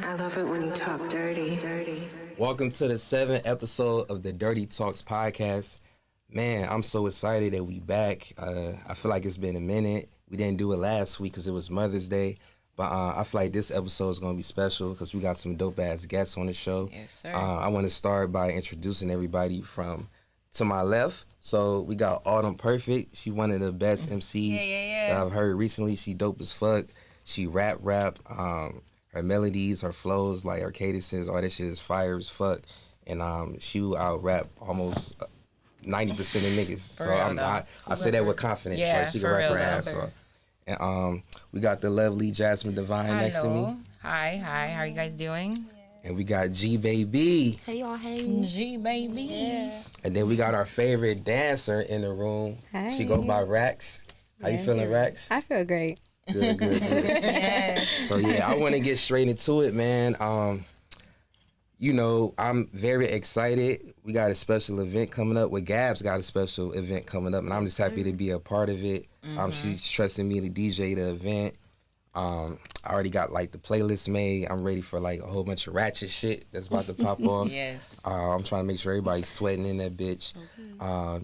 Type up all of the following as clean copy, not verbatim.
I love it when you talk dirty. Welcome to the 7th episode of the Dirty Talks podcast. Man, I'm so excited that we back. I feel like it's been a minute. We didn't do it last week because it was Mother's Day. But I feel like this episode is going to be special because we got some dope-ass guests on the show. Yes, sir. I want to start by introducing everybody from to my left. So we got Autumn Perfect. She one of the best MCs that I've heard recently. She dope as fuck. She rap. Her melodies, her flows, like her cadences, all that shit is fire as fuck. And she will out rap almost 90% of niggas. So I say that with confidence. Yeah, like she can rap her ass off. And we got the lovely Jasmine Divine next to me. Hi. How are you guys doing? And we got G Baby. Hey y'all, hey. G Baby. Yeah. And then we got our favorite dancer in the room. Hi. She go by Rax. How you feeling, Rax? I feel great. Good. Yes. So yeah, I want to get straight into it, man. I'm very excited. We got a special event coming up. With Gabs got a special event coming up, and I'm just happy to be a part of it. She's trusting me to DJ the event. I already got like the playlist made. I'm ready for like a whole bunch of ratchet shit that's about to pop off. Yes. I'm trying to make sure everybody's sweating in that bitch. Okay.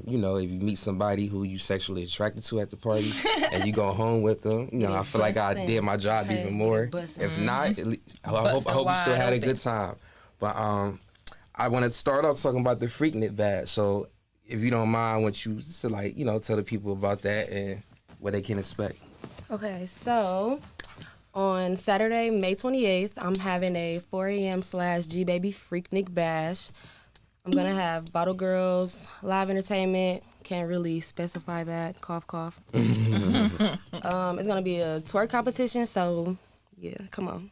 If you meet somebody who you sexually attracted to at the party and you go home with them, I feel like I did my job even more. If not, at least, I hope you still had a good time. But I want to start off talking about the Freaknik badge. So if you don't mind, I want you to tell the people about that and what they can expect. Okay, so on Saturday, May 28th, I'm having a 4 a.m. / G Baby Freaknik Bash. I'm going to have Bottle Girls, live entertainment. Can't really specify that. Cough, cough. It's going to be a twerk competition, so yeah, come on.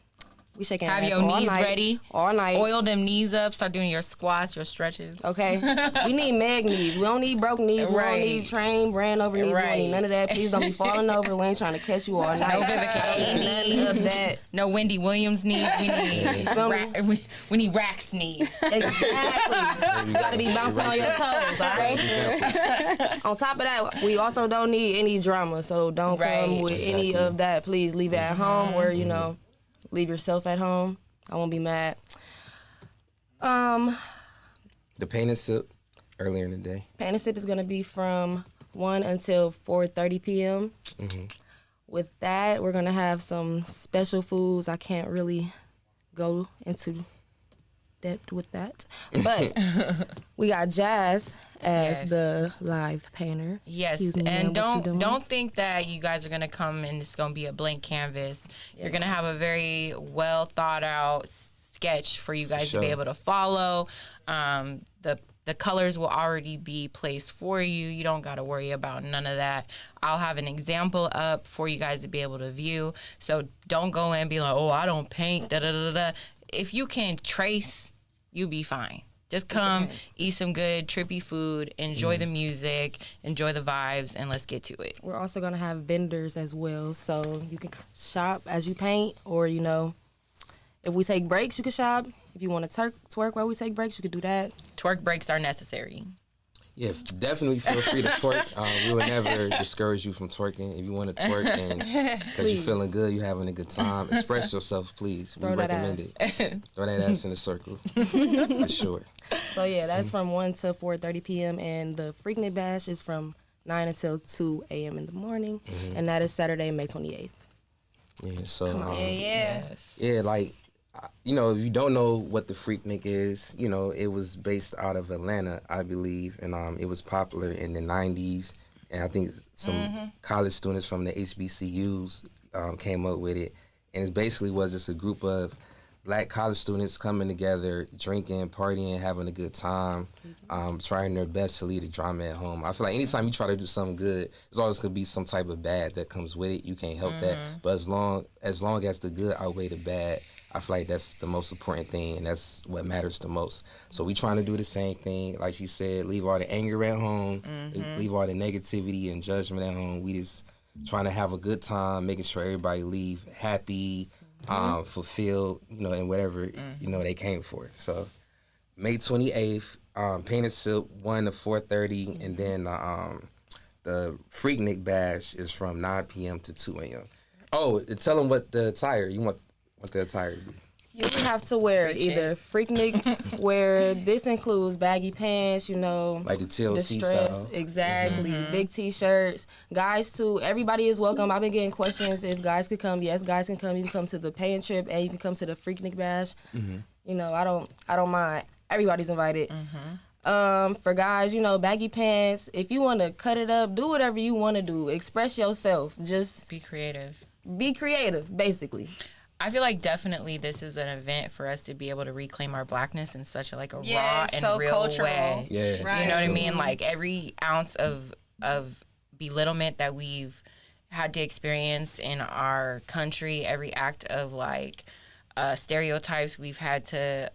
We shaking Have ass your all knees night, ready. all night. Oil them knees up. Start doing your squats, your stretches. Okay, we need mag knees. We don't need broke knees. We Right. don't need trained, brand over knees. We don't need none of that. Please don't be falling over. We ain't trying to catch you all night. No Vivica None of that. No Wendy Williams knees. We need we need Rax knees. Exactly. You gotta be bouncing on your toes, all right? On top of that, we also don't need any drama, so don't come with any of that. Please leave it at home or, leave yourself at home. I won't be mad. The paint and sip earlier in the day. Paint and sip is gonna be from 1 until 4:30 p.m. With that, we're gonna have some special foods. I can't really go into depth with that, but we got Jazz as the live painter. Yes, Excuse me, and ma'am, don't think that you guys are gonna come and it's gonna be a blank canvas. You're gonna have a very well thought out sketch for you guys to be able to follow. The colors will already be placed for you. You don't gotta worry about none of that. I'll have an example up for you guys to be able to view. So don't go in and be like, oh, I don't paint. If you can trace, you'll be fine. Just come, eat some good, trippy food, enjoy the music, enjoy the vibes, and let's get to it. We're also going to have vendors as well, so you can shop as you paint, or, if we take breaks, you can shop. If you want to twerk while we take breaks, you can do that. Twerk breaks are necessary. Yeah, definitely feel free to twerk. We would never discourage you from twerking. If you want to twerk and because you're feeling good, you're having a good time, express yourself, please. We recommend it. Throw that ass in a circle, for sure. So yeah, that's from 1 to 4:30 p.m. and the Freaknik Bash is from 9 until 2 a.m. in the morning, and that is Saturday, May 28th. Yeah, so if you don't know what the Freaknik is, it was based out of Atlanta, I believe, and it was popular in the 90s, and I think some college students from the HBCUs came up with it, and it basically was just a group of Black college students coming together, drinking, partying, having a good time, trying their best to lead the drama at home. I feel like anytime you try to do something good, there's always going to be some type of bad that comes with it. You can't help that, but as long as the good outweigh the bad, I feel like that's the most important thing, and that's what matters the most. So we trying to do the same thing. Like she said, leave all the anger at home, leave all the negativity and judgment at home. We just trying to have a good time, making sure everybody leave happy, fulfilled, and whatever, they came for. So May 28th, Paint and Sip, 1 to 4:30, and then the Freaknik Bash is from 9 p.m. to 2 a.m. Oh, tell them what the attire, you want the attire to be. You have to wear either Freaknik, where this includes baggy pants, you know, Like the TLC distress, style. exactly, big t-shirts. Guys too, everybody is welcome. I've been getting questions if guys could come. Yes, guys can come. You can come to the Pay and Trip, and you can come to the Freaknik Bash. You know, I don't mind. Everybody's invited. For guys, you know, baggy pants. If you want to cut it up, do whatever you want to do. Express yourself. Just Be creative. be creative, basically. I feel like definitely this is an event for us to be able to reclaim our blackness in such a raw and so real cultural. way. Yeah. Right. You know what I mean? Like every ounce of belittlement that we've had to experience in our country, every act of like stereotypes we've had to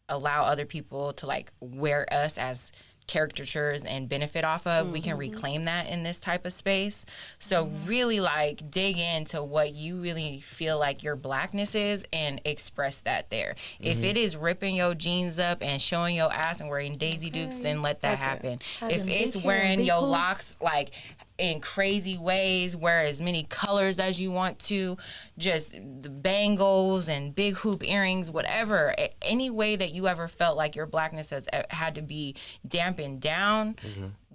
allow other people to like wear us as caricatures and benefit off of, we can reclaim that in this type of space. So really like dig into what you really feel like your blackness is and express that there. If it is ripping your jeans up and showing your ass and wearing Daisy Dukes, then let that happen. If it's wearing your locks like in crazy ways, wear as many colors as you want to, just the bangles and big hoop earrings, whatever, any way that you ever felt like your blackness has had to be dampened down,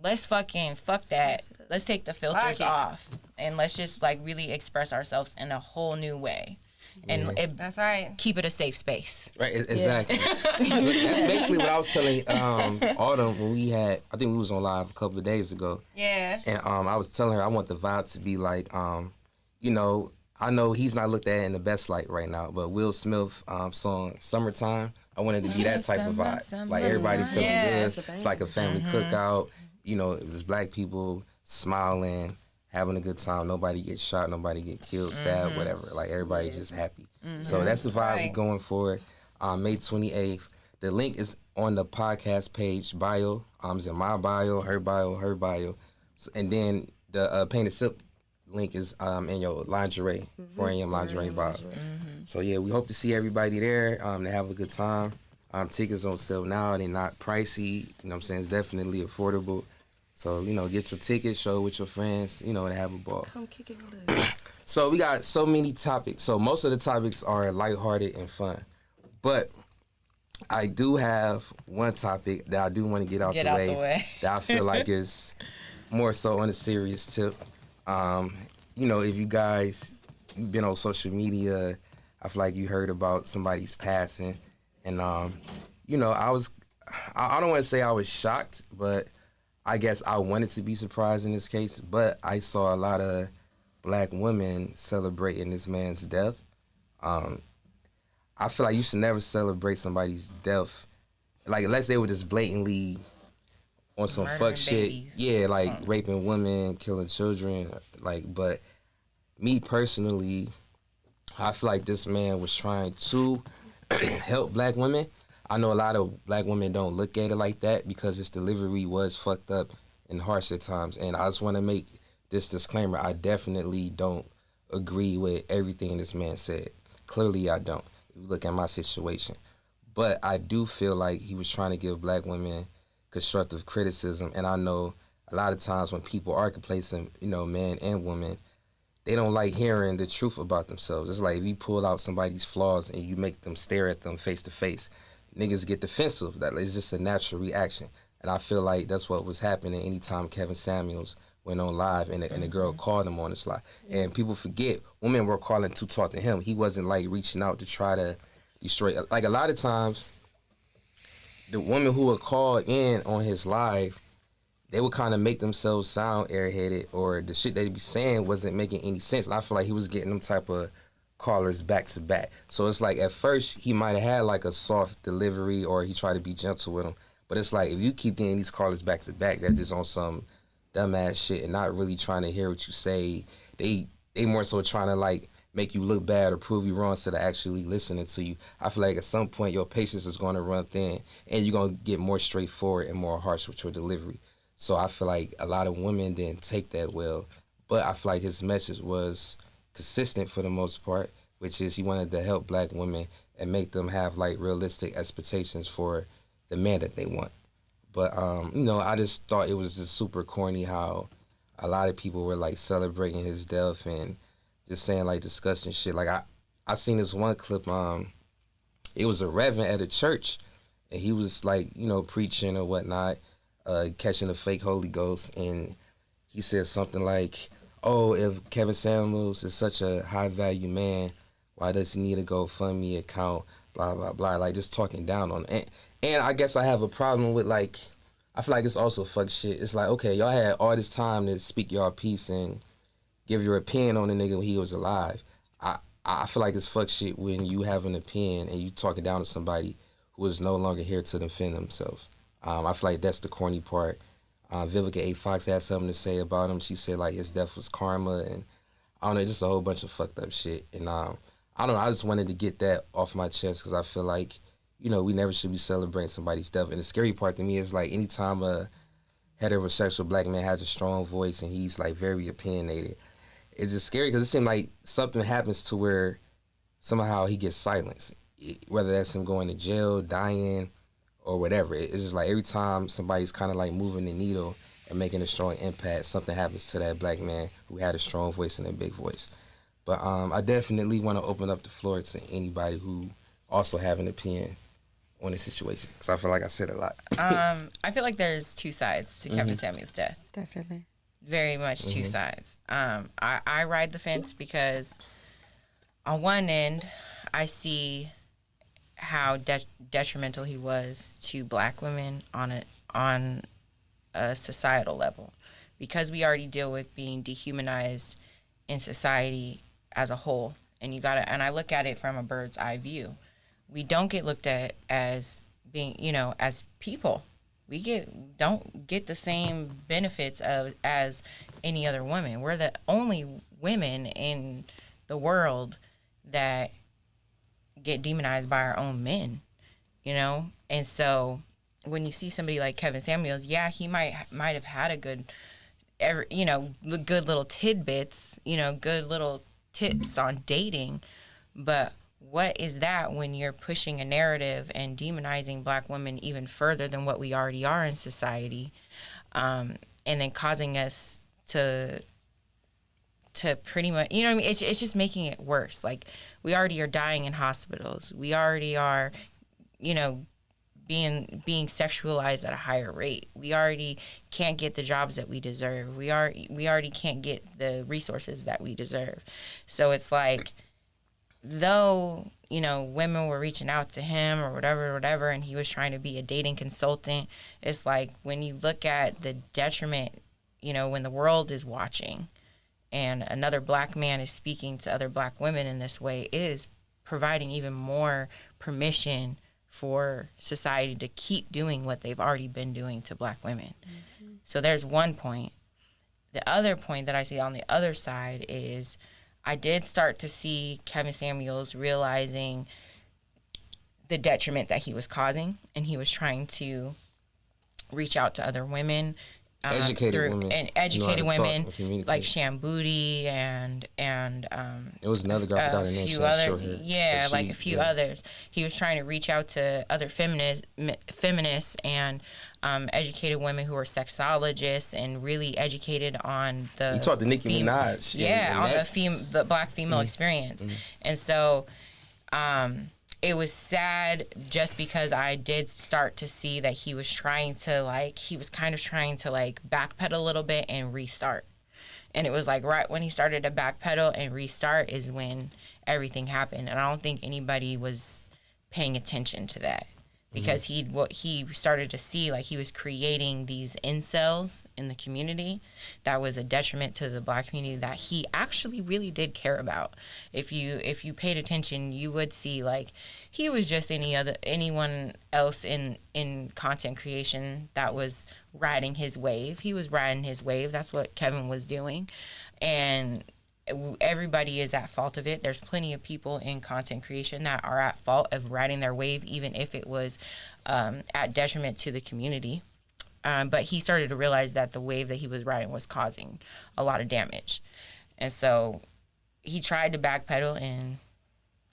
let's fuck that. Let's take the filters off and let's just like really express ourselves in a whole new way. And That's right. keep it a safe space. Right, exactly. So that's basically what I was telling Autumn when we had, I think we was on live a couple of days ago. Yeah. And I was telling her I want the vibe to be like, you know, I know he's not looked at in the best light right now, but Will Smith song "Summertime," I wanted to be that type of vibe. Like everybody feeling Yeah. good. It's like a family cookout. You know, it was just black people smiling, having a good time. Nobody gets shot. Nobody gets killed, stabbed, whatever. Like everybody's just happy. So that's the vibe we're going for. May 28th. The link is on the podcast page bio. It's in my bio, her bio. So, and then the Painted Sip link is in your lingerie, 4 a.m. lingerie bio. So yeah, we hope to see everybody there to have a good time. Tickets on sale now. They're not pricey. You know what I'm saying? It's definitely affordable. So, you know, get your tickets, show it with your friends, you know, and have a ball. Come kick it with us. So we got so many topics. So most of the topics are lighthearted and fun. But I do have one topic that I do want to get out the way that I feel like is more so on a serious tip. You know, if you guys been on social media, I feel like you heard about somebody's passing. And, you know, I don't want to say I was shocked, but I guess I wanted to be surprised in this case. But I saw a lot of black women celebrating this man's death. I feel like you should never celebrate somebody's death, like unless they were just blatantly on some Murdering fuck shit. babies Yeah, or like something. raping women, killing children. Like, but me personally, I feel like this man was trying to help black women. I know a lot of black women don't look at it like that because his delivery was fucked up and harsh at times. And I just want to make this disclaimer. I definitely don't agree with everything this man said. Clearly, I don't. If you look at my situation. But I do feel like he was trying to give black women constructive criticism. And I know a lot of times when people are complacent, you know, men and women, they don't like hearing the truth about themselves. It's like if you pull out somebody's flaws and you make them stare at them face to face, niggas get defensive. That is just a natural reaction. And I feel like that's what was happening anytime Kevin Samuels went on live and the girl called him on his live. And people forget, women were calling to talk to him. He wasn't like reaching out to try to destroy. Like a lot of times, the women who were called in on his live, they would kind of make themselves sound airheaded, or the shit they be saying wasn't making any sense. And I feel like he was getting them type of callers back to back. So it's like at first he might have had like a soft delivery or he tried to be gentle with them. But it's like if you keep getting these callers back to back, they're just on some dumbass shit and not really trying to hear what you say. They more so trying to like make you look bad or prove you wrong instead of actually listening to you. I feel like at some point your patience is going to run thin and you're going to get more straightforward and more harsh with your delivery. So I feel like a lot of women didn't take that well. But I feel like his message was consistent for the most part, which is he wanted to help black women and make them have like realistic expectations for the man that they want. But you know, I just thought it was just super corny how a lot of people were like celebrating his death and just saying like disgusting shit. Like I seen this one clip it was a reverend at a church, and he was like, you know, preaching or whatnot, catching the fake Holy Ghost, and he said something like, "Oh, if Kevin Samuels is such a high value man, why does he need a GoFundMe account?" Blah blah blah, like just talking down on it. And I guess I have a problem with, like, I feel like it's also fuck shit. It's like, okay, y'all had all this time to speak y'all piece and give your opinion on the nigga when he was alive. I feel like it's fuck shit when you have an opinion and you talking down to somebody who is no longer here to defend themselves. I feel like that's the corny part. Vivica A. Fox had something to say about him. She said, like, his death was karma, and I don't know, just a whole bunch of fucked up shit. And I don't know, I just wanted to get that off my chest because I feel like, you know, we never should be celebrating somebody's death. And the scary part to me is, like, anytime a heterosexual black man has a strong voice and he's, like, very opinionated, it's just scary because it seems like something happens to where somehow he gets silenced, whether that's him going to jail, dying, or whatever. It's just like every time somebody's kind of like moving the needle and making a strong impact, something happens to that black man who had a strong voice and a big voice. But I definitely want to open up the floor to anybody who also have an opinion on the situation, because I feel like I said a lot. I feel like there's two sides to Kevin Samuels' death. Definitely. Very much two sides. I ride the fence because on one end, I see how detrimental he was to black women on a societal level, because we already deal with being dehumanized in society as a whole, and I look at it from a bird's eye view. We don't get looked at as being, you know, as people. We don't get the same benefits as any other woman. We're the only women in the world that get demonized by our own men, you know? And so when you see somebody like Kevin Samuels, yeah, he might have had a good little tidbits, you know, good little tips on dating, but what is that when you're pushing a narrative and demonizing black women even further than what we already are in society, and then causing us to pretty much, you know what I mean? It's just making it worse. Like, we already are dying in hospitals. We already are, you know, being sexualized at a higher rate. We already can't get the jobs that we deserve. We already can't get the resources that we deserve. So it's like, though, you know, women were reaching out to him or whatever, and he was trying to be a dating consultant, it's like, when you look at the detriment, you know, when the world is watching and another black man is speaking to other black women in this way, it is providing even more permission for society to keep doing what they've already been doing to black women. Mm-hmm. So there's one point. The other point that I see on the other side is, I did start to see Kevin Samuels realizing the detriment that he was causing, and he was trying to reach out to other women, educated women, like Sham Booty and it was another girl, I forgot her name, a few others, a few others. He was trying to reach out to other feminists and educated women who are sexologists and really educated on the. He talked to Nicki Minaj. On the black female experience, and so. It was sad just because I did start to see that he was trying to backpedal a little bit and restart. And it was like right when he started to backpedal and restart is when everything happened. And I don't think anybody was paying attention to that, because he started to see, like, he was creating these incels in the community that was a detriment to the black community that he actually really did care about. If you paid attention, you would see, like, he was just anyone else in content creation that was riding his wave. He was riding his wave. That's what Kevin was doing. And everybody is at fault of it. There's plenty of people in content creation that are at fault of riding their wave, even if it was at detriment to the community. But he started to realize that the wave that he was riding was causing a lot of damage. And so he tried to backpedal, and,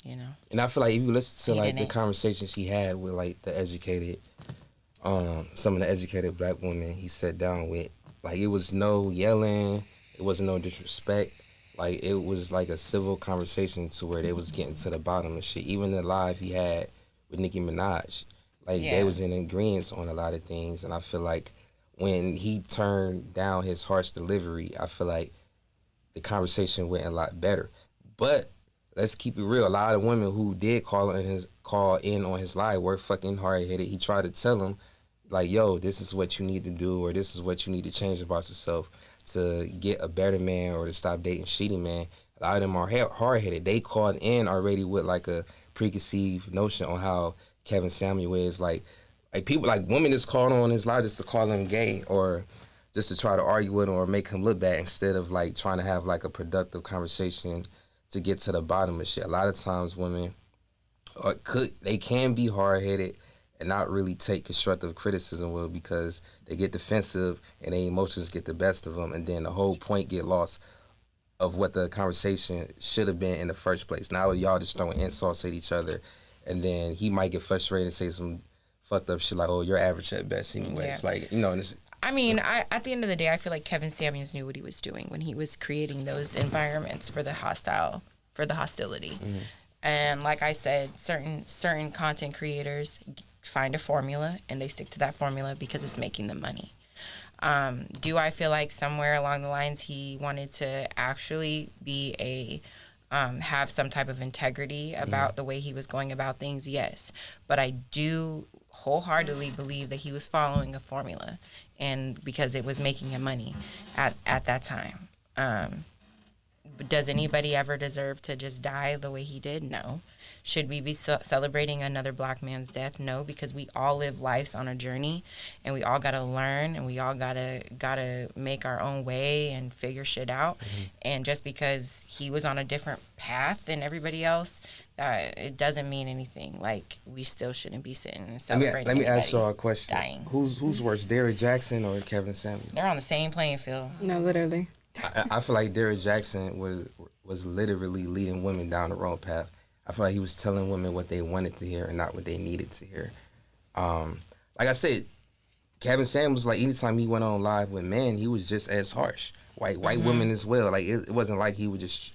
you know. And I feel like if you listen to, like, the conversations he had with, like, the educated, some of the educated black women he sat down with, like, it was no yelling, it wasn't no disrespect. Like, it was like a civil conversation to where they was getting to the bottom of shit. Even the live he had with Nicki Minaj. Like Yeah. they was in agreement on a lot of things, and I feel like when he turned down his harsh delivery, I feel like the conversation went a lot better. But let's keep it real. A lot of women who did call in on his live were fucking hard headed. He tried to tell them, like, yo, this is what you need to do, or this is what you need to change about yourself to get a better man or to stop dating shitty man. A lot of them are hard headed. They called in already with like a preconceived notion on how Kevin Samuel is. Like people, like women just called on his live just to call him gay or just to try to argue with him or make him look bad instead of like trying to have like a productive conversation to get to the bottom of shit. A lot of times women they can be hard headed and not really take constructive criticism well because they get defensive and their emotions get the best of them, and then the whole point get lost of what the conversation should have been in the first place. Now y'all just throwing insults at each other, and then he might get frustrated and say some fucked up shit like, "Oh, you're average at best anyway." Yeah. It's like, you know. And it's, I mean, at the end of the day, I feel like Kevin Samuels knew what he was doing when he was creating those environments for the hostility. Mm-hmm. And like I said, certain content creators find a formula and they stick to that formula because it's making them money. Do I feel like somewhere along the lines he wanted to actually be have some type of integrity about the way he was going about things? Yes. But I do wholeheartedly believe that he was following a formula and because it was making him money at that time. Does anybody ever deserve to just die the way he did? No. Should we be celebrating another black man's death? No, because we all live lives on a journey, and we all gotta learn, and we all gotta make our own way and figure shit out. Mm-hmm. And just because he was on a different path than everybody else, it doesn't mean anything. Like, we still shouldn't be sitting and celebrating. Let me ask y'all a question. Dying. Who's worse, Derrick Jackson or Kevin Samuels? They're on the same playing field. No, literally. I feel like Derrick Jackson was literally leading women down the wrong path. I feel like he was telling women what they wanted to hear and not what they needed to hear. Like I said, Kevin Samuels, like anytime he went on live with men, he was just as harsh. White women as well. Like it wasn't like he would just.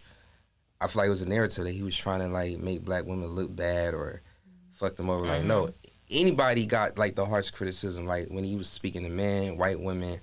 I feel like it was a narrative that he was trying to like make black women look bad or fuck them over. Like no, anybody got like the harsh criticism. Like when he was speaking to men, white women,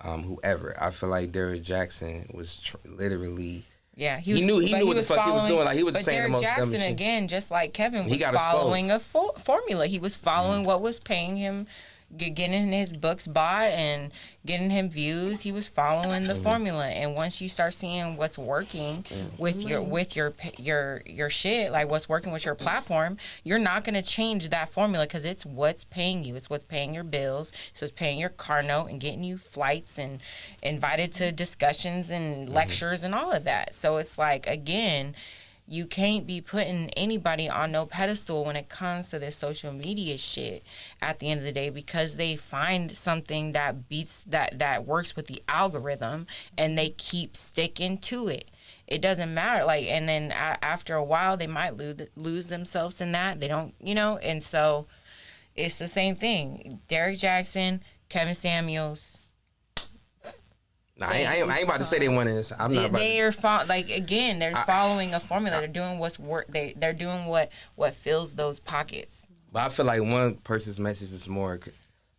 whoever. I feel like Derrick Jackson was literally. Yeah, he knew what the fuck he was doing. Like he was saying the most Derrick dumb Jackson shit. again, just like Kevin, was got following a formula. He was following what was paying him, getting his books bought and getting him views. He was following the formula. And once you start seeing what's working with your shit, like what's working with your platform, you're not gonna change that formula because it's what's paying you. It's what's paying your bills. It's what's paying your car note and getting you flights and invited to discussions and lectures and all of that. So it's like, again, you can't be putting anybody on no pedestal when it comes to this social media shit at the end of the day, because they find something that beats that works with the algorithm and they keep sticking to it. It doesn't matter. Like, and then after a while they might lose themselves in that. They don't, and so it's the same thing. Derrick Jackson, Kevin Samuels. Nah, I ain't about to say they won this. I'm not about They're following a formula. They're doing what's work. They're doing what fills those pockets. But I feel like one person's message is more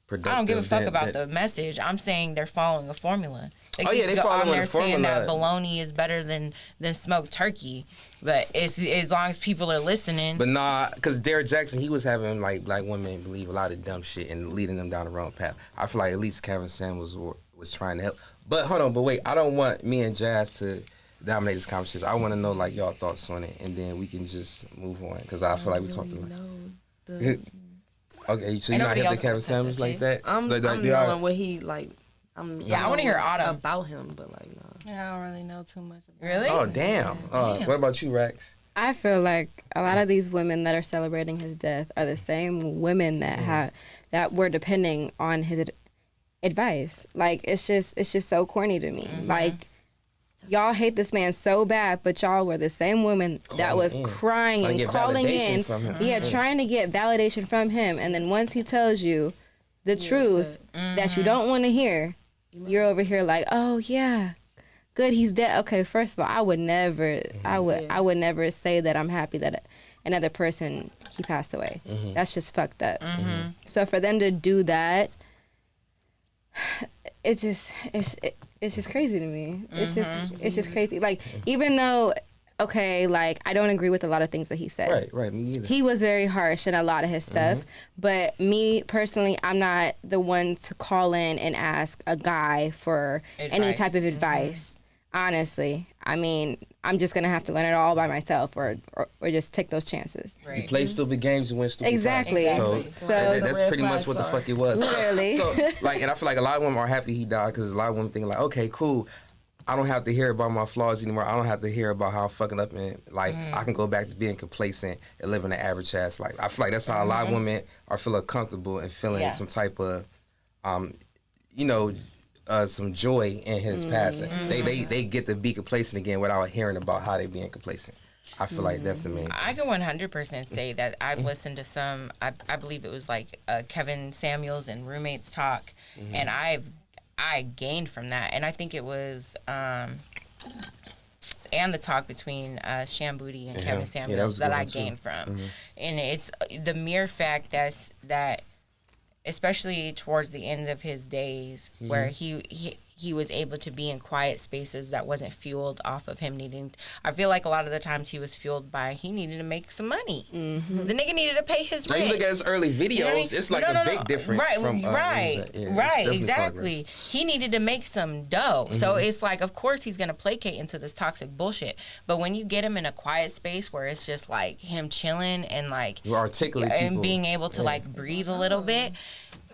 productive. I don't give a fuck about the message. I'm saying they're following a formula. They following there the formula. saying that bologna is better than smoked turkey, but it's as long as people are listening. But nah, because Derrick Jackson, he was having like black women believe a lot of dumb shit and leading them down the wrong path. I feel like at least Kevin Samuels was trying to help. But hold on, but I don't want me and Jazz to dominate this conversation. I want to know like y'all thoughts on it, and then we can just move on because I feel like we talked about. Okay, so you not hip to Kevin Samuels like that? I'm knowing what he like. I want to hear Autumn about him, but like no. Yeah, I don't really know too much about Really? Oh damn. What about you, Rex? I feel like a lot of these women that are celebrating his death are the same women that were depending on his advice. Like it's just so corny to me. Like y'all hate this man so bad, but y'all were the same women that was crying and calling in, trying to get validation from him. And then once he tells you the truth that you don't want to hear, you're over here like, oh yeah, good, he's dead. Okay, first of all, I would never say that I'm happy that another person, he passed away. That's just fucked up. So for them to do that, it's just crazy to me. It's just crazy. Like, even though, okay, like, I don't agree with a lot of things that he said. Right, me either. He was very harsh in a lot of his stuff. But me personally, I'm not the one to call in and ask a guy for any type of advice. Honestly, I mean, I'm just gonna have to learn it all by myself, or just take those chances. You play stupid games, you win stupid Exactly. prizes. So that's pretty much what the fuck it was. Literally. So, like, and I feel like a lot of women are happy he died because a lot of women think like, okay, cool, I don't have to hear about my flaws anymore. I don't have to hear about how I'm fucking up in life. I can go back to being complacent and living an average ass life. I feel like that's how a lot of women are feeling comfortable and feeling some type of, some joy in his passing. They get to be complacent again without hearing about how they being complacent. I feel like that's the main thing. I can 100% say that I've listened to some, I believe it was like Kevin Samuels and Roommates Talk, and I gained from that. And I think it was, and the talk between Sham Booty and Kevin Samuels that I gained from. And it's the mere fact that especially towards the end of his days, where he was able to be in quiet spaces that wasn't fueled off of him needing. I feel like a lot of the times he was fueled by he needed to make some money. The nigga needed to pay his rent. Now you look at his early videos, you know what I mean? It's like a big difference. Right, exactly. He needed to make some dough. So it's like, of course he's going to placate into this toxic bullshit. But when you get him in a quiet space where it's just like him chilling and like you articulate and people. being able to like breathe a little bit,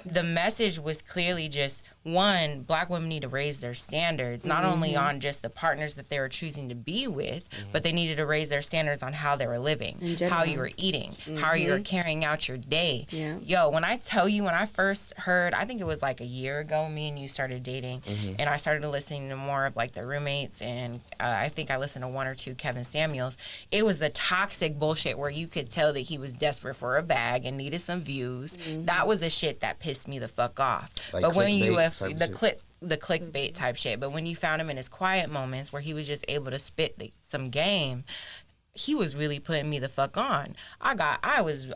the message was clearly just, one, black women need to raise their standards, not only on just the partners that they were choosing to be with, but they needed to raise their standards on how they were living, how you were eating, how you were carrying out your day. Yo, when I tell you, when I first heard, I think it was like a year ago, me and you started dating, and I started listening to more of like the Roommates, and I think I listened to one or two Kevin Samuels. It was the toxic bullshit where you could tell that he was desperate for a bag and needed some views. That was the shit that pissed me the fuck off. Like but when you the clickbait type shit, but when you found him in his quiet moments where he was just able to spit some game, he was really putting me the fuck on. I was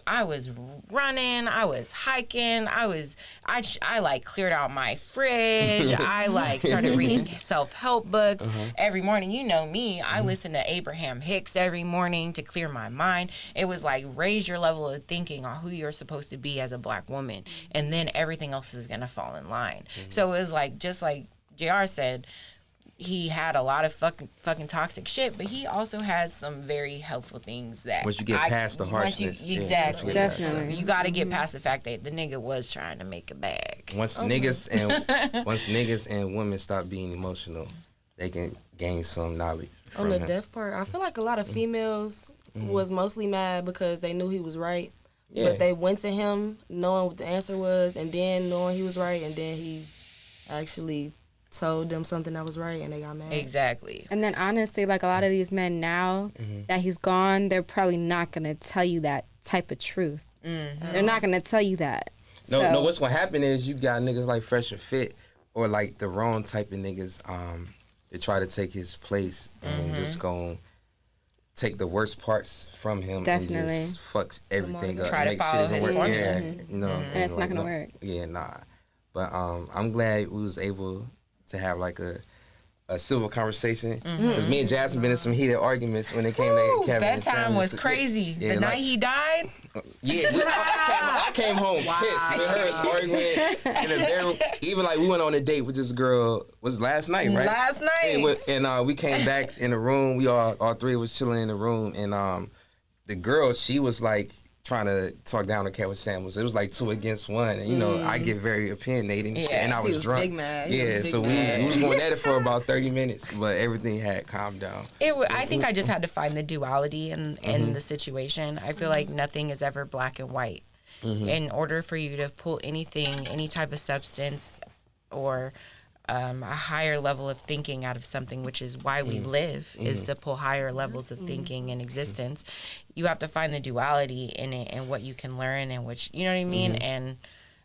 running, I was hiking, I like cleared out my fridge. I like started reading self-help books every morning. You know me, I listen to Abraham Hicks every morning to clear my mind. It was like, raise your level of thinking on who you're supposed to be as a black woman, and then everything else is gonna fall in line. So it was like, just like JR said, he had a lot of fucking toxic shit, but he also has some very helpful things that once you get past the harshness. Exactly. Definitely. You got to get past the fact that the nigga was trying to make a bag. Once niggas and women stop being emotional, they can gain some knowledge. On the death part, I feel like a lot of females was mostly mad because they knew he was right. Yeah. But they went to him knowing what the answer was, and then knowing he was right, and then he actually told them something that was right, and they got mad. Exactly. And then honestly, like a lot of these men now that he's gone, they're probably not gonna tell you that type of truth. They're not gonna tell you that. No, what's gonna happen is you got niggas like Fresh and Fit, or like the wrong type of niggas that try to take his place and just gonna take the worst parts from him and just fuck everything up. Try to make follow shit his even work. formula. Yeah, you know, And it's not gonna work. Yeah, nah. But I'm glad we was able to have like a civil conversation, because me and Jasmine been in some heated arguments when it came to Kevin. That and time Sam. was crazy. Yeah, the night he died. Yeah, I came home pissed with her arguing in a bedroom. Even like we went on a date with this girl, was last night, right? Last night. And we came back in the room. We all three was chilling in the room, and the girl, she was like trying to talk down to Kevin Samuels. It was like 2 against 1, and you know I get very opinionated and shit, and I was drunk. Big mad. Yeah, so we was going at it for about 30 minutes, but everything had calmed down. I think I just had to find the duality in the situation. I feel like nothing is ever black and white. In order for you to pull anything, any type of substance or a higher level of thinking out of something, which is why we live, is to pull higher levels of thinking and existence. You have to find the duality in it and what you can learn and which, you know what I mean? And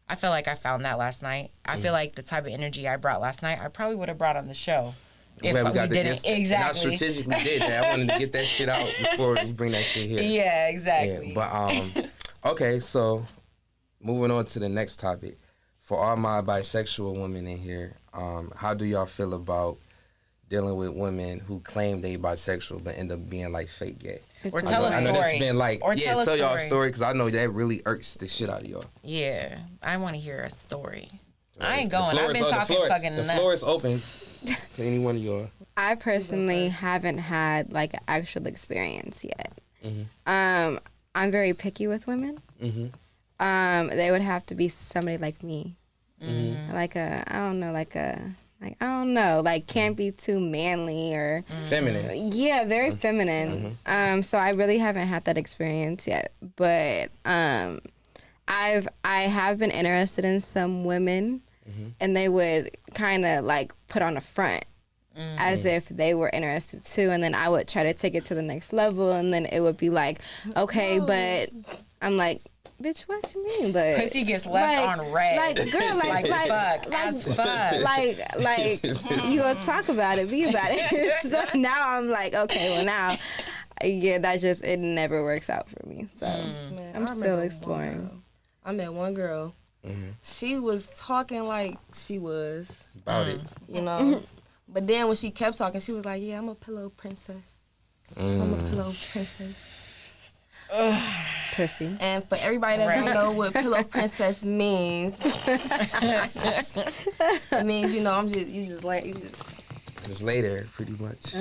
I feel like I found that last night. I feel like the type of energy I brought last night, I probably would have brought on the show. if Glad we got the didn't. instant. Exactly. And I strategically did that. I wanted to get that shit out before you bring that shit here. Yeah, exactly. Yeah, but okay, so moving on to the next topic. For all my bisexual women in here, how do y'all feel about dealing with women who claim they bisexual but end up being like fake gay? Or tell a I know story. that's been like, Or yeah, tell a tell y'all a story. story because I know that really irks the shit out of y'all. Yeah, I want to hear a story. I ain't going. I've been talking fucking The nuts. floor is open to any one of y'all. I personally haven't had like an actual experience yet. I'm very picky with women. They would have to be somebody like me, like can't be too manly or Feminine. yeah, very feminine. So I really haven't had that experience yet, but I have been interested in some women, and they would kind of like put on a front. As if they were interested too, and then I would try to take it to the next level, and then it would be like, okay, but I'm like, bitch, what you mean? But Pussy gets left on red. Like, girl, Like fuck, as fuck. like you gonna talk about it, be about it. So now I'm like, okay, well now, yeah, that just it never works out for me. So Man, I'm I still remember exploring. one girl. I met one girl. She was talking like she was, About it. you know. But then when she kept talking, she was like, yeah, I'm a pillow princess. I'm a pillow princess. Pussy. And for everybody that don't know what pillow princess means, it means, you know, just Just lay there, pretty much.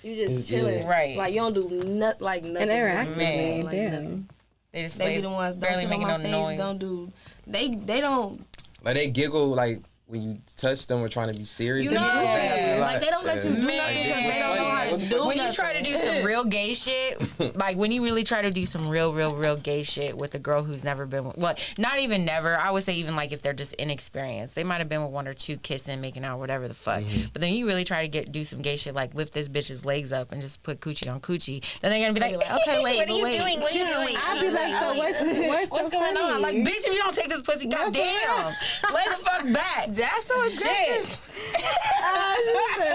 you just chilling. Right. Like you don't do nothing. And interact with me, Like damn. nothing. They just They be the ones don't barely sit on making my no face. noise. Don't do. They don't. Like they giggle like when you touch them or trying to be serious. You know, Yeah. like they don't let you do nothing because they don't know how to do When you nothing. try to do some real gay shit, like when you really try to do some real gay shit with a girl who's never been with, well, not even never, I would say even like if they're just inexperienced, they might have been with one or two kissing, making out, whatever the fuck. But then you really try to do some gay shit, like lift this bitch's legs up and just put coochie on coochie. Then they're gonna be like, okay, wait, what are you wait. doing? What are you doing? I'd be like, so what's What's going on? Like, bitch, if you don't take this pussy, goddamn, lay the fuck back. That's so aggressive.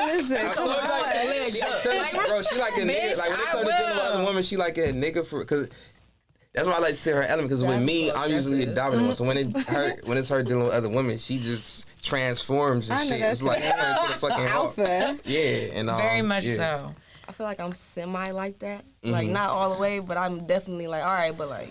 Listen. Bro, she like a nigga. Like when it comes to dealing with other women, she like a nigga for because that's why I like to say her element. Because with me, I'm usually the dominant one. So when it's her dealing with other women, she just transforms and I know shit. that's It's like right. turn to the fucking Alpha. Yeah, and Very much yeah. so. I feel like I'm semi like that. Like not all the way, but I'm definitely like, all right, but like,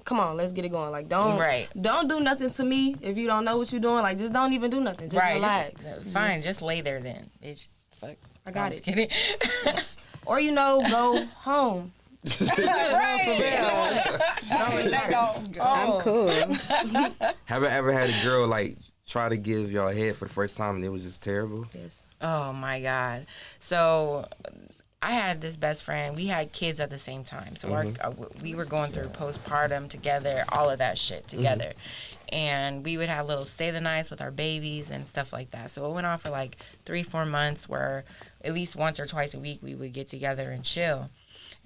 come on, let's get it going. Like don't do nothing to me if you don't know what you're doing. Like just don't even do nothing. Just relax. Fine, just lay there then, bitch. Fuck. I got Just it. kidding. Or go home. I'm cool. Have I ever had a girl like try to give y'all head for the first time and it was just terrible? Yes. Oh my God. So I had this best friend. We had kids at the same time. So we were going through postpartum together, all of that shit together. And we would have little stay the nights with our babies and stuff like that. So it went on for like 3-4 months where at least once or twice a week we would get together and chill.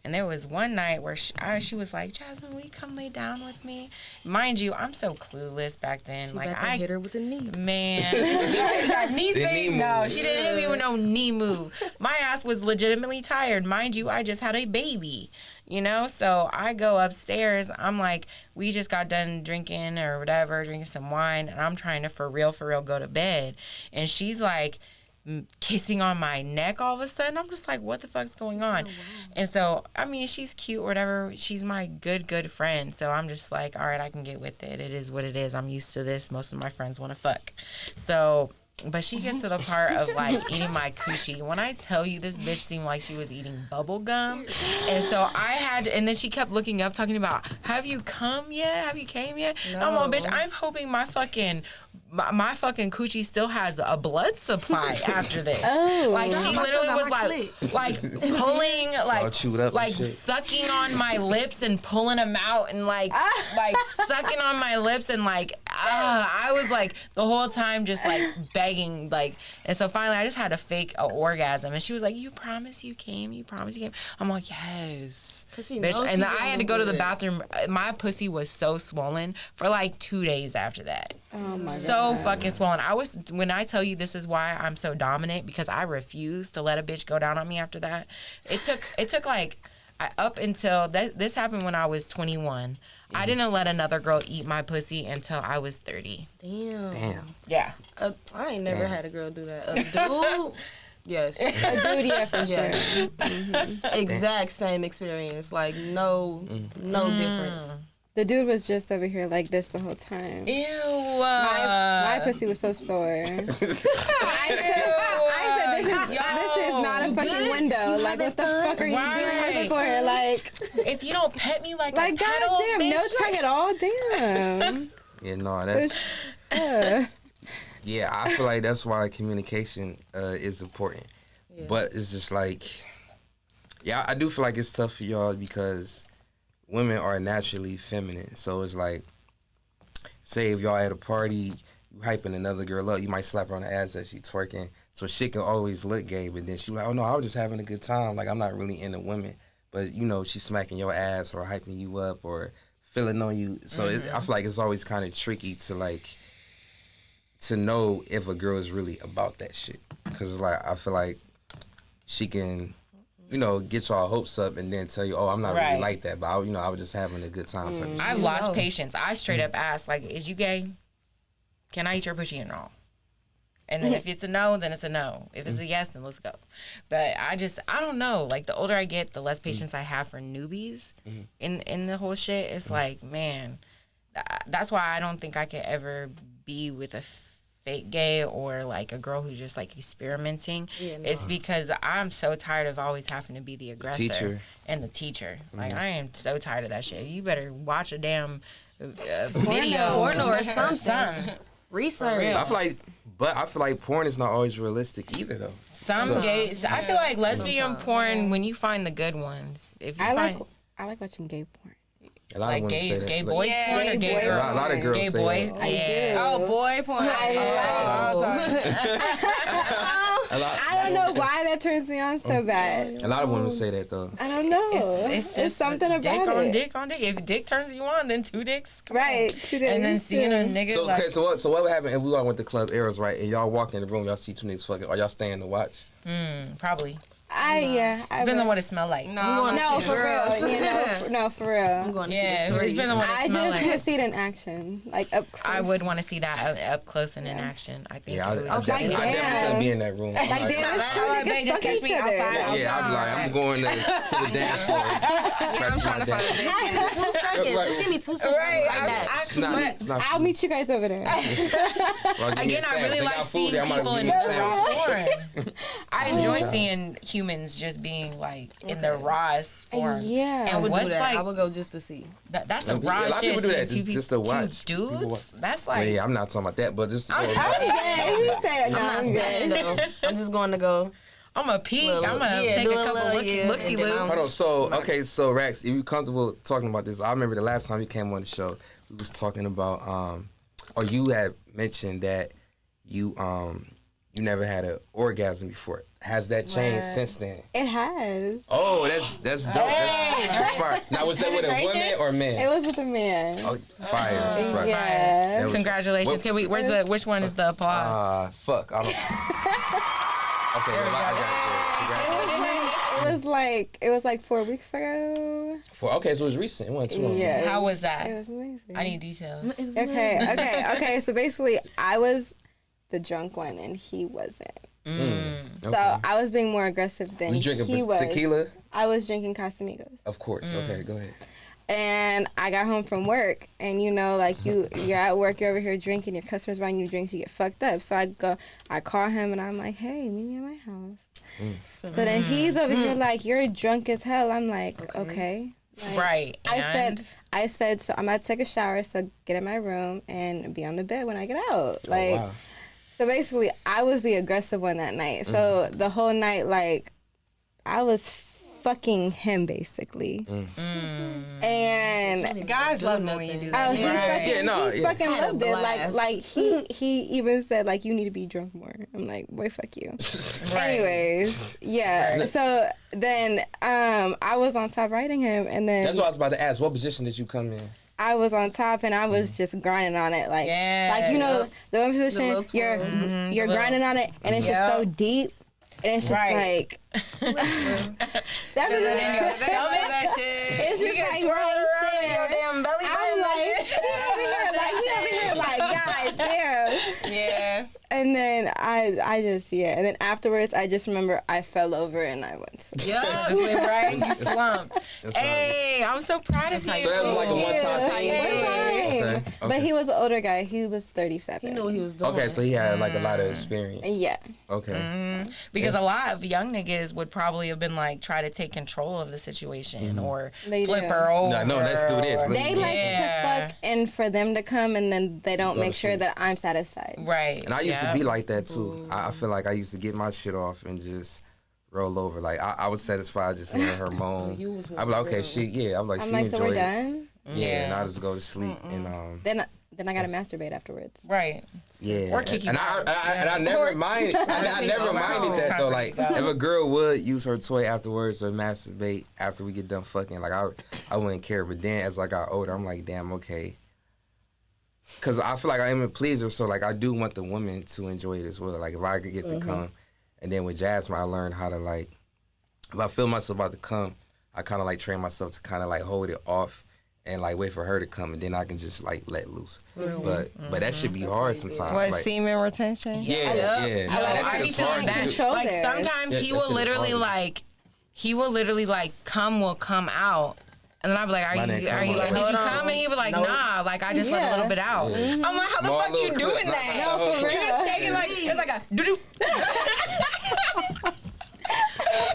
And there was one night where she was like, Jasmine, will you come lay down with me? Mind you, I'm so clueless back then. She like about to hit her with a knee. Man, that knee The thing? knee No, move. she didn't hit me with no knee move. My ass was legitimately tired. Mind you, I just had a baby, you know? So I go upstairs. I'm like, we just got done drinking or whatever, drinking some wine, and I'm trying to for real go to bed. And she's like, kissing on my neck all of a sudden. I'm just like, what the fuck's going on? And so, I mean, she's cute or whatever. She's my good friend. So I'm just like, all right, I can get with it. It is what it is. I'm used to this. Most of my friends want to fuck. So, but she gets to the part of like eating my coochie. When I tell you this bitch seemed like she was eating bubble gum. And so and then she kept looking up talking about, have you come yet? Have you came yet? No. I'm like, bitch, I'm hoping my fucking coochie still has a blood supply after this. Like she literally was like pulling, all chewed up like and shit. sucking on my lips and pulling them out and like sucking on my lips and like I was like the whole time just like begging, like, and so finally I just had to fake an orgasm, and she was like, "You promise you came? You promise you came?" I'm like, "Yes." 'Cause she Bitch, knows and she I had to go to the good. bathroom. My pussy was so swollen for like 2 days after that. Oh my So fucking swollen. When I tell you this is why I'm so dominant, because I refused to let a bitch go down on me after that. It took like up until this happened when I was 21. I didn't let another girl eat my pussy until I was 30. Damn. Yeah. I ain't never had a girl do that. A dude, yes. A dude, yeah, for sure. Exact same experience. Like, no difference. The dude was just over here like this the whole time. Ew. My pussy was so sore. I said, this is not a fucking window. Like, what the fuck are you doing this for? Like, if you don't pet me like a pedal, goddamn, no bitch, tongue at all. Damn. Yeah, no, that's Uh, yeah. I feel like that's why communication is important. But it's just like, yeah, I do feel like it's tough for y'all because women are naturally feminine. So it's like, say if y'all at a party, you hyping another girl up, you might slap her on the ass as she twerking. So shit can always look gay, but then she like, oh no, I was just having a good time. Like, I'm not really into women. But, you know, she's smacking your ass or hyping you up or feeling on you. So I feel like it's always kind of tricky to, like, to know if a girl is really about that shit. Because, like, I feel like she can, you know, get y'all hopes up and then tell you, oh, I'm not really like that. But, I was just having a good time. Type of shit. I've lost patience. I straight up asked, like, is you gay? Can I eat your pussy or no? And then if it's a no, then it's a no. If it's a yes, then let's go. But I don't know. Like, the older I get, the less patience I have for newbies in the whole shit. It's like, man, that's why I don't think I could ever be with a fake gay or like a girl who's just like experimenting. It's because I'm so tired of always having to be the aggressor teacher. and the teacher. Like, I am so tired of that shit. You better watch a damn video Porno or something. Research. I feel like porn is not always realistic either, though. Some gays. I feel like lesbian porn, when you find the good ones, if you I find like watching gay porn. A lot like of women gay say that. gay Like, boy Yeah, porn or gay gay boy girl. A lot of girls Gay say boy. that. I do. Oh, boy porn. I don't know why that turns me on so bad. A lot of women say that, though. I don't know. It's just something dick about on it. dick on dick. If dick turns you on, then two dicks. Come on. Right. And then seeing a nigga So, like, okay, so what would happen if we all went to Club Eros, right, and y'all walk in the room, y'all see two niggas fucking, are y'all staying to watch? probably. Depends on what it smell like. No, for real. You know, for real. I'm going to Yeah, see the it shorties. depends on what I it smell just want to like. see it in action, like up close. I would want to see that up close and in action. I think. Yeah, it would I be definitely damn. gonna be in that room. Like, damn, it's two Alright, niggas babe, just fuck catch each me other. outside. Yeah, I'd be like, I'm going to the dance floor. I'm trying to find a bitch. 2 seconds. Just give me 2 seconds. Right, Like that. It's not I'll meet you guys over there. Again, I really like seeing people in the raw form. I enjoy seeing humans just being like in the rawest form. Yeah. I And would what's do that. like I would go just to see. that's a Yeah, raw a lot of shit. people do that seeing just to watch. two People dudes. watch. That's Well, like yeah, I'm not talking about that, but just He said, no, I'm Staying, good. though. I'm just going to go. I'm a peek. Little- I'm gonna yeah, take do a a couple little, yeah, looksy and then loo. I'm- Hold on. So, okay, so Rax, if you comfortable talking about this, I remember the last time you came on the show, we was talking about, or you had mentioned that you never had an orgasm before. Has that changed since then? It has. Oh, that's dope. That's fire. Now, was that with a woman or It man? was with a man. Oh, fire. fire. Yeah. That was- Congratulations. What- Can we? Which one is the applause? Fuck. I don't. Okay, well, I got it. It was like 4 weeks ago. Okay, so it was recent. It wasn't too long. Yeah. How was that? It was amazing. I need details. Okay. So basically, I was the drunk one and he wasn't. Okay. So I was being more aggressive than Was you he drinking was. tequila? I was drinking Casamigos. Of course. Okay, go ahead. And I got home from work, and you know, like you're at work, you're over here drinking, your customers buying you drinks, you get fucked up. So I call him, and I'm like, hey, meet me at my house. So then he's over here like, you're drunk as hell. I'm like, okay. Like, Right. I said, so I'm about to take a shower, so get in my room and be on the bed when I get out. Like, wow. so basically, I was the aggressive one that night. So the whole night, like, I was fucking him basically. And Guys love knowing you do that. oh, he Yeah, fucking Had a loved it. blast. Like he even said like you need to be drunk more. I'm like, boy, fuck you. Anyways, yeah. So then I was on top riding him, and then That's what I was about to ask. What position did you come in? I was on top, and I was just grinding on it, like Yeah. you know the one little position you're twirl. you're grinding on it, and it's just so deep, and it's just Right. like that was it's just like right there. Damn belly I'm like, he over here like God damn. yeah. And then I just and then afterwards I just remember I fell over and I went. Right, you slumped. Hey, I'm so proud of you. So that was like a one-time thing? Okay. But he was an older guy. He was 37. He knew what he was doing. Okay, so he had like a lot of experience. Yeah. Okay. Because a lot of young niggas would probably have been like try to take control of the situation or They flip do. her over. No, let's do this. They like Yeah. to fuck and for them to come and then they don't make sure that I'm satisfied. Right. And I used to be like that too. I feel like I used to get my shit off and just roll over. Like I was satisfied just hearing her moan. I'd be like, okay, she, I'm like, I'm she like, so enjoyed we're it. done? Yeah, and I just go to sleep and Then I gotta masturbate afterwards. Right. yeah. Or kick you and out. I never minded. I never minded that though. Like if a girl would use her toy afterwards or masturbate after we get done fucking, like I wouldn't care. But then as I got older, I'm like, damn, okay. Cause I feel like I am a pleaser, so like I do want the woman to enjoy it as well. Like if I could get to come, and then with Jasmine, I learned how to like, if I feel myself about to come, I kind of like train myself to kind of like hold it off and like wait for her to come, and then I can just like let loose. But that should be hard sometimes. What, Like, semen retention? yeah. Yo, That I shit be is feeling hard. that. Control Like there. sometimes Yeah, he that will shit is literally hard. like, cum will come out. And then I'd be like, Mine are ain't you come like, out. did you come? And he'd be like, nah, like I just let a little bit out. I'm like, how the Small fuck you little doing clip. that? No, for You just take it like, it's like a doo-doo.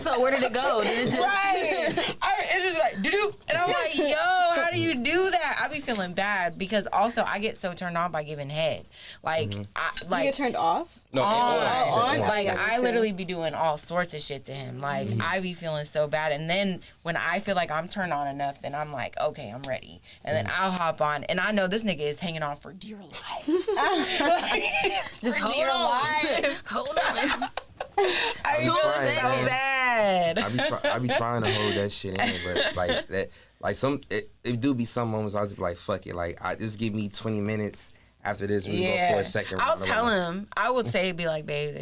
So where did it go? Did it just... Right. It's just like doo-doo. And I'm like, yo, how do you do that? I be feeling bad because also I get so turned on by giving head. Like, I You like get turned off? No, on, on. like Yeah, I me literally be doing all sorts of shit to him. Like I be feeling so bad, and then when I feel like I'm turned on enough, then I'm like, okay, I'm ready, and then I'll hop on, and I know this nigga is hanging on for dear life. Just hold dear on. life. Hold on. I feel trying, so man. bad. I be trying to hold that shit in, but like that, like it do be some moments I just be like, fuck it, like I just give me 20 minutes after this, we go for a second. I'll round. tell him. I would say, be like, babe,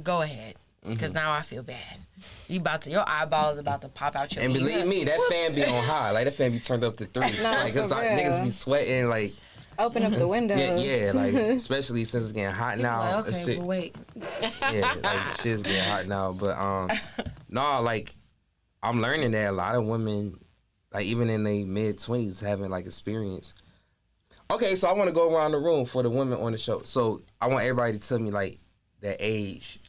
go ahead, Mm-hmm. because now I feel bad. Your eyeball is about to pop out your. And believe ears. me, that fan be on high. Like that fan be turned up to 3. It's like, cause for like, real. niggas be sweating. Like Open up the windows. yeah, like especially since it's getting hot now. Like, okay, shit, but wait. yeah, like shit's getting hot now. But no, like I'm learning that a lot of women, like even in their mid-20s, having like experience. Okay, so I want to go around the room for the women on the show. So I want everybody to tell me like the age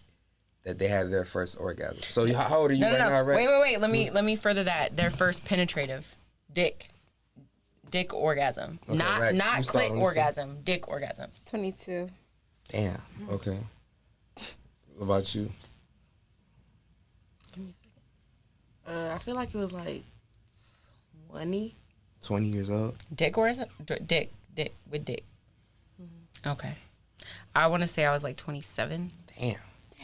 that they had their first orgasm. So how old are you No. now, right? Wait. Let me further that. Their first penetrative dick orgasm, Okay, not Rex, not you start, clit let me see. orgasm, dick orgasm. 22. Damn. Okay. What about you? Give me a second. I feel like it was like 20. 20 years old. Dick orgasm, dick with dick. Okay, I want to say I was like 27. Damn.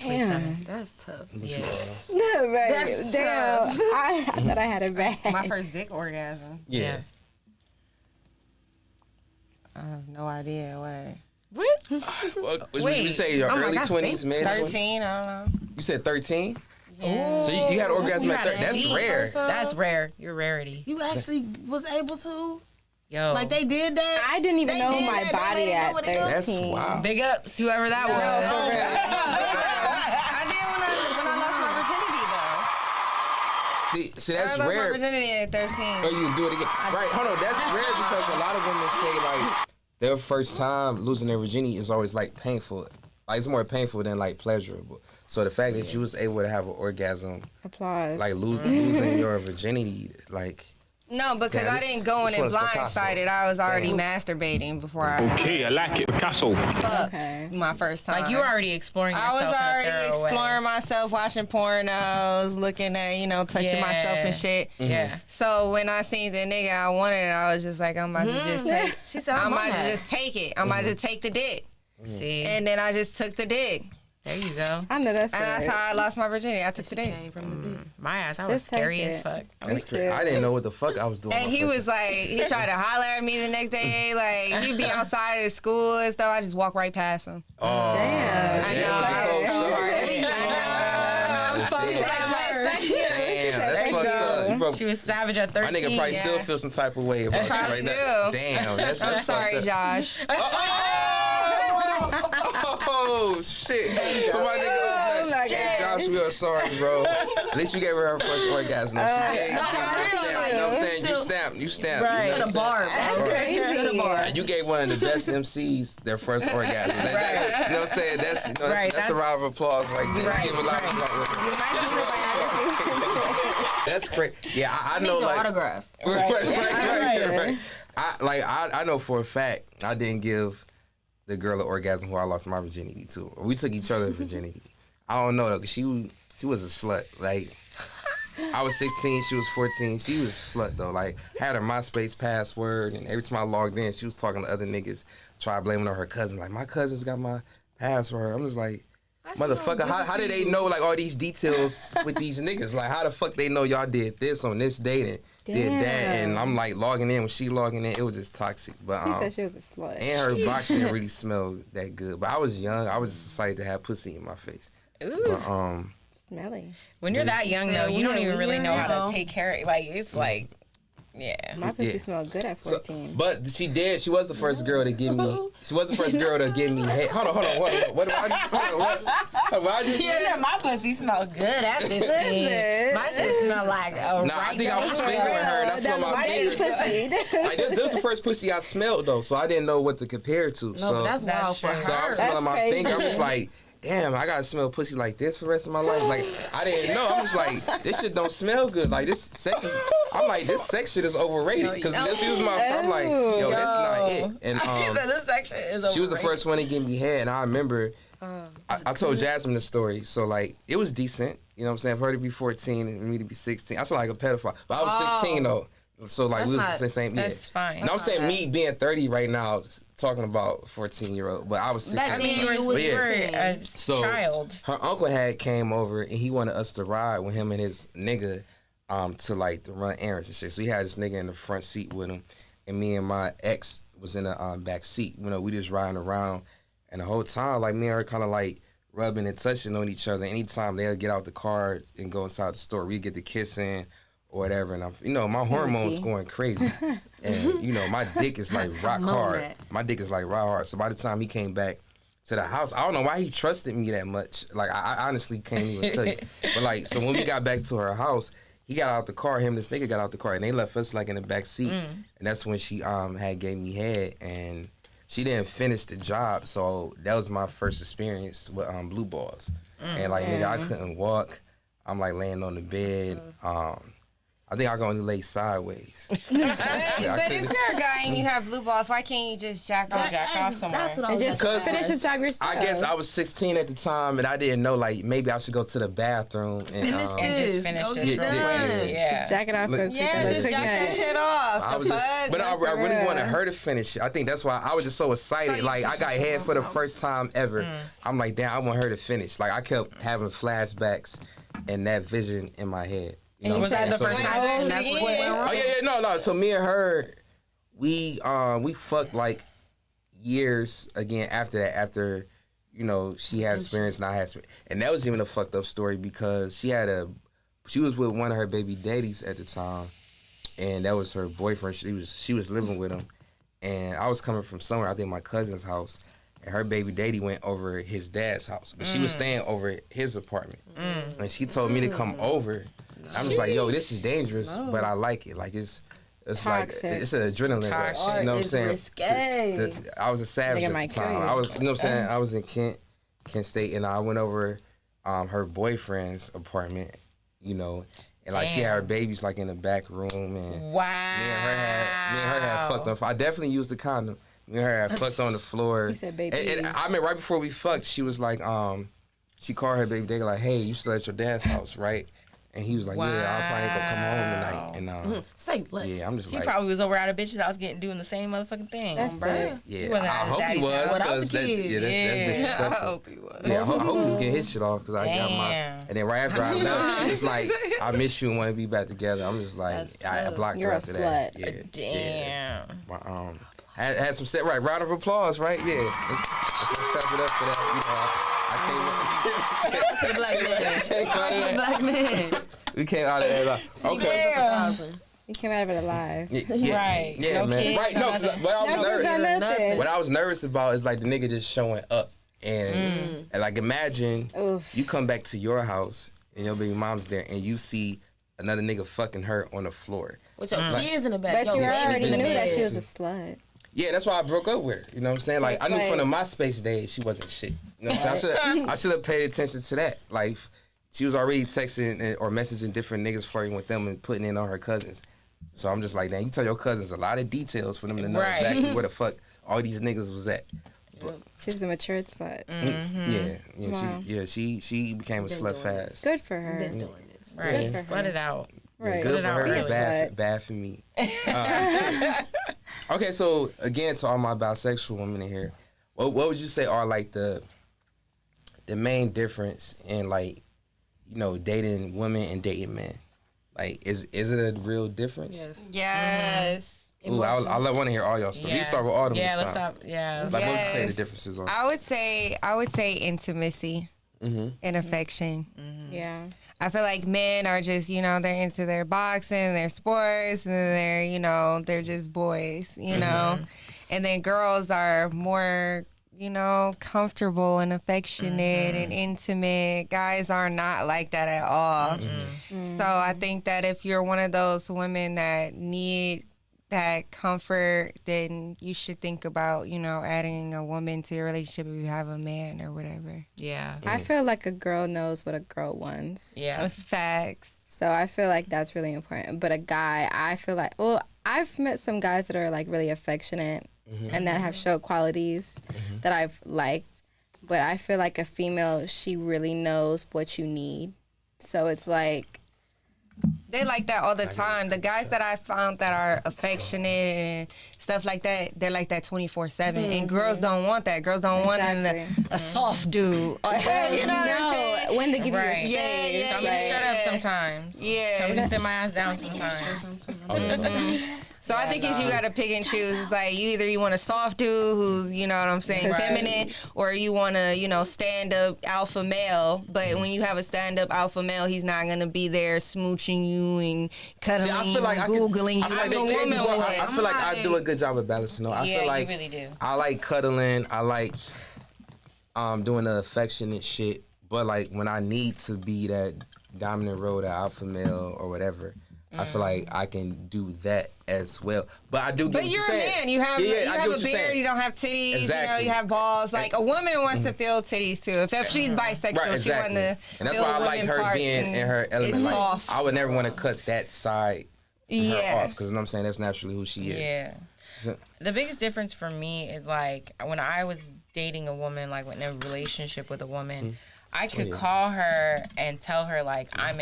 Damn. That's tough. Yeah. Right. That's Damn. I thought I had it bad. My first dick orgasm. Yeah. I have no idea. What? What would Wait. you say? Your Oh my early God, 20s, mid 20s? 13, I don't know. You said 13? Yeah. So you had orgasm You at had 13? a That's deep rare. That's rare. You're rarity. You actually was able to? Yo, Like they did that? I didn't even They know did my that. body Nobody at knew what it 13. was. That's wild. big ups whoever that was. I did when I lost my virginity though. See, that's I lost my rare. virginity at 13. Oh, you do it again. Right, hold on. That's rare because a lot of women say, like, their first time losing their virginity is always, like, painful. Like, it's more painful than, like, pleasurable. So the fact that you was able to have an orgasm, Applause. like, losing your virginity, like, No, because Yeah, I didn't go in this it one's Picasso. blindsided. I was already masturbating before I Okay, I like it. Picasso. fucked Okay. my first time. Like you were already exploring I yourself. was in a already thorough way. exploring myself, watching pornos, looking at, touching myself and shit. Yeah. So when I seen the nigga I wanted, I was just like, I'm about to just take. She said, I'm I'm about on to that. just take it. I'm about to take the dick, See, and then I just took the dick, there you go. I know that's and that's right. how I lost my virginity. I took the dick. Came from the dick. My ass, I was Just take scary as it. fuck. I That's was, crazy. I didn't know what the fuck I was doing. And my he first was like, he tried to holler at me the next day. Like, we'd be outside of the school and stuff. I just walk right past him. Oh, Damn. I damn, know. that's I know. Damn, that's fucked up. You broke- she was savage at 13. My nigga probably yeah. still feel some type of way about you Probably right now. do. Damn, that's I'm fucked sorry, up. Josh. Oh shit! Put my nigga on that shit. Josh, we are sorry, bro. At least you gave her first orgasm. You know what I'm saying? You snapped. Right. You know what I'm saying? That's crazy. You gave one of the best MCs their first orgasm. You know what I'm saying? That's a round of applause right there. Right, Give a lot of applause. That's great. Yeah, I know. Your Like, autograph. right. I know for a fact I didn't give the girl an orgasm who I lost my virginity to. We took each other's virginity. I don't know though, cause she was a slut. Like I was 16, she was 14. She was a slut though. Like had her MySpace password, and every time I logged in, she was talking to other niggas, try blaming on her cousin. Like my cousin's got my password. I'm just like, motherfucker, how did they know like all these details with these niggas? Like how the fuck they know y'all did this on this date and did that? And I'm like logging in when she logging in. It was just toxic. But He said she was a slut. and her box didn't really smell that good. But I was young. I was just excited to have pussy in my face. Ooh. But Smelly. When you're that young, though, you don't even really know how to take care of it. Like, it's like, yeah. My pussy Yeah. smelled good at so, 14. but she did. She was the first girl to give me. She was the first girl to give me head. Hold on. What did I just? What I just? Yeah, my pussy smelled good at 15. My shit smelled like a Nah, I think I was fingering her. That's what my fingers. Like this was the first pussy I smelled though, so I didn't know what to compare to. No, so but that's wild for true. her. So I'm That's smelling my crazy. finger. I'm just like, damn, I gotta smell pussy like this for the rest of my life. Like, I didn't know. I'm just like, this shit don't smell good. Like, this sex is. I'm like, this sex shit is overrated. Because she was my. I'm like, yo, that's not it. And She said this section is she was the overrated. first one to give me head, and I remember. I told Jasmine the story, so like it was decent. You know what I'm saying? For her to be 14 and me to be 16, I sound like a pedophile. But I was 16 though, so like we was That's the same. That's fine. And I'm saying me being 30 right now, talking about 14-year-old, but I was 16. I mean, you You were, was you were a So child. her uncle had came over and he wanted us to ride with him and his nigga to like to run errands and shit. So he had this nigga in the front seat with him, and me and my ex was in the back seat. You know, we just riding around, and the whole time like me and her kind of like rubbing and touching on each other. Anytime they'll get out the car and go inside the store, we get to kissing or whatever. And I'm, my hormones going crazy, and my dick is like rock hard. My dick is like rock hard. So by the time he came back to the house, I don't know why he trusted me that much. Like I honestly can't even tell you. But like, so when we got back to her house, he got out the car. Him and this nigga got out the car, and they left us like in the back seat. And that's when she had gave me head, and she didn't finish the job. So that was my first experience with blue balls. And like nigga, I couldn't walk. I'm like laying on the bed. I think I can only lay sideways. But if you're a guy and you have blue balls, why can't you just jack off? Jack off somewhere. That's what I And was just gonna say. finish the job yourself. I guess I was 16 at the time, and I didn't know like maybe I should go to the bathroom and And just finish this real quick. Yeah. Jack it off real quick. Yeah, just jack that shit off. I The was just, fuck? but I really wanted her to finish it. I think that's why I was just so excited. Like I got head for the first time ever. I'm like, damn, I want her to finish. Like I kept having flashbacks and that vision in my head. You know Was what I'm that the saying? first So- time? And That's what went wrong. Oh yeah, no. So me and her, we fucked like years again after that. After she had experience and I had experience, and that was even a fucked up story because she was with one of her baby daddies at the time, and that was her boyfriend. She was living with him, and I was coming from somewhere. I think my cousin's house. And her baby daddy went over his dad's house, but she was staying over at his apartment. And she told me to come over. I'm just like, yo, this is dangerous, but I like it. Like it's like Toxic. it's an adrenaline rush. Toxic. You know what I'm It's saying? risque. I was a savage Nigga at might the kill time. you. I was, you know what I'm saying? I was in Kent State, and I went over her boyfriend's apartment, And like she had her babies like in the back room, and Wow. me and her had fucked up. I definitely used the condom. Me and her had fucked on the floor. He said babies. And I mean, right before we fucked, she was like, she called her baby. They were like, hey, you still at your dad's house, right? And he was like, yeah, I probably ain't gonna come home tonight. And Say less. yeah, I'm just He like, probably was over at a bitch's house doing the same motherfucking thing. That's bruh. it. yeah, He wasn't I at his hope he daddy's was. house. Without 'cause the that- kids. yeah, that's I disrespectful. hope he was. Yeah, I hope he was getting his shit off because I got my. Damn. And then right after I left, she was like, "I miss you and want to be back together." I'm just like, That's I blocked You're her a after that. slut. Yeah, yeah. Damn. My, had some set right round of applause, right? Yeah, let's step it up for that. To the black man. I came To the out. black man. We came out of there. Okay. Yeah. He came out of it alive. Yeah, Right. Yeah, No man. kids, Right. No, no 'cause nothing. what I was Never done nervous. nothing. What I was nervous about is like the nigga just showing up and like imagine Oof. you come back to your house and your baby mom's there and you see another nigga fucking her on the floor. With your kids in the back. But your you babies already in the knew that bed. she was a slut. Yeah, that's why I broke up with her. You know what I'm saying? So Like I knew it's from the like- MySpace days she wasn't shit. You know what I'm saying? I should have paid attention to that. Like she was already texting or messaging different niggas flirting with them and putting in on her cousins. So I'm just like, damn, you tell your cousins a lot of details for them to know Right. exactly where the fuck all these niggas was at. She's a matured slut. Yeah, she became a slut fast. Good for her. Been doing this. Right. Good for Let her. it out. Right. Good Put it for out her, early. bad for me. Okay, so again, to all my bisexual women in here, what would you say are like the main difference in like, you know, dating women and dating men? Like, is it a real difference? Yes. Yes. Ooh, I want to hear all y'all stuff. You start with Autumn Yeah, this let's time. stop. Yeah. Like, what would you say the Yes. differences are? I would say intimacy and affection. Yeah. I feel like men are just, you know, they're into their boxing, their sports, and they're, you know, they're just boys, you know. And then girls are more, you know, comfortable and affectionate and intimate. Guys are not like that at all. So I think that if you're one of those women that need that comfort, then you should think about, you know, adding a woman to your relationship if you have a man or whatever. Yeah. I feel like a girl knows what a girl wants. Yeah. Facts. So I feel like that's really important. But a guy, I feel like, well, I've met some guys that are like really affectionate and that have showed qualities that I've liked. But I feel like a female, she really knows what you need. So it's like, They like that all the time. The guys that I found that are affectionate and stuff like that, they're like that 24/7. And girls don't want that. Girls don't want a soft dude. You know what I'm saying? when to give Right. you your Yeah, space. yeah, Tell me to shut up sometimes. Yeah. Tell me to sit my ass down sometimes. So I think is you gotta pick and choose. It's like you want a soft dude who's, you know what I'm saying, Right. feminine, or you want to, you know, stand up alpha male. But when you have a stand up alpha male, he's not gonna be there smooching you and cuddling See, I you feel like and I could- googling I you feel like like a they woman crazy, but would. I feel like I do a good job of balancing. I Yeah, feel like you really do. I like cuddling. I like doing the affectionate shit. But like when I need to be that dominant role, that alpha male or whatever, I feel like I can do that as well. But I do. Get But what you're a saying. man. You have I you get have what a you're beard. saying. You don't have titties. You know, Exactly. you have balls. Like a woman wants to feel titties too. If she's bisexual, Right, exactly. she wants to. And that's feel why I like women her parts being and in her element. It's Like soft. I would never want to cut that side of her Yeah. off because you know what I'm saying that's naturally who she is. Yeah. So- The biggest difference for me is like when I was dating a woman, like in a relationship with a woman, I could call her and tell her like I'm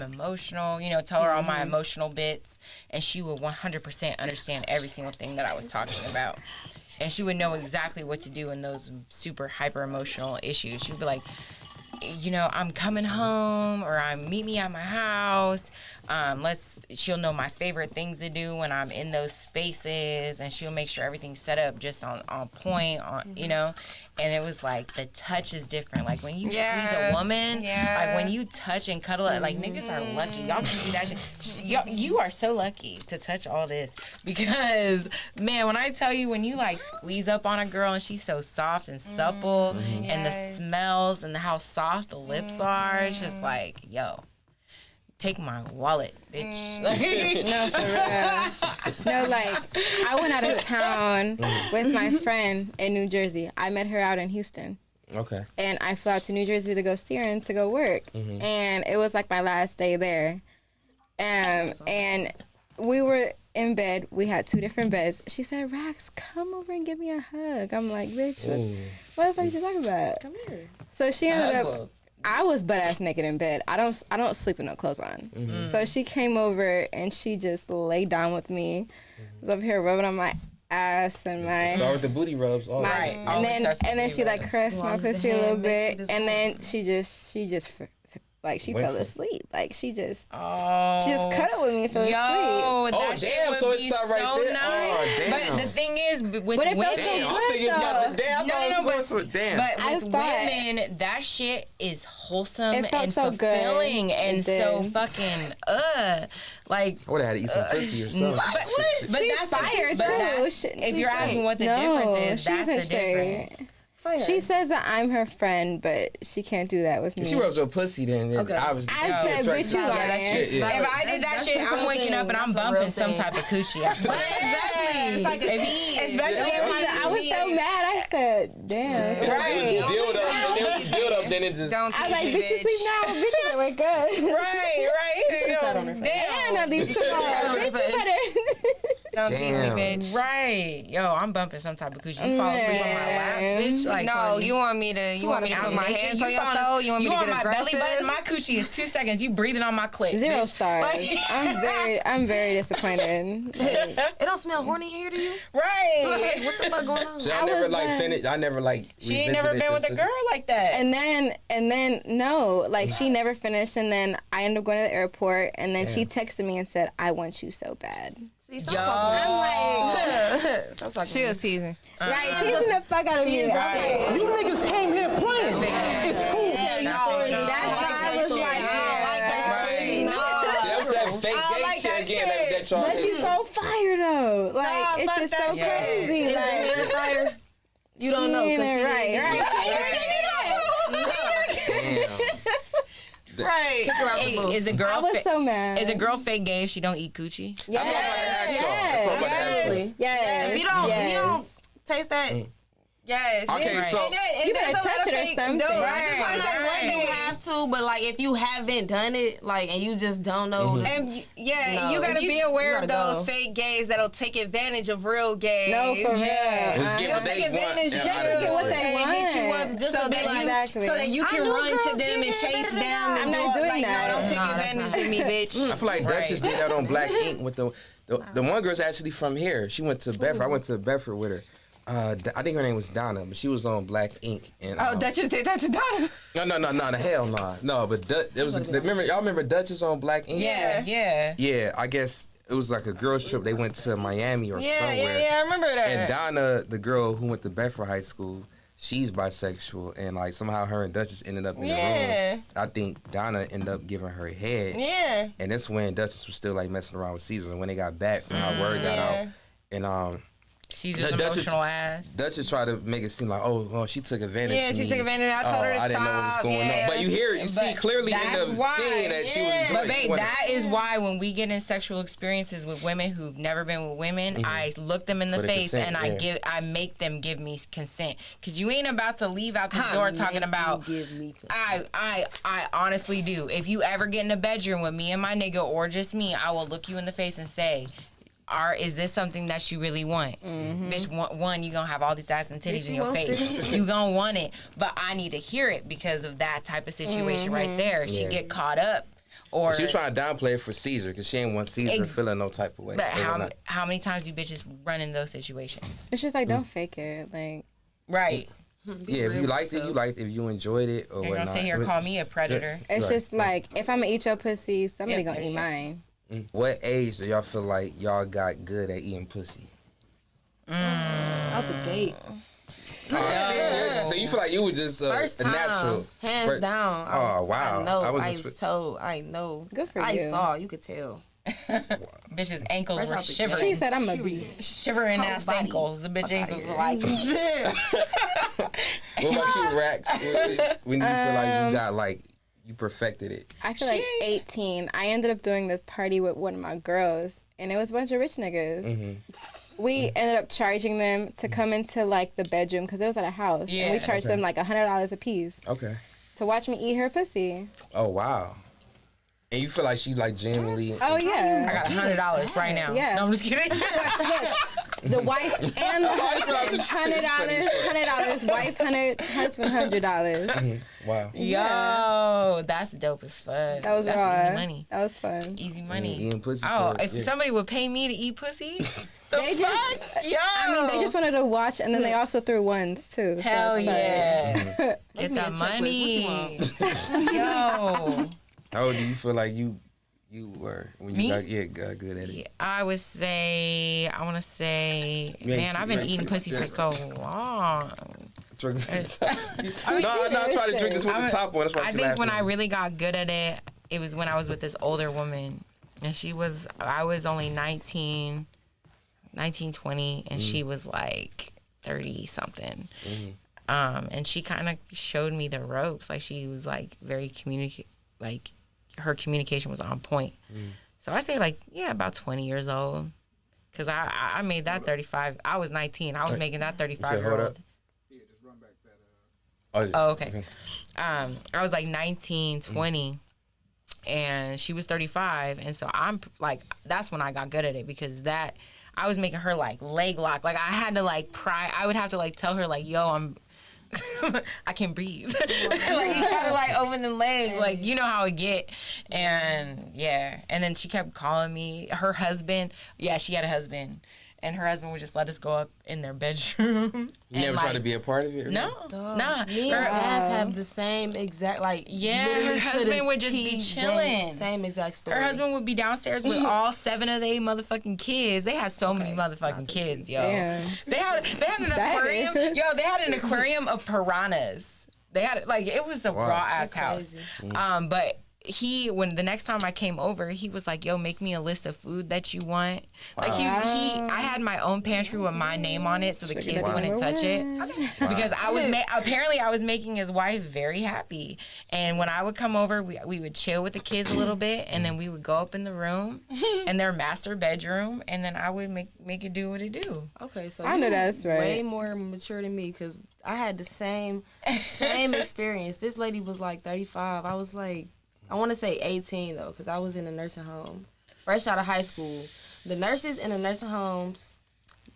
emotional, you know, tell her all my emotional bits, and she would 100% understand every single thing that I was talking about. And she would know exactly what to do in those super hyper emotional issues. She'd be like, you know, I'm coming home, or meet me at my house. She'll know my favorite things to do when I'm in those spaces, and she'll make sure everything's set up just on point, you know. And it was like the touch is different. Like when you squeeze a woman, like when you touch and cuddle it, like niggas are lucky. Y'all can see that shit. You are so lucky to touch all this because man, when I tell you, when you like squeeze up on a girl and she's so soft and supple, and the smells and how soft the lips are, it's just like, yo, take my wallet, bitch. No, for real. No, like, I went out of town with my friend in New Jersey. I met her out in Houston. Okay. and I flew out to New Jersey to go see her and to go work. And it was like my last day there. And we were in bed. We had 2 different beds. She said, Rax, come over and give me a hug. I'm like, bitch, what the fuck are you talking about? Come here. So she ended up, I was butt ass naked in bed. I don't sleep with no clothes on. So she came over and she just laid down with me. Was up here rubbing on my ass and my Start with the booty rubs. All right. and then she like caressed my Long as the pussy a little hand makes bit, it and then she just like she Went fell for it. asleep. Like she just Oh. cuddled with me and fell asleep. Yo, that Oh, shit damn, would so it be stopped right so there? nice. Oh, damn. But the thing is, with But it felt women, so Damn, good, I'm thinking it's about though. the damn. No, I no, thought it was damn. but I with thought- women, that shit is wholesome It felt and so good. fulfilling and It so did. fucking like. I would have had to eat some pussy or something. But She's that's fired but too. that's- if She's you're asking straight. what the No, difference is, she that's the isn't straight. difference. Fire. She says that I'm her friend, but she can't do that with me. If she rubs her pussy, then Okay. obviously. I she said, attracted bitch, to you it. lying. Yeah. If I did that That's shit, the I'm real waking thing. up and I'm That's a bumping real some thing. type of coochie. Exactly. It's like a If- tease. especially if I was so mad. I said, damn. It's like Right. you just build up, and then when you build up, then it just. Don't I was like, tease me, bitch, you sleep now. Bitch, you better wake up. Right. sat on her face. Damn, now these tomorrow. Bitch, you better. Don't tease me, Damn. bitch. Right. Yo, I'm bumping some type of coochie. You fall asleep on my lap, bitch. Like, No, you want me to put my hands on your throat? You want me to get my belly aggressive? button? My coochie is 2 seconds. You breathing on my clit. 0 bitch. stars. Like- I'm very disappointed. It don't smell horny here to you? Right. What the fuck going on? So I I never was like like- finished. I never like. She ain't never been with a girl like that. And then no, like she never finished, and then I ended up going to the airport, and then she texted me and said, "I want you so bad." See, stop Yo. talking. I'm like, Stop talking. She was teasing. right, teasing the fuck out of me. Right. You niggas came here playing. It's cool. That's why I was like, Right. That was that fake gay like shit that again. shit. That y'all. But she's so fire though. Like I it's love just that so shit. crazy. Like Fire. You don't know. 'cause she Damn. Right. Hey, is a I girl was so mad. is a girl fake gay if she don't eat coochie? Yes. That's what I'm about to ask y'all. That's what I'm about to ask y'all. Yes. If you don't, yes. if you don't taste that. Yes. Okay, And so- You better touch it or something. I just want to say Right. one, you have to, but like if you haven't done it, like and you just don't know, And yeah, No. you gotta You- be aware you of gotta those go. fake gays that'll take advantage of real gays. No, for real. Let's get They'll what take they want. advantage and just out to of get it. what they want. Hit you up Just so to be that like- Exactly. so that you I can know run to girls them and get chase better them. than And I'm not go, doing like, that. No, don't take No, that's advantage not. of me, bitch. I feel like Duchess Right. did that on Black Ink with the one girl's actually from here. She went to Bedford. I went to Bedford with her. I think her name was Donna, but she was on Black Ink. And Oh, Duchess did that to Donna. no, hell no, no. But it was y'all remember Duchess on Black Ink? Yeah. Yeah, I guess it was like a girls trip. They went to Miami or Yeah, somewhere. I remember that. And Donna, the girl who went to Bedford High School, she's bisexual, and like somehow her and Duchess ended up in the Yeah. room. I think Donna ended up giving her head. Yeah. And that's when Duchess was still like messing around with Caesar. When they got back, somehow word got Yeah. out. And She's No, an that's emotional ass. Duchess tried to make it seem like, oh, she took advantage. Yeah, of she me. took advantage. I told her to I didn't know what was stop. going Yeah. on. But you hear, you see But clearly end that's up why. seeing that she was. Yeah. But doing babe, what- that is why when we get in sexual experiences with women who've never been with women, I look them in the For the face consent, and yeah. I make them give me consent. Cause you ain't about to leave out the door talking about. give me. I honestly do. If you ever get in a bedroom with me and my nigga or just me, I will look you in the face and say, is this something that you really want? Bitch, one, you gonna have all these ass and titties in you your want face. this? You gonna want it. But I need to hear it because of that type of situation right there. She Yeah. get caught up. Or She was trying to downplay it for Caesar because she didn't want Caesar feeling no type of way. but So we're not- how many times do bitches run in those situations? It's just like don't fake it. Like Right. Yeah, if you liked it, you liked it. If you enjoyed it or You're whatnot. gonna sit here and call me a predator. it's Right. just like if I'm gonna eat your pussy, somebody Yeah. gonna eat mine. What age do y'all feel like y'all got good at eating pussy? Out the gate. So you feel like you were just First a time, natural. hands down. Oh, wow. I know. I I was was, just- told. I know. Good for I you. saw. You could tell. Bitch's ankles Fresh were out the shivering. She said I'm a beast. Shivering ass body. ankles. The bitch Fuck outta ankles here. were like What about you, Rax? When you feel like you got like you perfected it? I feel like 18. I ended up doing this party with one of my girls, and it was a bunch of rich niggas. we ended up charging them to come into like the bedroom because it was at a house, and we Yeah. charged them like $100 a piece Okay. to watch me eat her pussy. Oh wow. And you feel like she like genuinely. Oh I yeah, got $100 right now. Yeah. No, I'm just kidding. the wife and the husband $100, wife husband $100. Wow. Yo, that's dope as fuck. That was that's raw. easy money. That was fun. Easy money. Eating pussy. Oh, for- if yeah. somebody would pay me to eat pussy, the They fuck? just- Yo. I mean, they just wanted to watch, and then they also threw ones too. So Hell it's like- yeah. Get me a that checklist. What money. Yo. How old do you feel like you were when you Me? got good at it? I would say, I want to say, You ain't man, see- I've you been ain't eating see pussy my for so check. long. No, I'm not trying to drink this with the top one. That's why I she think when laughing. I really got good at it, it was when I was with this older woman. And I was only 19, 20, and she was like 30 something. And she kind of showed me the ropes. Like she was like very like her communication was on point. So I say like, yeah, about 20 years old. Cause I made that 35. I was 19. I was making that 35-year-old. Oh, okay. I was like 19, 20, and she was 35, and so I'm like, that's when I got good at it because that I was making her like leg lock. Like I had to like pry. I would have to like tell her like, yo, I'm. I can breathe. Like you gotta like open the leg, like you know how it get, and yeah. And then she kept calling me. Her husband, yeah, she had a husband, and her husband would just let us go up in their bedroom. You never try to be a part of it? Really? No, nah. Me and Jazz have the same exact, like, Yeah, literally her to husband the would just be T, chilling. Same exact story. Her husband would be downstairs with all 7 of their motherfucking kids. They had so many motherfucking kids, yo. Damn. They had an aquarium. is- Yo, they had an aquarium of piranhas. They had like it was a raw ass house. But when the next time I came over, he was like, "Yo, make me a list of food that you want." Like I had my own pantry with my name on it, so the kids wouldn't touch it because I was apparently I was making his wife very happy. And when I would come over, we would chill with the kids a little bit, and then we would go up in the room, in their master bedroom, and then I would make it do what it do. Okay, so I know you that's right. way more mature than me because I had the same experience. This lady was like 35. I was like, I want to say 18 though, because I was in a nursing home, fresh out of high school. The nurses in the nursing homes,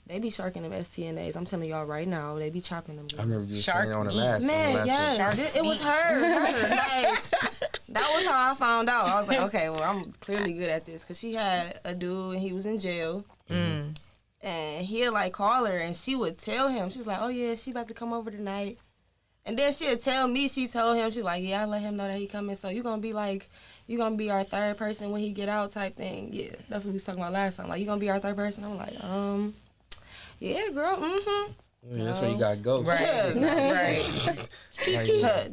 they be sharking them STNAs. I'm telling y'all right now, they be chopping them. I remember you Shark saying on the meat. last. Man, yes, it was her. Like, that was how I found out. I was like, okay, well, I'm clearly good at this because she had a dude and he was in jail. And he'd like call her and she would tell him, she was like, oh yeah, she about to come over tonight. And then she'd tell me, she told him, she was like, yeah, I let him know that he coming. So you gonna be our third person when he get out type thing. Yeah, that's what we was talking about last time. Like, you gonna be our third person? I'm like, yeah, girl, Yeah, that's where you gotta go. Right.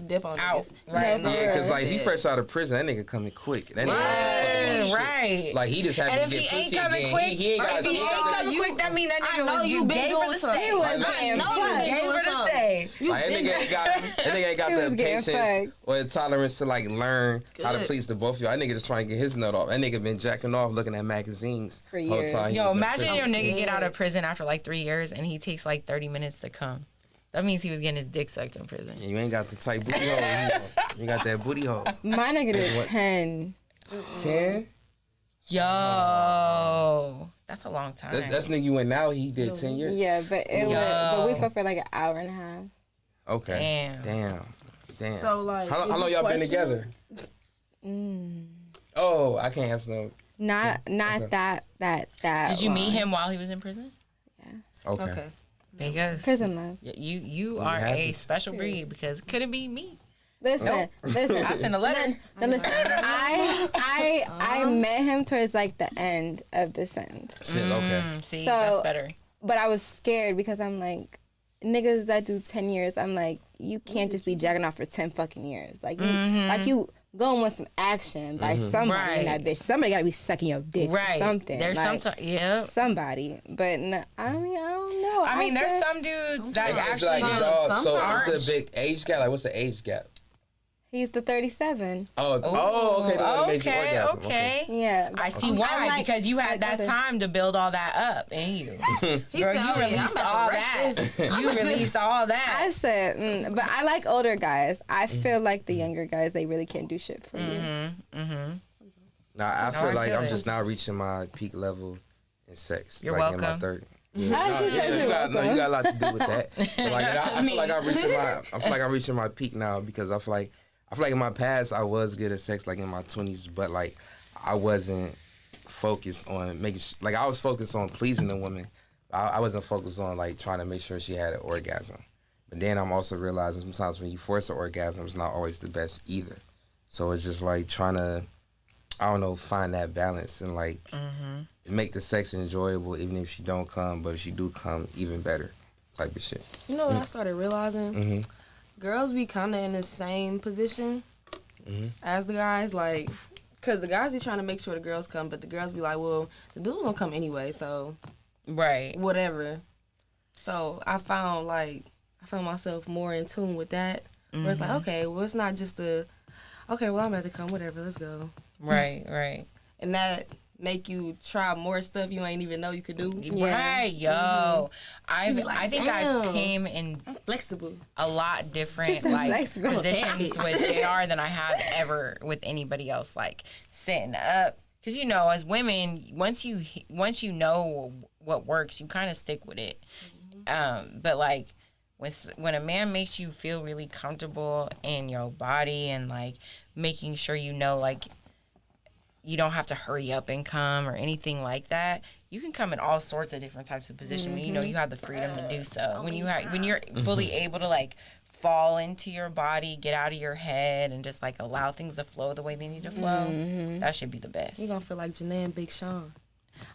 Dip on Out. niggas. Right. Yeah, because like he fresh out of prison, that nigga coming quick. That nigga Right. like he just happy And to if get he ain't pussy coming again. quick, He ain't got if he ain't coming quick, that mean that nigga I know was you been gay for doing the something. stay. I was know you been Gay doing for the something. stay. Like, that nigga ain't got He was the getting patience fucked. or the tolerance to like learn how to Good. please the both of y'all. That nigga just trying to get his nut off. That nigga been jacking off looking at magazines For whole years. time he Yo, was in imagine prison. your nigga get out of prison after like 3 years and he takes like 30 minutes to come. That means he was getting his dick sucked in prison. You ain't got the tight booty hole. You got that booty hole. My nigga did What? 10. 10? Yo, that's a long time. That's nigga you went now. He did 10 years. Yeah, but we fucked for like an hour and a half. Okay. Damn. Damn. So, like, how is long you y'all been questioning? together? Oh, I can't answer no. Not that Did you meet long. him while he was in prison? Okay. Okay. Because Prison love. you are a happy. special breed because could it be me? Listen. I sent a letter. No, listen. I met him towards like the end of the sentence, Shit, okay. See, So- that's better. but I was scared because I'm like, niggas that do 10 years, I'm like, you can't just be jacking off for 10 fucking years. Like you going with some action by somebody in that bitch. Somebody gotta be sucking your dick or something. There's like, sometimes, yeah. somebody. But no, I mean, I don't know. I mean, there's said- some dudes that It's actually like, just so aren't. it's a big age gap. Like, what's the age gap? He's the 37. Oh, okay. The one that made you orgasm. Okay. Yeah. I see why, like- because you had like that other- time to build all that up in you. He Girl, said, you "Oh, yeah, I'm released about to all wreck that. this." You released all I that. said, but I like older guys. I feel like the younger guys, they really can't do shit for you. Nah, I feel I like feel I'm it. just now reaching my peak level in sex. You're like in welcome. my 30s. I just said you're you got a lot to do with that. But like, I feel like I'm reaching my peak now because I feel like in my past I was good at sex, like in my 20s, but like I wasn't focused on like I was focused on pleasing the woman. I wasn't focused on like trying to make sure she had an orgasm. But then I'm also realizing sometimes when you force an orgasm, it's not always the best either. So it's just like trying to, I don't know, find that balance and like make the sex enjoyable even if she don't come, but if she do come, even better type of shit. You know what I started realizing? Girls be kind of in the same position as the guys, like, because the guys be trying to make sure the girls come, but the girls be like, well, the dude's gonna come anyway, so Right. whatever. So I found myself more in tune with that, where it's like, okay, well, it's not just okay, well, I'm about to come, whatever, let's go. Right. And that make you try more stuff you ain't even know you could do. Right, yo. I think I've damn. came in Flexible. a lot different said like flexible. positions with JR than I have ever with anybody else. Like sitting up, because you know, as women, once you know what works, you kind of stick with it. But like when a man makes you feel really comfortable in your body and like making sure you know like you don't have to hurry up and come or anything like that. You can come in all sorts of different types of positions when you know you have the freedom to do so. When you're fully able to like fall into your body, get out of your head, and just like allow things to flow the way they need to flow, that should be the best. You gonna feel like Janae and Big Sean.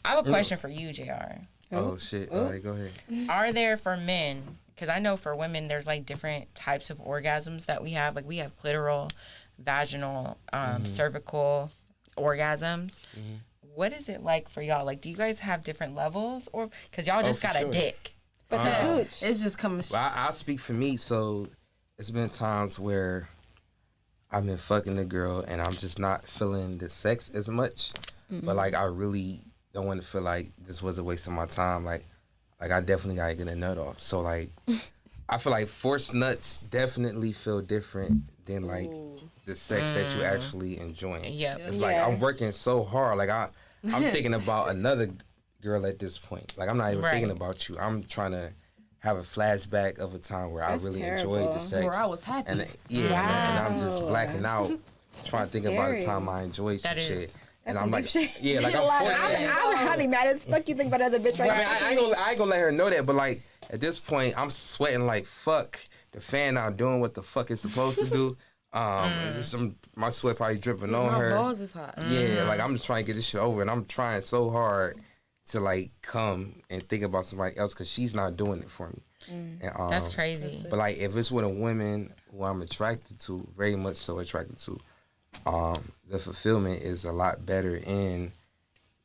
I have a question for you, JR. Oh shit! All right, go ahead. Are there for men? Because I know for women, there's like different types of orgasms that we have. Like we have clitoral, vaginal, cervical orgasms. What is it like for y'all? Like, do you guys have different levels, or because y'all just for got a sure. dick? But the gooch. It's just coming Well, I'll speak for me. So it's been times where I've been fucking the girl and I'm just not feeling the sex as much. But like I really don't want to feel like this was a waste of my time. Like I definitely gotta get a nut off. So like I feel like forced nuts definitely feel different than like the sex that you actually enjoying. Yep. It's like I'm working so hard. Like I'm thinking about another girl at this point. Like I'm not even Right. thinking about you. I'm trying to have a flashback of a time where That's I really terrible. enjoyed the sex. where I was happy. And and I'm just blacking out, trying to think about the scary. time I enjoyed some That is- shit. And That's I'm some like, deep shit. yeah, like I'm forcing. I be mad as fuck. You think about other bitch right I mean, now? I ain't gonna let her know that, but like at this point, I'm sweating like fuck. The fan not doing what the fuck it's supposed to do. My sweat probably dripping on My her. balls is hot. Yeah, like I'm just trying to get this shit over, and I'm trying so hard to like come and think about somebody else because she's not doing it for me. And, That's crazy. But like if it's with a woman who I'm attracted to, very much so attracted to, the fulfillment is a lot better. And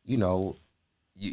you know,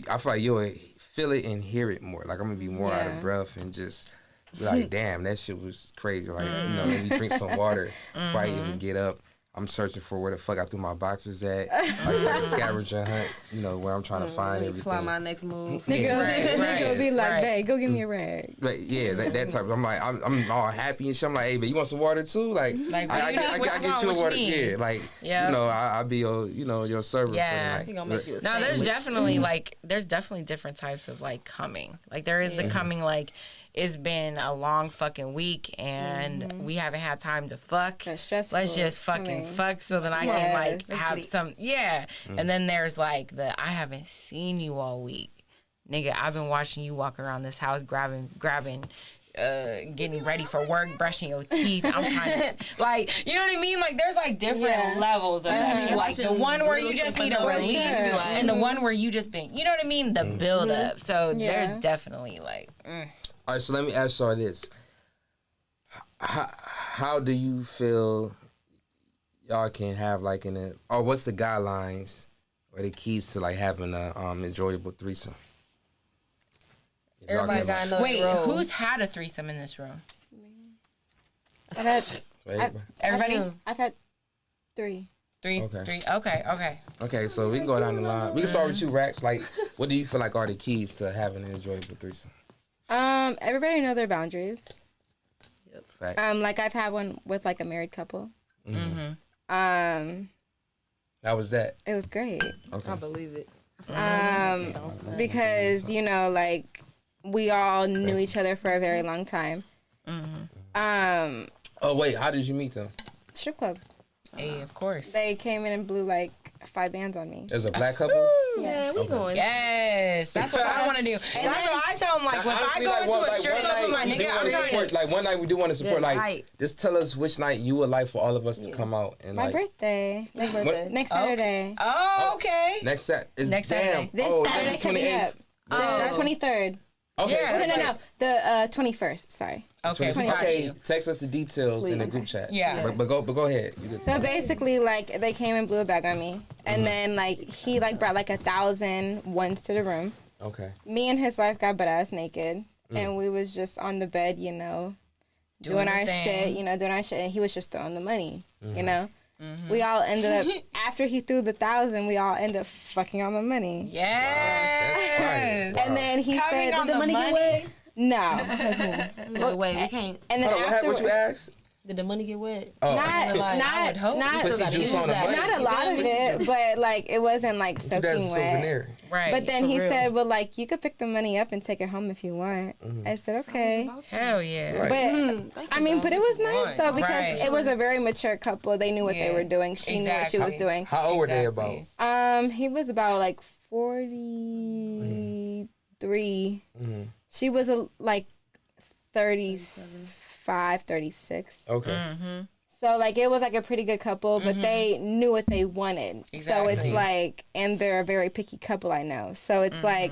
I feel like you'll feel it and hear it more. Like I'm gonna be more out of Yeah. breath and just be like, damn, that shit was crazy. Like you know, let me drink some water before I even get up. I'm searching for where the fuck I threw my boxers at. Like a scavenger hunt, you know, where I'm trying to find everything. Plan my next move. Nigga, Right, nigga be like, right. babe, go give me a rag. Like yeah, that type. I'm like, I'm all happy and shit. I'm like, hey, but you want some water too? Like Like, I get you a what you water. need? Yeah, like Yeah. you know, I'll be your server Yeah. for He the gonna night. make you a Now there's sandwich. definitely different types of like coming. Like there is the coming like it's been a long fucking week and we haven't had time to fuck. That's stressful Let's just fucking coming. fuck so that I Yes. can like Let's have some And then there's like the I haven't seen you all week. Nigga, I've been watching you walk around this house grabbing getting ready for work, brushing your teeth. I'm trying to, like, you know what I mean? Like, there's like different levels of shit. Like the one where you just need a release, and the one where you just been, you know what I mean? The build up. So Yeah. there's definitely like, All right, so let me ask y'all this: how do you feel y'all can have like or what's the guidelines or the keys to like having a enjoyable threesome? If y'all Everybody can, gotta know wait, the role. who's had a threesome in this room? I've had Everybody? I've had 3. Three. Okay. Okay, so we can go down the line. We can start with you, Rax. Like, what do you feel like are the keys to having an enjoyable threesome? Everybody know their boundaries. Fact. Like I've had one with like a married couple. How was that? It was great. Okay. I believe it. Because you know, like we all knew each other for a very long time. Oh wait, how did you meet them? Strip club. Hey, of course. They came in and blew like 5 bands on me. There's a black couple. Yeah, we going. Yes, that's what I want to do. That's what I tell them. Like, when I go into a strip club with my nigga, I'm trying to. Like one night we do want to support. Yeah, Like, night. just tell us which night you would like for all of us to come out and My like birthday. Next Saturday. Oh, okay. next Saturday. This Saturday coming up. The 23rd. Okay. Yeah, No. The 21st. Sorry. Okay, we got Okay. you. Text us the details in the Please. group chat. Yeah. But go ahead. You good. So basically, like they came and blew a bag on me, and then like he like brought like 1,000 ones to the room. Okay. Me and his wife got butt ass naked, and we was just on the bed, you know, doing our shit, and he was just throwing the money, you know. We all ended up after he threw the 1,000, we all ended up fucking on the money. Yes. That's fine. And then he Coming said, on "Did the the money money? get wet?" No. No way, we can't. And then Hold on, after, what you asked? Did the money get wet? Oh, not I would hope. Pussy juice on the money. not a lot of it, but like it wasn't like That's soaking a wet. souvenir. Right. But then For he real. said, "Well, like you could pick the money up and take it home if you want." I said, "Okay." Hell yeah. Right. But I mean, but it was nice though because Right. it was a very mature couple. They knew what they Yeah. were doing. She knew what she was Exactly. doing. How old were they about? Exactly. He was about like 43. She was like 35, 36. Okay. So like it was like a pretty good couple, but they knew what they wanted. So it's Exactly. like, and they're a very picky couple, I know. So it's like,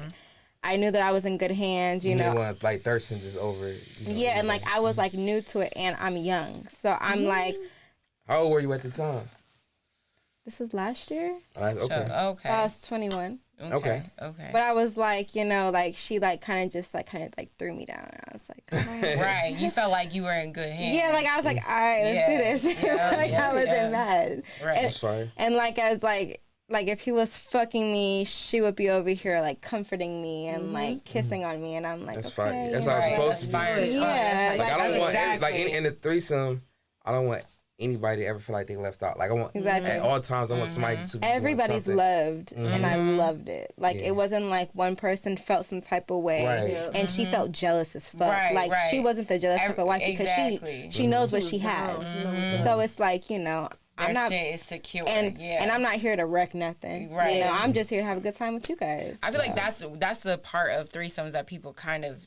I knew that I was in good hands, you They know. want like Thurston just over. Yeah, and like I was like new to it, and I'm young, so I'm like, How old were you at the time? this was last year. Okay. Okay. So I was 21, Okay. Okay. but I was like, you know, like she like kind of threw me down. And I was like, all right. Right. You felt like you were in good hands. Yeah, like I was like, all right, let's do this. Yeah, like yeah, I wasn't yeah. mad. Right. That's fine. And like as like if he was fucking me, she would be over here like comforting me and like kissing on me, and I'm like, That's okay, fine. That's you how it's know. supposed to be. Fire as fuck. Yeah, Like I don't that's want exactly. like in the threesome. I don't want anybody to ever feel like they left out. Like I want Exactly. at all times. I want somebody to be doing Everybody's something. loved, and I loved it. Like Yeah. it wasn't like one person felt some type of way, Right. Yeah. and she felt jealous as fuck. Right, like she right. wasn't the jealous type of wife because Exactly. she knows what she has. So it's like, you know, Their I'm not. shit is secure. And yeah. and I'm not here to wreck nothing. Right. You know, I'm just here to have a good time with you guys. I feel like that's the part of threesomes that people kind of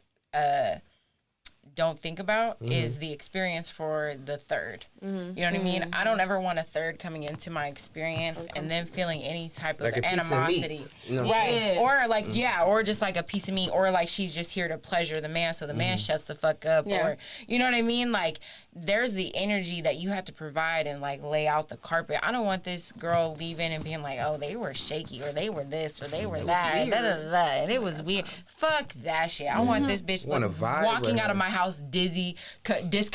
don't think about is the experience for the third. You know what I mean? I don't ever want a third coming into my experience and then feeling any type of Like a piece of meat, animosity. you know? Right. Or like, or just like a piece of meat, or like she's just here to pleasure the man so the man shuts the fuck up. Yeah. Or, you know what I mean? Like, there's the energy that you have to provide and like lay out the carpet. I don't want this girl leaving and being like, oh, they were shaky, or they were this, or they were that, da, da, da, da, and it was weird. Fuck that shit. I want this bitch Wanna like, vibe walking with out of her. my house dizzy,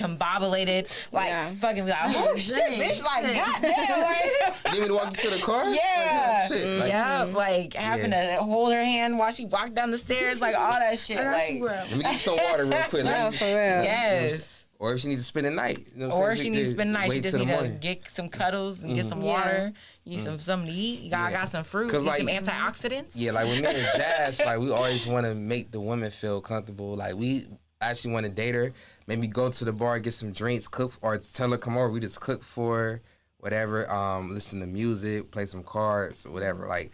discombobulated, like Yeah. fucking be like, oh shit, bitch, like goddamn, like You need me to walk you to the car? yeah, Shit, like, yeah, like having to hold her hand while she walked down the stairs, like all that shit, like Let me get you some water real quick. No, Like, for real. yes. or if she needs to spend the night. You know what I'm Or saying? she needs to spend the night. She wait just till need the to morning. get some cuddles and get some Yeah. water. You need something to eat. You got some fruit. 'Cause, Get like- some antioxidants. Yeah, like with me and Jazz, like we always want to make the woman feel comfortable. Like we actually want to date her, maybe go to the bar, get some drinks, cook, or tell her come over. We just cook for her, whatever. Listen to music, play some cards, or whatever. Like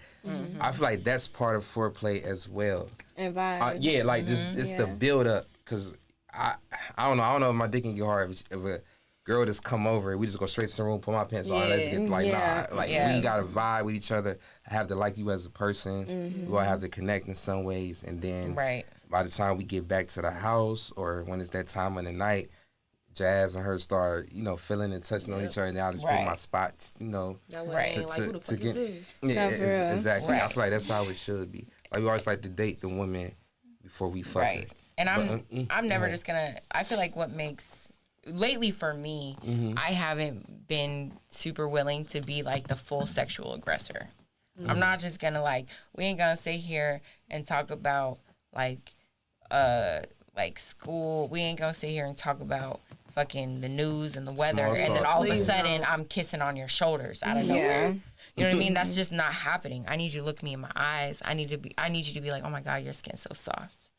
I feel like that's part of foreplay as well. And vibe. Yeah, like this, it's the Yeah. build up. Cause I don't know if my dick can get hard if a girl just come over, we just go straight to the room, put my pants on, let's get like Yeah. nah, like Yeah. we gotta vibe with each other. I have to like you as a person. We all have to connect in some ways, and then Right. by the time we get back to the house or when it's that time of the night, Jazz and her start, feeling and touching on each other, and I'll just Right. pick my spots, That way, Right. ain't like, who the fuck is this? Yeah, No, for real. exactly. I Right. feel like that's how it should be. Like we always like to date the woman before we fuck Right. her. And I'm But, I'm never just gonna. I feel like what makes lately for me, I haven't been super willing to be like the full sexual aggressor. I'm not just gonna we ain't gonna sit here and talk about like school. We ain't gonna sit here and talk about fucking the news and the weather, and then all of a sudden I'm kissing on your shoulders out of nowhere. You know what I mean? That's just not happening. I need you to look me in my eyes. I need you to be like, oh my God, your skin's so soft.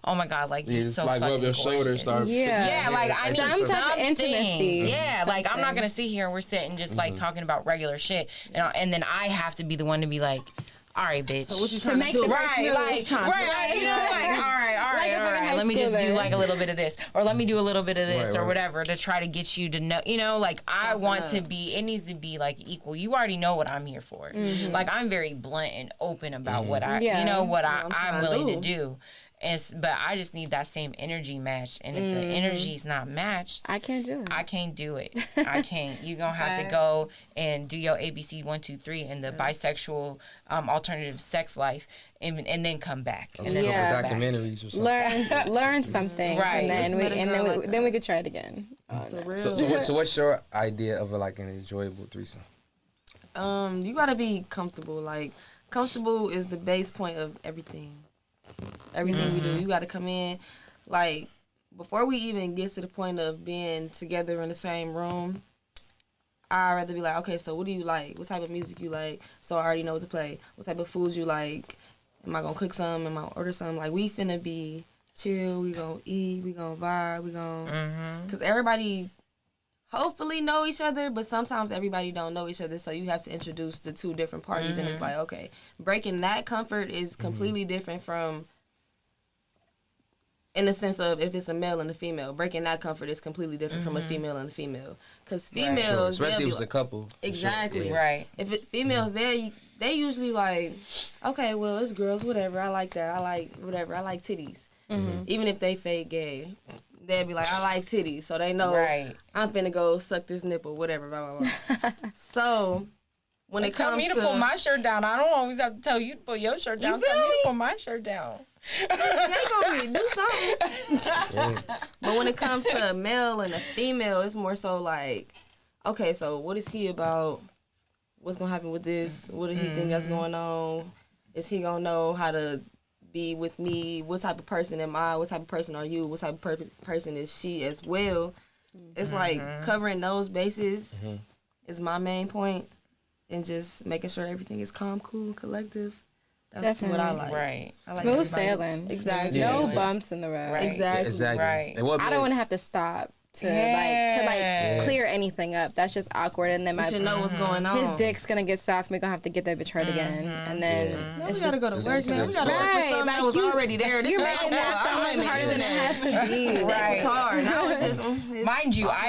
Oh my God, like you're so fucking rub your gorgeous. shoulders, start. Yeah, like I need some type of intimacy. Yeah, like I'm not gonna sit here and we're sitting just like talking about regular shit, and then I have to be the one to be like, all right, bitch. So what you trying to do? You know, all right. Let me just do like a little bit of this, or let me do a little bit of this, or whatever, to try to get you to know. You know, like I want to be. It needs to be like equal. You already know what I'm here for. Like I'm very blunt and open about what I'm willing to do. But I just need that same energy matched. And if the energy's not matched, I can't do it. I can't do it. I can't. You're going to have to go and do your ABC 1, 2, 3 in the bisexual alternative sex life and then come back. And then documentaries or something. Learn something. Right. And then we could try it again. So what's your idea of an enjoyable threesome? You gotta be comfortable. Like, comfortable is the base point of everything. Everything we do, you gotta come in. Like, before we even get to the point of being together in the same room, I'd rather be like, okay, so what do you like? What type of music you like? So I already know what to play. What type of foods you like? Am I gonna cook some? Am I gonna order some? Like, we finna be chill. We gonna eat. We gonna vibe. We gonna... Because everybody hopefully know each other, but sometimes everybody don't know each other, so you have to introduce the two different parties, and it's like, okay, breaking that comfort is completely different from, in the sense of if it's a male and a female, breaking that comfort is completely different from a female and a female, because females, especially if it's a couple, exactly, sure. Right. If females, they usually like, okay, well, it's girls, whatever, I like that, I like whatever, I like titties, even if they fake gay. They'd be like, I like titties, so they know I'm finna go suck this nipple, whatever, blah, blah, blah. So, when it comes to... Tell me to pull my shirt down. I don't always have to tell you to pull your shirt down. Tell me to pull my shirt down. They gonna do something. But when it comes to a male and a female, it's more so like, okay, so what is he about? What's gonna happen with this? What does he think that's going on? Is he gonna know how to be with me? What type of person am I? What type of person are you? What type of person is she as well? It's like covering those bases is my main point, and just making sure everything is calm, cool, collective. That's what I like. Right. I like Smooth sailing. Exactly. No bumps in the road. Right. Exactly. Right. And what I don't want to have to stop to clear anything up. That's just awkward. And then You should know what's going on. his dick's gonna get soft. We're gonna have to get that bitch hurt again, and then No, we gotta go to work, man. We gotta work with something that was already there. you're making that so much harder than it has to be. Right. It's hard. Now it's just, Mind you, I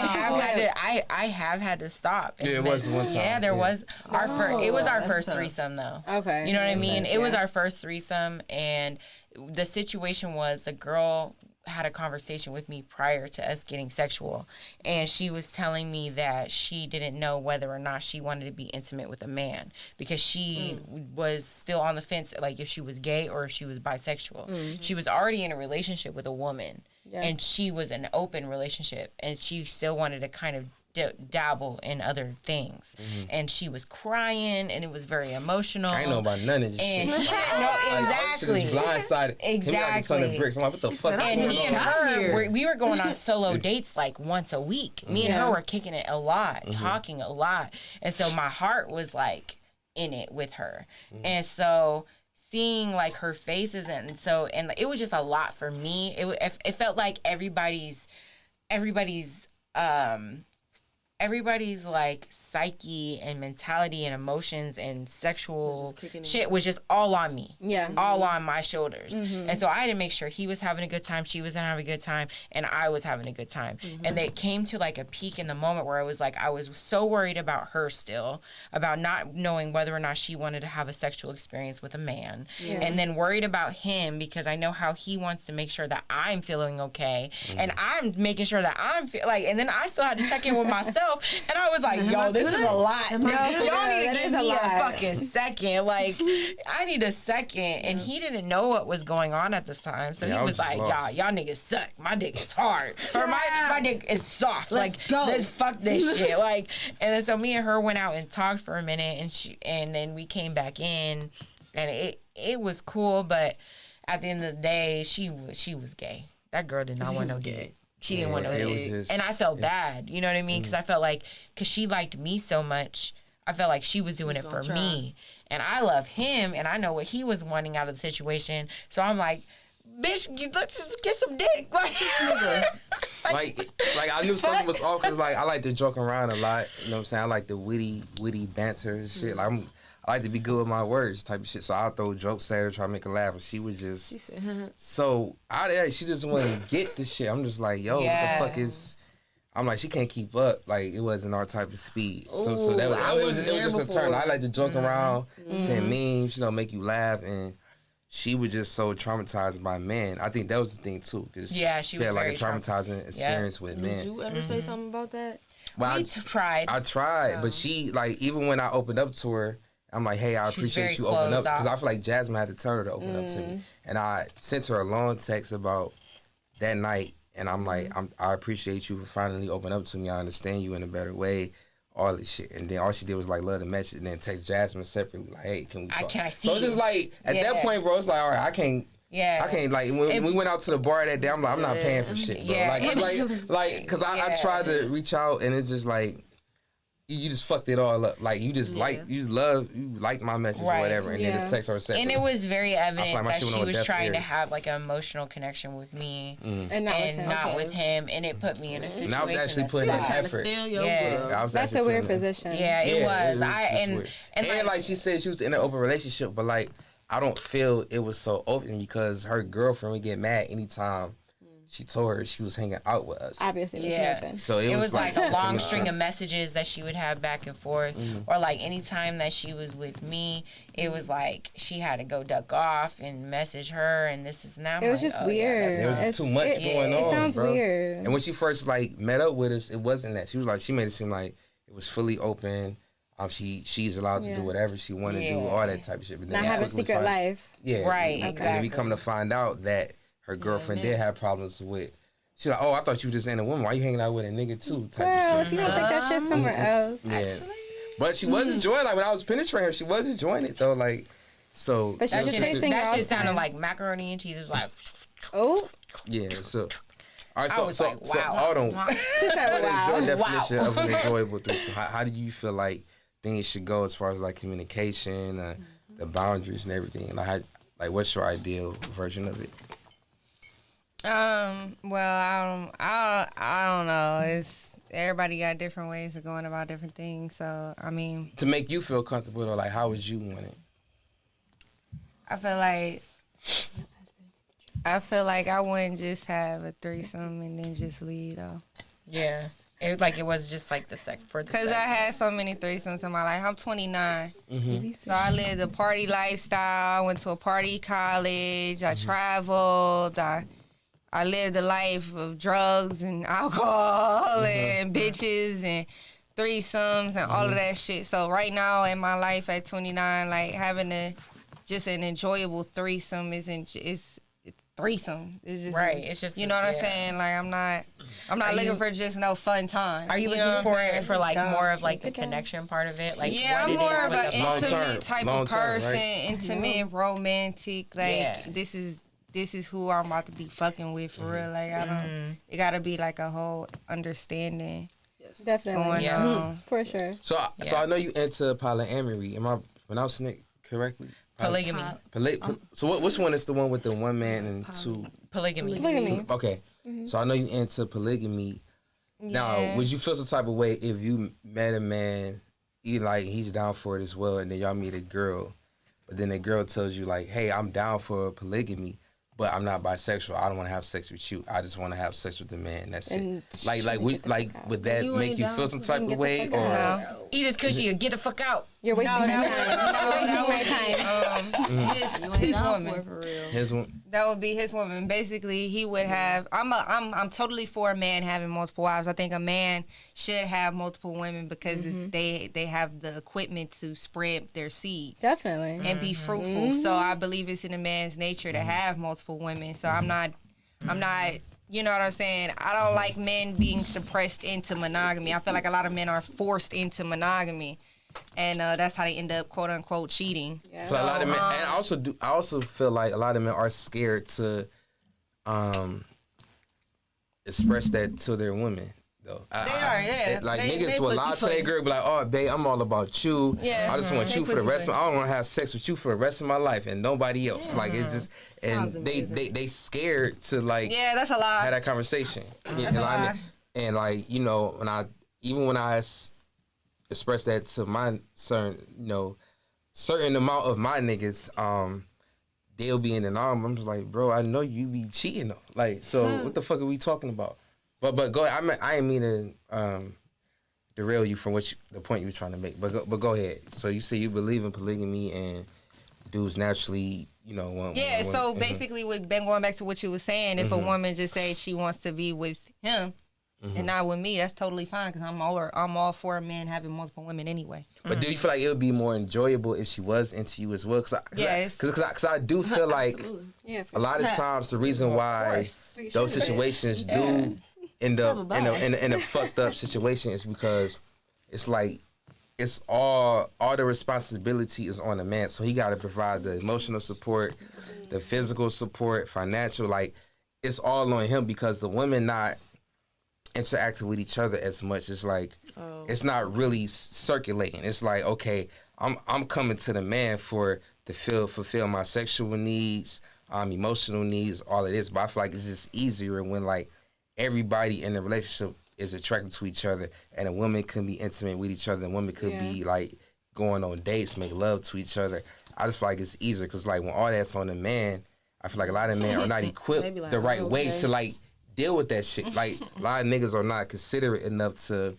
have had to stop. Yeah, it was one time. Yeah, there was our first. It was our that's first tough. threesome though. Okay. You know what I mean? It was our first threesome, and the situation was the girl had a conversation with me prior to us getting sexual, and she was telling me that she didn't know whether or not she wanted to be intimate with a man because she was still on the fence, like if she was gay or if she was bisexual. She was already in a relationship with a woman, and she was in an open relationship, and she still wanted to kind of dabble in other things, and she was crying, and it was very emotional. I ain't know about none of this And shit. exactly. Blindsided. Exactly. Bricks. I'm like, what the fuck? And is me going and on? her, we were going on solo dates like once a week. Me and her were kicking it a lot, talking a lot. And so my heart was like in it with her. And so seeing like her faces and it was just a lot for me. It felt like everybody's like psyche and mentality and emotions and sexual shit was just all on me. Yeah. All on my shoulders. And so I had to make sure he was having a good time, she was having a good time, and I was having a good time. And it came to like a peak in the moment where I was so worried about her still, about not knowing whether or not she wanted to have a sexual experience with a man. And then worried about him because I know how he wants to make sure that I'm feeling okay. And I'm making sure that I'm and then I still had to check in with myself. myself. And I was like, yo, this is a lot. Y'all need to give me a fucking second. Like, I need a second. And he didn't know what was going on at this time. So he was like, y'all niggas suck. My dick is hard. Or my dick is soft. Let's go. Let's fuck this shit. Like, and then so me and her went out and talked for a minute, and then we came back in, and it was cool, but at the end of the day, she was gay. That girl did not want no dick. She didn't want no dick. And I felt bad, you know what I mean? Because I felt like, because she liked me so much, I felt like she was doing it for me. And I love him, and I know what he was wanting out of the situation. So I'm like, bitch, let's just get some dick. Like I knew something was off because like I like to joke around a lot. You know what I'm saying? I like the witty banter and shit. Like I like to be good with my words type of shit. So I'll throw jokes at her, try to make her laugh. And she was just so she just wouldn't get the shit. I'm just like, yo, what the fuck is? I'm like, she can't keep up. Like, it wasn't our type of speed. So that was it was just a turn. I like to joke around, send memes, make you laugh, and she was just so traumatized by men. I think that was the thing too, because she had like a traumatizing experience with men. Did you ever say something about that? Well, I tried. I tried, but she even when I opened up to her, I'm like, hey, I appreciate you opening up, because I feel like Jasmine had to tell her to open up to me, and I sent her a long text about that night, and I'm like, I appreciate you for finally opening up to me. I understand you in a better way. All this shit, and then all she did was like love the message, and then text Jasmine separately like, "Hey, can we talk?" Can I see so it's just like at that point, bro. It's like, all right, I can't like when we went out to the bar that day. I'm like, I'm not paying for shit, bro. Like, cause I tried to reach out, and it's just like you just fucked it all up. Like you just you liked my message or whatever, and then just text her separately. And it was very evident that she was trying to have like an emotional connection with me and not with him, and it put me in a situation. And I was actually putting in effort. That's a weird position. Yeah, it was. And like she said, she was in an open relationship, but like I don't feel it was so open because her girlfriend would get mad anytime she told her she was hanging out with us. Obviously, so it was like a long string of messages that she would have back and forth, or like anytime that she was with me, it was like she had to go duck off and message her, and this is now. It was just weird. There was just too much going on. It sounds bro. weird. And when she first like met up with us, it wasn't that. She was like, she made it seem like it was fully open. She's allowed to do whatever she want to do, all that type of shit. But then not have a secret life. Yeah, right. Exactly. And then we come to find out that her girlfriend did have problems with. She's like, oh, I thought you were just in a woman. Why you hanging out with a nigga too? Girl, if you don't take that shit somewhere else. Yeah. Actually. But she was enjoying, like when I was penetrating her, she was enjoying it though. Like, so. But she was facing that shit sounded like macaroni and cheese. It was like, oh. Yeah, so. All right, I was like, wow. So hold on. She said, wow. What is your definition of an enjoyable threesome? How do you feel like things should go as far as like communication, the boundaries and everything? Like, what's your ideal version of it? Well, I don't know. It's everybody got different ways of going about different things. So, I mean, to make you feel comfortable, or like, how would you want it? I feel like I wouldn't just have a threesome and then just leave though. Yeah. It was just like the sex for the Because I had so many threesomes in my life. I'm 29. So I lived a party lifestyle. I went to a party college. I traveled. I lived a life of drugs and alcohol and bitches and threesomes and all of that shit. So right now in my life at 29, like having just an enjoyable threesome it's threesome. It's just It's just you know what I'm saying. Like I'm not looking for just no fun time. Are you looking for it for like more of like the connection part of it? Like I'm more of an intimate type of person, right? intimate, romantic. Like this is who I'm about to be fucking with for real. Like I don't. It gotta be like a whole understanding. Definitely, for sure. So I know you into polyamory. Am I pronouncing it correctly? Polygamy. So which one is the one with the one man and two? Polygamy. Okay. So I know you into polygamy. Now, would you feel some type of way if you met a man, he's down for it as well, and then y'all meet a girl, but then the girl tells you like, hey, I'm down for polygamy, but I'm not bisexual. I don't want to have sex with you. I just want to have sex with the man. That's it. Would that make you feel some type of way? Or eat his cushy or get the fuck out. You're wasting my time. No, You're wasting my time. his woman. For real. His one. That would be his woman. Basically, he would have. I'm totally for a man having multiple wives. I think a man should have multiple women because they have the equipment to spread their seeds Definitely. and be fruitful. So I believe it's in a man's nature to have multiple women. So I'm not. You know what I'm saying? I don't like men being suppressed into monogamy. I feel like a lot of men are forced into monogamy. And that's how they end up, quote unquote, cheating. Yeah. So a lot of men, and I also feel like a lot of men are scared to express that to their women. Though like niggas they will lie to their pussyfoot. girl, be like, "Oh, babe, I'm all about you. Yeah. I just want They you for the rest. pussyfoot. I don't want to have sex with you for the rest of my life and nobody else. Like it's just, and Sounds they amazing. they scared to like Yeah, that's a lie. have that conversation. You know what I mean? And like when I express that to my certain amount of my niggas, they'll be in an arm. I'm just like, bro, I know you be cheating though. Like, so what the fuck are we talking about? But go ahead. I ain't mean to derail you from the point you were trying to make. But go ahead. So you say you believe in polygamy and dudes naturally, want. Yeah, so basically, we've been going back to what you were saying. If a woman just says she wants to be with him and not with me, that's totally fine because I'm all for a man having multiple women anyway. But do you feel like it would be more enjoyable if she was into you as well? Yes. Because I do feel like Yeah. a lot of times the reason why those situations do end up in a fucked up situation is because it's like it's all the responsibility is on the man, so he got to provide the emotional support, the physical support, financial, like it's all on him because the women not interacting with each other as much. It's like it's not really circulating. It's like, okay, I'm coming to the man to fulfill my sexual needs, emotional needs, all of this. But I feel like it's just easier when like everybody in the relationship is attracted to each other, and a woman can be intimate with each other, and women could be like going on dates, make love to each other. I just feel like it's easier because like when all that's on the man, I feel like a lot of men are not equipped Like, the right way okay. to like deal with that shit. Like a lot of niggas are not considerate enough to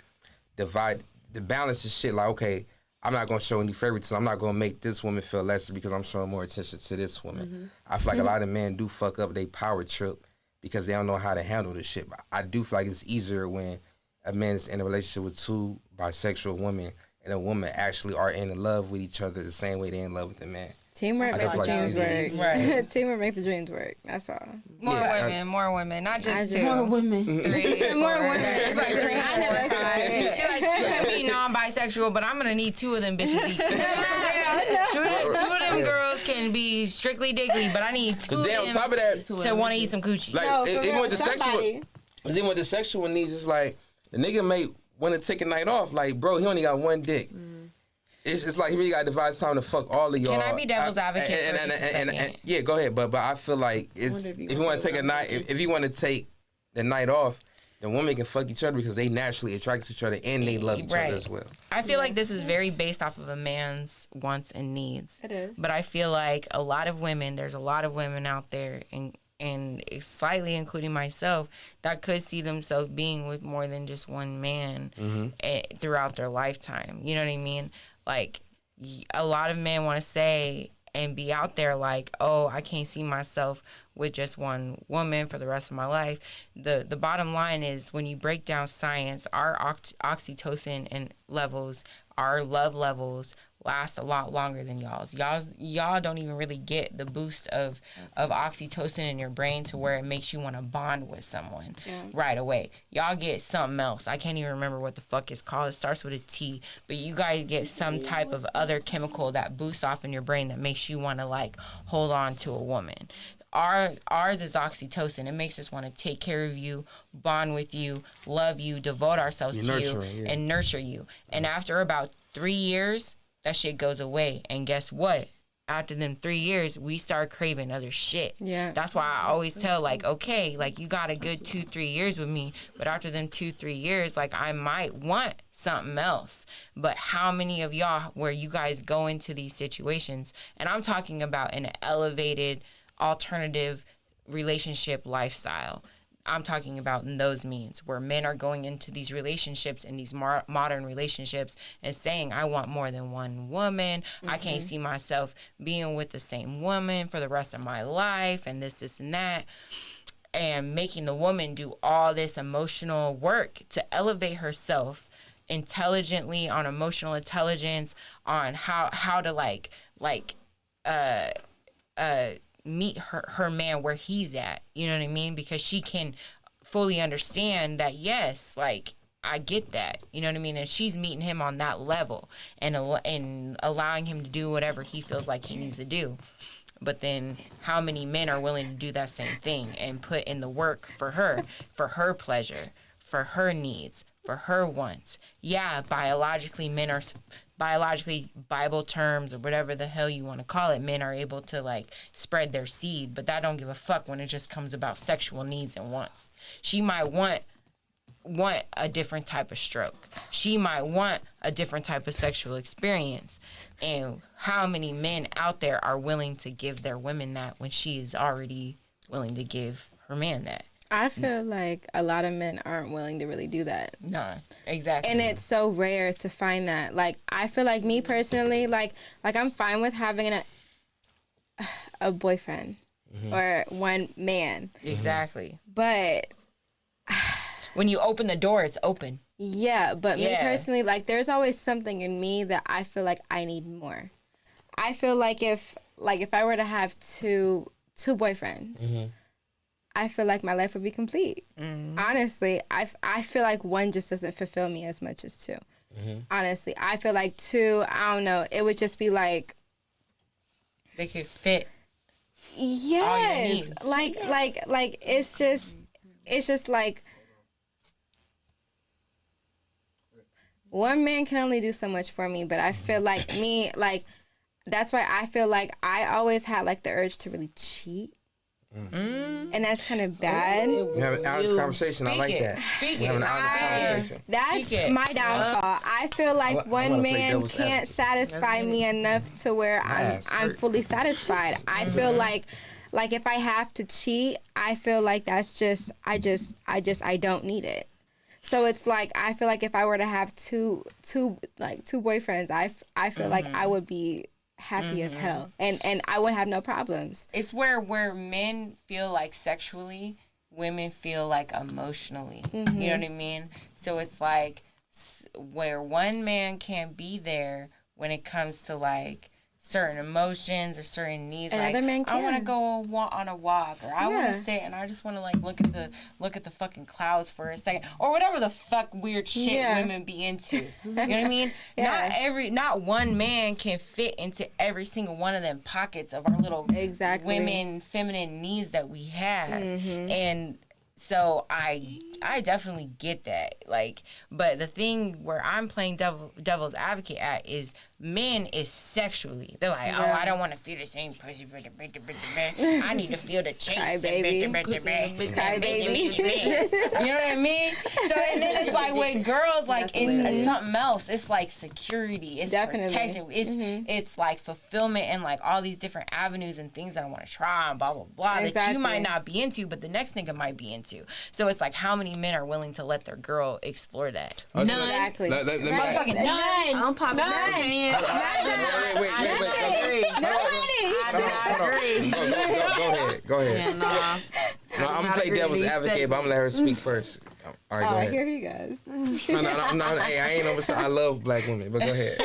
balance this shit. Like, okay, I'm not gonna show any favoritism. I'm not gonna make this woman feel lesser because I'm showing more attention to this woman. I feel like a lot of men do fuck up they power trip because they don't know how to handle this shit. But I do feel like it's easier when a man is in a relationship with two bisexual women and a woman actually are in love with each other the same way they're in love with the man. Teamwork I makes feel the like dreams it's work. easy. Right. Teamwork makes the dreams work. That's all. More women, not just two. More women. 3, More 4. women. It's like I never saw it. She like two can be non-bisexual, but I'm gonna need two of them bitches. Two of them girls can be strictly diggly, but I need two Cause of then on them top of that, to want to eat some coochie. like No, for even real, with the somebody. sexual needs, it's like the nigga may want to take a night off. Like, bro, he only got one dick. It's like he really got to devise time to fuck all of y'all. Can I be devil's advocate for just a second? Yeah, go ahead. But I feel like it's wonder if you if you gonna want to say take a night, if you want to take the night off, the women can fuck each other because they naturally attract to each other and they love each Right. other as well. I feel like this is very based off of a man's wants and needs. It is. But I feel like a lot of women, there's a lot of women out there, and slightly including myself, that could see themselves being with more than just one man throughout their lifetime. You know what I mean? Like, a lot of men want to say and be out there like, oh, I can't see myself with just one woman for the rest of my life. The bottom line is when you break down science, our oxytocin and levels, our love levels last a lot longer than y'all's. Y'all don't even really get the boost of oxytocin in your brain to where it makes you want to bond with someone right away. Y'all get something else. I can't even remember what the fuck it's called. It starts with a T. But you guys get some type of other chemical that boosts off in your brain that makes you want to like hold on to a woman. Ours is oxytocin. It makes us want to take care of you, bond with you, love you, devote ourselves to you, and nurture you. And after about 3 years, that shit goes away. And guess what? After them 3 years, we start craving other shit. Yeah. That's why I always tell, like, okay, like, you got a good 2-3 years with me, but after them 2-3 years, like, I might want something else. But how many of y'all, where you guys go into these situations, and I'm talking about an elevated, alternative relationship lifestyle, I'm talking about in those means where men are going into these relationships, in these modern relationships, and saying, I want more than one woman. I can't see myself being with the same woman for the rest of my life, and this, and that. And making the woman do all this emotional work to elevate herself intelligently, on emotional intelligence, on how to meet her man where he's at, you know what I mean? Because she can fully understand that, yes, like, I get that, you know what I mean? And she's meeting him on that level and allowing him to do whatever he feels like he needs to do. But then how many men are willing to do that same thing and put in the work for her pleasure, for her needs, for her wants? Yeah, biologically, Bible terms or whatever the hell you want to call it, men are able to like spread their seed, but that don't give a fuck when it just comes about sexual needs and wants. She might want a different type of stroke. She might want a different type of sexual experience. And how many men out there are willing to give their women that when she is already willing to give her man that? I feel like a lot of men aren't willing to really do that. No, exactly. And it's so rare to find that. Like, I feel like me personally, like I'm fine with having a boyfriend or one man. Exactly. But when you open the door, it's open. yeah, but me Yeah. personally, like, there's always something in me that I feel like I need more. I feel like if I were to have two boyfriends, I feel like my life would be complete. Honestly, I feel like one just doesn't fulfill me as much as two. Honestly, I feel like two, I don't know, it would just be like, They could fit. yes, needs. like it's just like one man can only do so much for me, but I feel like that's why I feel like I always had like the urge to really cheat. And that's kind of bad. We have an honest conversation. I like that. Speak We have an it. honest conversation. That's Speak it. my downfall. I feel like I one wanna play man devil's can't advocate. satisfy me enough to where ass I'm hurt. fully satisfied. I feel like if I have to cheat, I feel like that's just I don't need it. So it's like I feel like if I were to have two boyfriends, I feel like I would be happy as hell, and I would have no problems. It's where men feel like sexually, women feel like emotionally. You know what I mean? So it's like where one man can't be there when it comes to like certain emotions or certain needs. Another like, man I want to can. go on a walk, or I want Yeah. to sit and I just want to like look at the fucking clouds for a second, or whatever the fuck weird shit Yeah. women be into. You know what I mean? Yeah. Not one man can fit into every single one of them pockets of our little Exactly. women feminine needs that we have. And so I definitely get that. Like, but the thing where I'm playing devil's advocate at is men is sexually. They're like, oh, I don't want to feel the same pussy. I need to feel the chase. Cry baby. Cry baby. You know what I mean? So and then it's like with girls, like it's something else. It's like security. It's Definitely. protection. It's like fulfillment and like all these different avenues and things that I want to try and blah blah blah that Exactly. you might not be into, but the next nigga might be into. So it's like how many men are willing to let their girl explore that? None. Exactly. Let me Motherfucking none. Unpopular opinion. wait. Go ahead. No, I'm gonna play devil's advocate, but I'm gonna let her speak first. All right, go ahead. Here he goes. No, hey, I ain't over. I love black women, but go ahead.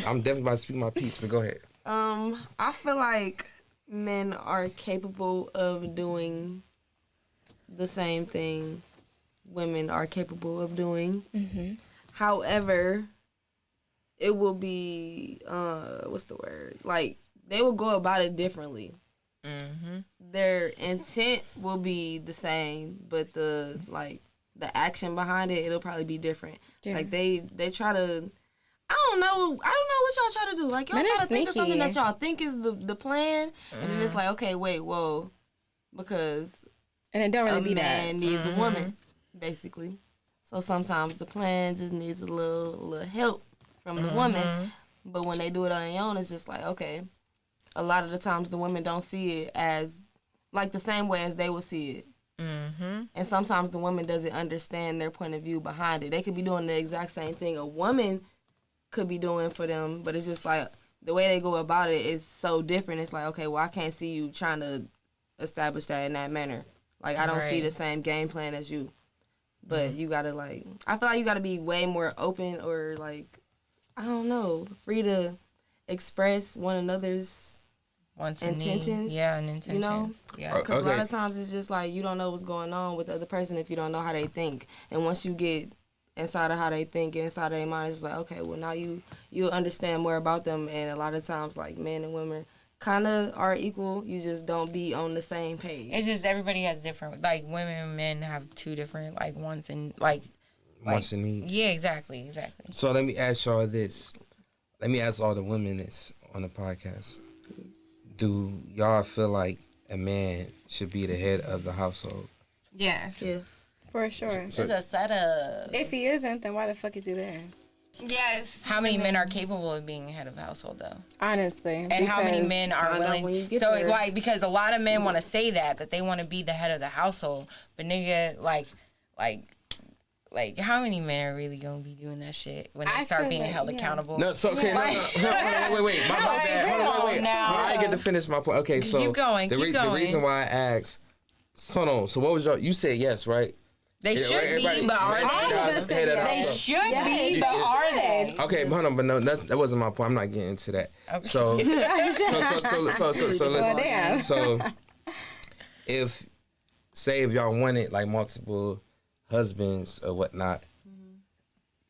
I'm definitely about to speak my piece, but go ahead. I feel like men are capable of doing the same thing women are capable of doing. However, it will be what's the word? Like they will go about it differently. Their intent will be the same, but the action behind it, it'll probably be different. Yeah. Like they try to. I don't know what y'all try to do. Like y'all Men try are to think of something sneaky. that y'all think is the plan, and then it's like, okay, wait, whoa, because And it don't really a be that. man needs a woman, basically. So sometimes the plan just needs a little help from the woman. But when they do it on their own, it's just like, okay. A lot of the times the women don't see it as like the same way as they would see it. And sometimes the woman doesn't understand their point of view behind it. They could be doing the exact same thing a woman could be doing for them, but it's just like the way they go about it is so different. It's like, okay, well, I can't see you trying to establish that in that manner. Like, I don't see the same game plan as you. But you gotta, like, I feel like you gotta be way more open or, like, I don't know, free to express one another's intentions. Yeah, and intentions. You know? Yeah. Because a lot of times it's just like you don't know what's going on with the other person if you don't know how they think. And once you get inside of how they think and inside of their mind, it's like, okay, well, now you'll understand more about them. And a lot of times, like, men and women kind of are equal. You just don't be on the same page. It's just everybody has different, like, women and men have two different, like, wants and, like wants and needs. Yeah, exactly. So let me ask y'all this. Let me ask all the women this on the podcast. Do y'all feel like a man should be the head of the household? Yes. Yeah. For sure. It's a setup. If he isn't, then why the fuck is he there? Yes. How many men are capable of being head of the household, though? Honestly. And how many because- men are find out when you willing? get So, there. like, because a lot of men want to say that they want to be the head of the household, but nigga, like, how many men are really gonna be doing that shit when they I start feel being like, held yeah. accountable? No, so okay, wait. My bad. come on now. I didn't get to finish my point. Okay, so Keep going, the keep going. reason why I asked, hold on. So what was you said yes, right? They should everybody- be, but are everybody they? got head of the They household. should be, but are they? Okay, hold on, but no, that wasn't my point. I'm not getting into that. Okay. So listen. damn. So if y'all wanted like multiple husbands or whatnot,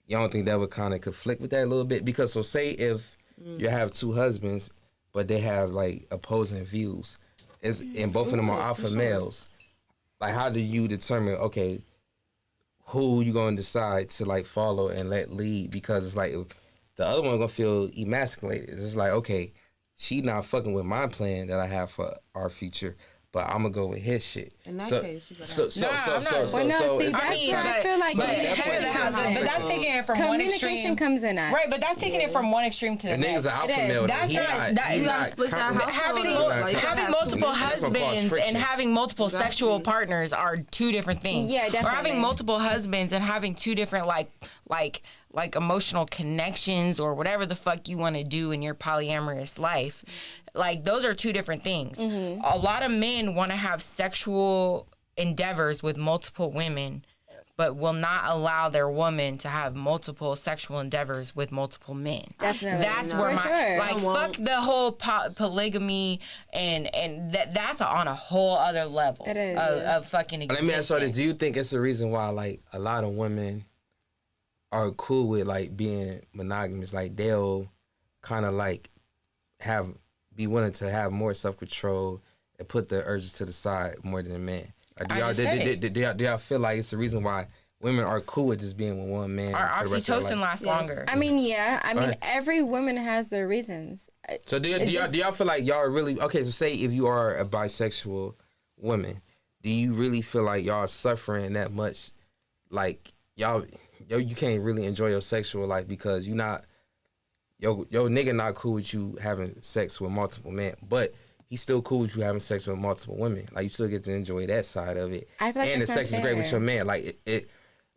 y'all don't think that would kind of conflict with that a little bit? Because so say if you have two husbands, but they have like opposing views, and both of them are alpha males. Like, how do you determine, okay, who you gonna decide to like follow and let lead? Because it's like the other one gonna feel emasculated. It's like, okay, she not fucking with my plan that I have for our future, but I'm gonna go with his shit. In that case, you gotta Well, no, see, that's where I feel like but the head of the house, but that's taking it from one communication extreme. comes in at. Right, but that's taking it from one extreme to the And niggas next. an alpha It is. male. That's He not- that- he you gotta not split that compromising. household Having, up. He not having compromising. multiple That's gonna cause husbands friction. and having multiple sexual partners are two different things. Yeah, Or definitely. having multiple husbands and having two different like emotional connections or whatever the fuck you want to do in your polyamorous life. Like, those are two different things. Mm-hmm. A lot of men want to have sexual endeavors with multiple women, but will not allow their woman to have multiple sexual endeavors with multiple men. Definitely. That's No. where For my sure. like fuck the whole polygamy and that's on a whole other level It is. of fucking Let existence. me ask you this: do you think it's the reason why like a lot of women are cool with like being monogamous? Like they'll kind of like be willing to have more self control and put the urges to the side more than a man. Like, I just said do y'all feel like it's the reason why women are cool with just being with one man? Our for the rest of their oxytocin life? lasts longer. I mean, yeah. I mean, ahead. every woman has their reasons. So do y'all feel like y'all really okay? So say if you are a bisexual woman, do you really feel like y'all are suffering that much? Like you can't really enjoy your sexual life because you not yo nigga not cool with you having sex with multiple men, but he's still cool with you having sex with multiple women. Like you still get to enjoy that side of it, I feel like and the it's sex not is great with fair. your man. Like it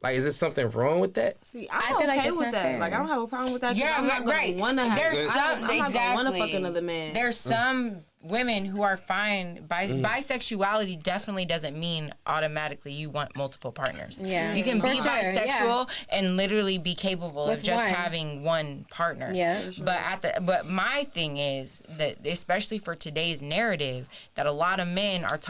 like is there something wrong with that? See, I I'm feel like okay it's with not that. fair. Like, I don't have a problem with that. 'cause Yeah, I'm not right. gonna wanna have. There's I'm some not gonna wanna fuck exactly. another man. There's some women who are fine. Bisexuality definitely doesn't mean automatically you want multiple partners. Yeah. You can For be sure, bisexual and literally be capable With of just one. having one partner. Yeah. But my thing is that especially for today's narrative, that a lot of men are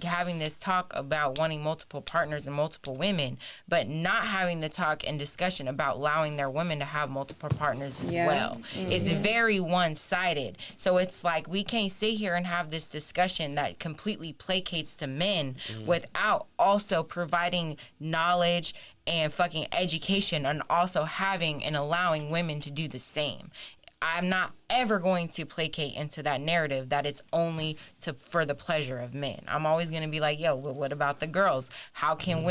having this talk about wanting multiple partners and multiple women, but not having the talk and discussion about allowing their women to have multiple partners as Yeah. well. It's very one-sided. So it's like we can't sit here and have this discussion that completely placates to men without also providing knowledge and fucking education and also having and allowing women to do the same. I'm not ever going to placate into that narrative that it's only for the pleasure of men. I'm always going to be like, yo, but what about the girls? How can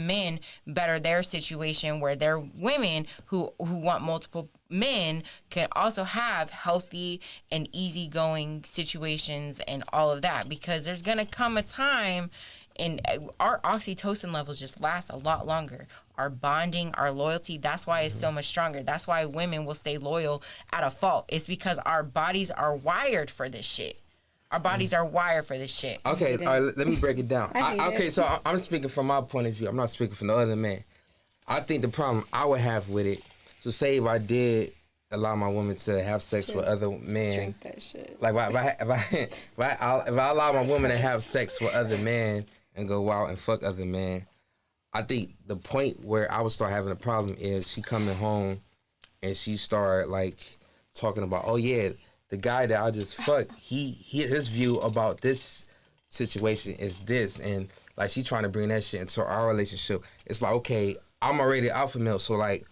men better their situation where their women who want multiple men can also have healthy and easygoing situations and all of that? Because there's going to come a time and our oxytocin levels just last a lot longer. Our bonding, our loyalty, that's why it's so much stronger. That's why women will stay loyal at a fault. It's because our bodies are wired for this shit. Our bodies are wired for this shit. Okay, all right, let me break it down. it. So I'm speaking from my point of view. I'm not speaking from the other man. I think the problem I would have with it, so say if I did allow my woman to have sex with other men, Drink that shit. like if I allow my woman to have sex with other men and go out and fuck other men, I think the point where I would start having a problem is she coming home and she start like talking about, oh yeah, the guy that I just fucked, his view about this situation is this, and like she trying to bring that shit into our relationship. It's like, okay, I'm already alpha male, so like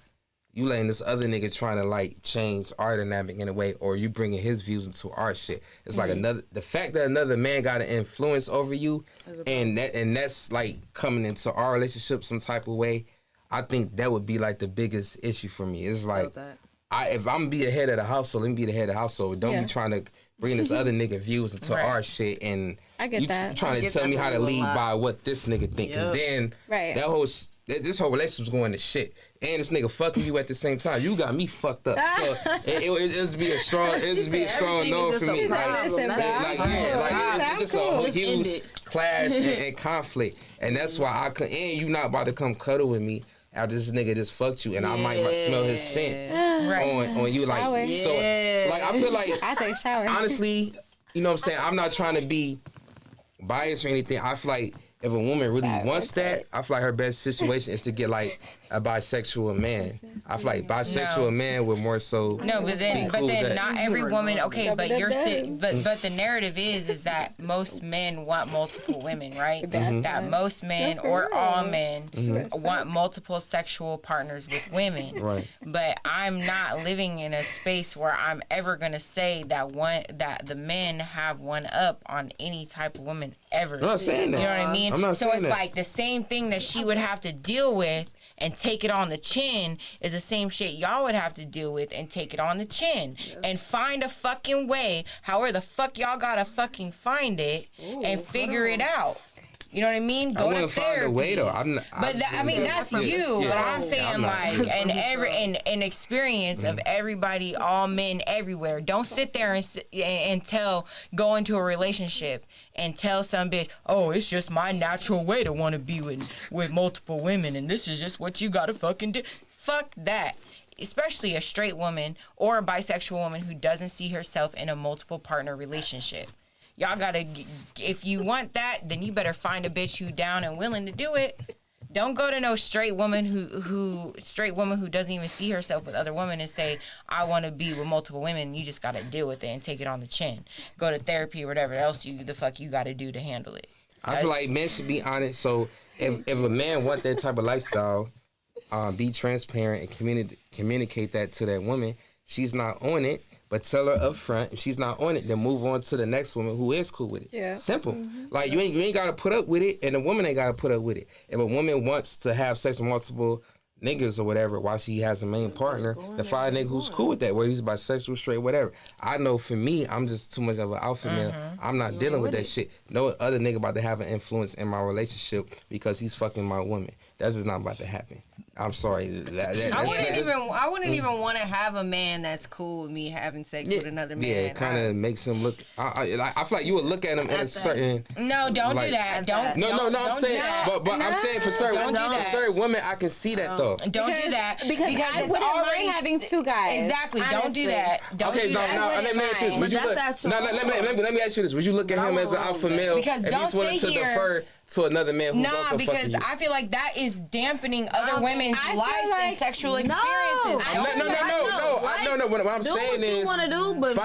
you letting this other nigga trying to like change our dynamic in a way, or you bringing his views into our shit. It's like the fact that another man got an influence over you, and that's like coming into our relationship some type of way. I think that would be like the biggest issue for me. It's like, if I'm be the head of the household, let me be the head of the household. Don't be trying to bring this other nigga views into our shit, and I get that. You trying to tell me how to lead by what this nigga think. Cause then Right. this whole relationship's going to shit, and this nigga fucking you at the same time. You got me fucked up. So it just be a strong no for me. It's just a whole huge clash and conflict, and that's why I could. And you not about to come cuddle with me after this nigga just fucked you, and I might smell his scent on you. Like, so, like, I feel like I take a shower. honestly, you know what I'm saying? I'm not trying to be biased or anything. I feel like if a woman really wants that, I feel like her best situation is to get like a bisexual man. I feel like bisexual man would more so. No, but then not every woman. Okay, but but the narrative is that most men want multiple women, right? That most men or all men want multiple sexual partners with women. Right. But I'm not living in a space where I'm ever gonna say that the men have one up on any type of woman ever. I'm not saying that. You know what I mean? I'm not so saying it's that. like the same thing that she would have to deal with and take it on the chin is the same shit y'all would have to deal with and take it on the chin and find a fucking way, however the fuck y'all gotta fucking find it and figure it out. You know what I mean? Go to therapy. Find a way though. That's you. Yeah. But I'm saying an experience of everybody, all men everywhere. Don't sit there and go into a relationship and tell some bitch, oh, it's just my natural way to want to be with multiple women, and this is just what you gotta fucking do. Fuck that. Especially a straight woman or a bisexual woman who doesn't see herself in a multiple partner relationship. Y'all gotta, if you want that, then you better find a bitch who down and willing to do it. Don't go to no straight woman who doesn't even see herself with other women and say, I want to be with multiple women. You just gotta deal with it and take it on the chin. Go to therapy or whatever else you gotta do to handle it. I feel like men should be honest. So if a man want that type of lifestyle, be transparent and communicate that to that woman. She's not on it, but tell her up front. If she's not on it, then move on to the next woman who is cool with it. Yeah. Simple. Like you ain't gotta put up with it, and the woman ain't gotta put up with it. If a woman wants to have sex with multiple niggas or whatever while she has a main partner, then find a nigga who's cool with that, whether he's bisexual, straight, whatever. I know for me, I'm just too much of an alpha male. I'm not dealing with that shit. No other nigga about to have an influence in my relationship because he's fucking my woman. That's just not about to happen. I'm sorry. I wouldn't even want to have a man that's cool with me having sex with another man. Yeah, it kind of makes him look. I feel like you would look at him in a certain. No, don't do that. Don't. No. I'm saying, but I'm saying for certain women, I can see that though. Don't do that because I wouldn't mind having two guys. Exactly. Honestly. Don't do that. Okay, let me ask you this. Let me ask you this. Would you look at him as an alpha male because if he's willing to defer to another man who's also fucking you? Nah, because I feel like that is dampening other women's lives and sexual experiences. No. What I'm saying is,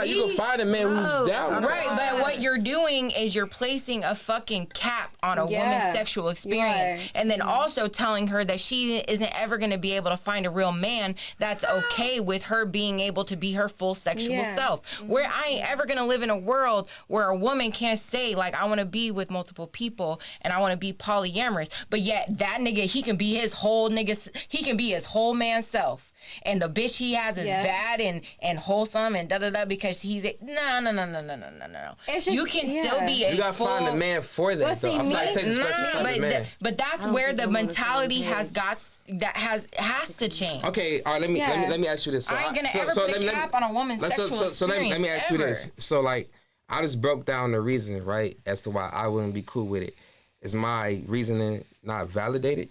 you can find a man who's down. Right, but what you're doing is you're placing a fucking cap on a woman's sexual experience, and then also telling her that she isn't ever going to be able to find a real man that's okay with her being able to be her full sexual self. Where I ain't ever going to live in a world where a woman can't say like I want to be with multiple people and I want to be polyamorous, but yet that nigga, he can be his whole nigga he can be his whole man self, and the bitch he has is bad and wholesome and da da da because he's no. It's just, you can still be a You gotta find a man for that. Well, see, though. I feel like take the special type of man. but that's where the mentality has to change. Okay, all right. Let me ask you this. So I ain't gonna ever put a cap on a woman's sexual experience. So let me ask you this. ever. So like, I just broke down the reason, right, as to why I wouldn't be cool with it. Is my reasoning not validated?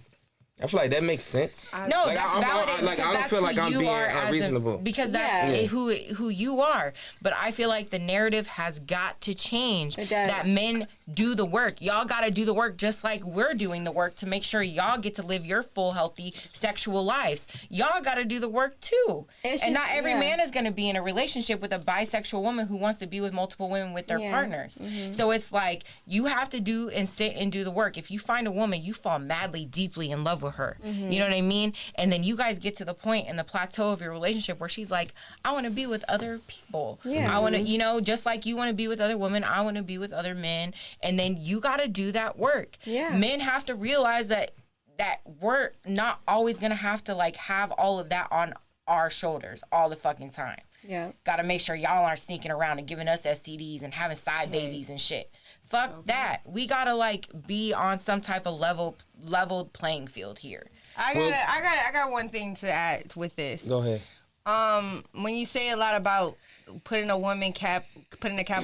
I feel like that makes sense. No, like, that's validated. Like, I don't feel like I'm being unreasonable. Because that's who you are. But I feel like the narrative has got to change. It does. That men do the work. Y'all got to do the work just like we're doing the work to make sure y'all get to live your full, healthy sexual lives. Y'all got to do the work too. And not every man is going to be in a relationship with a bisexual woman who wants to be with multiple women with their partners. Mm-hmm. So it's like you have to do and sit and do the work. If you find a woman, you fall madly, deeply in love with her. Mm-hmm. You know what I mean? And then you guys get to the point in the plateau of your relationship where she's like, I want to be with other people. Yeah. I want to, just like you want to be with other women, I want to be with other men. And then you got to do that work. Yeah. Men have to realize that we're not always going to have to like have all of that on our shoulders all the fucking time. Yeah. Got to make sure y'all aren't sneaking around and giving us STDs and having side babies and shit. Fuck that. We gotta like be on some type of leveled playing field here. I got one thing to add with this. Go ahead. When you say a lot about putting a cap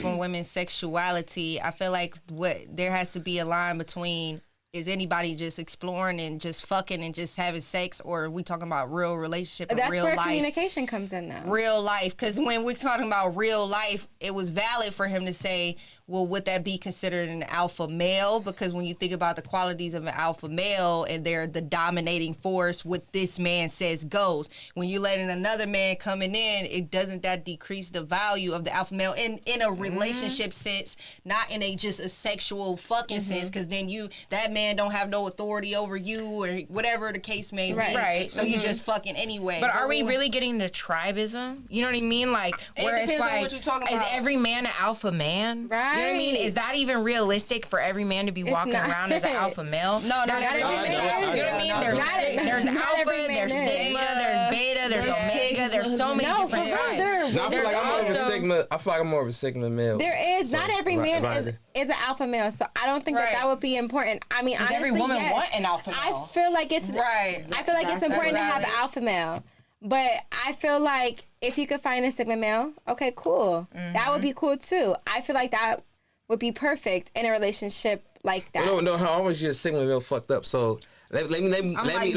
on women's sexuality, I feel like there has to be a line between, is anybody just exploring and just fucking and just having sex, or are we talking about real relationship and real life? That's where communication comes in now. Real life. Because when we're talking about real life, it was valid for him to say, well, would that be considered an alpha male? Because when you think about the qualities of an alpha male and they're the dominating force, what this man says goes. When you letting another man coming in, doesn't that decrease the value of the alpha male in a relationship sense, not in just a sexual fucking sense? Because then that man don't have no authority over you or whatever the case may be. Right. So you just fucking anyway. But are we really getting to tribism? You know what I mean? Like where it depends it's like, on what you're talking about. Is every man an alpha man? Right. You know what I mean? Is that even realistic for every man to be walking around as an alpha male? No, not every man. You know what I mean? There's alpha, there's sigma, there's beta, there's omega. There's so many different types. I feel like I'm more of a sigma. I feel like I'm more of a sigma male. There is not every man is an alpha male, so I don't think that would be important. I mean, honestly, every woman want an alpha male. I feel like it's I feel like it's important to have an alpha male. But I feel like if you could find a sigma male, okay, cool. Mm-hmm. That would be cool too. I feel like that would be perfect in a relationship like that. No, I always just sigma male fucked up. So let me define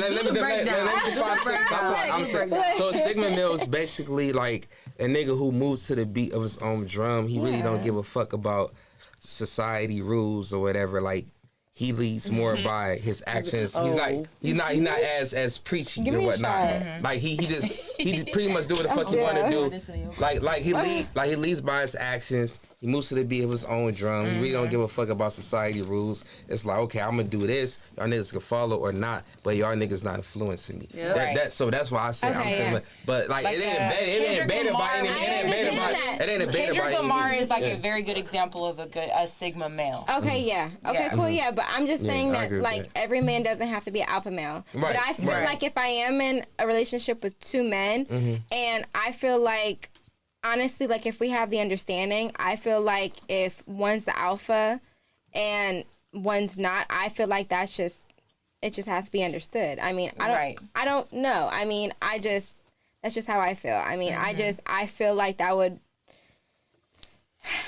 So sigma male is basically like a nigga who moves to the beat of his own drum. He really don't give a fuck about society rules or whatever. Like, he leads more by his actions. He's not as preachy or whatnot. Like he just pretty much do what the fuck he want to do. Like he leads by his actions. He moves to the beat of his own drum. He really don't give a fuck about society rules. It's like, okay, I'm gonna do this. Y'all niggas can follow or not, but y'all niggas not influencing me. Yeah. So that's why I say I'm saying. But like it ain't beta by any means. It ain't a beta by any means. Kendrick Lamar is like a very good example of a sigma male. Okay, yeah. Okay, cool, yeah. But I'm just saying that like every man doesn't have to be an alpha male. Right. But I feel like if I am in a relationship with two men and I feel like honestly, like if we have the understanding, I feel like if one's the alpha and one's not, I feel like it just has to be understood. I mean, I don't know. I mean, that's just how I feel. I mean, I feel like that would.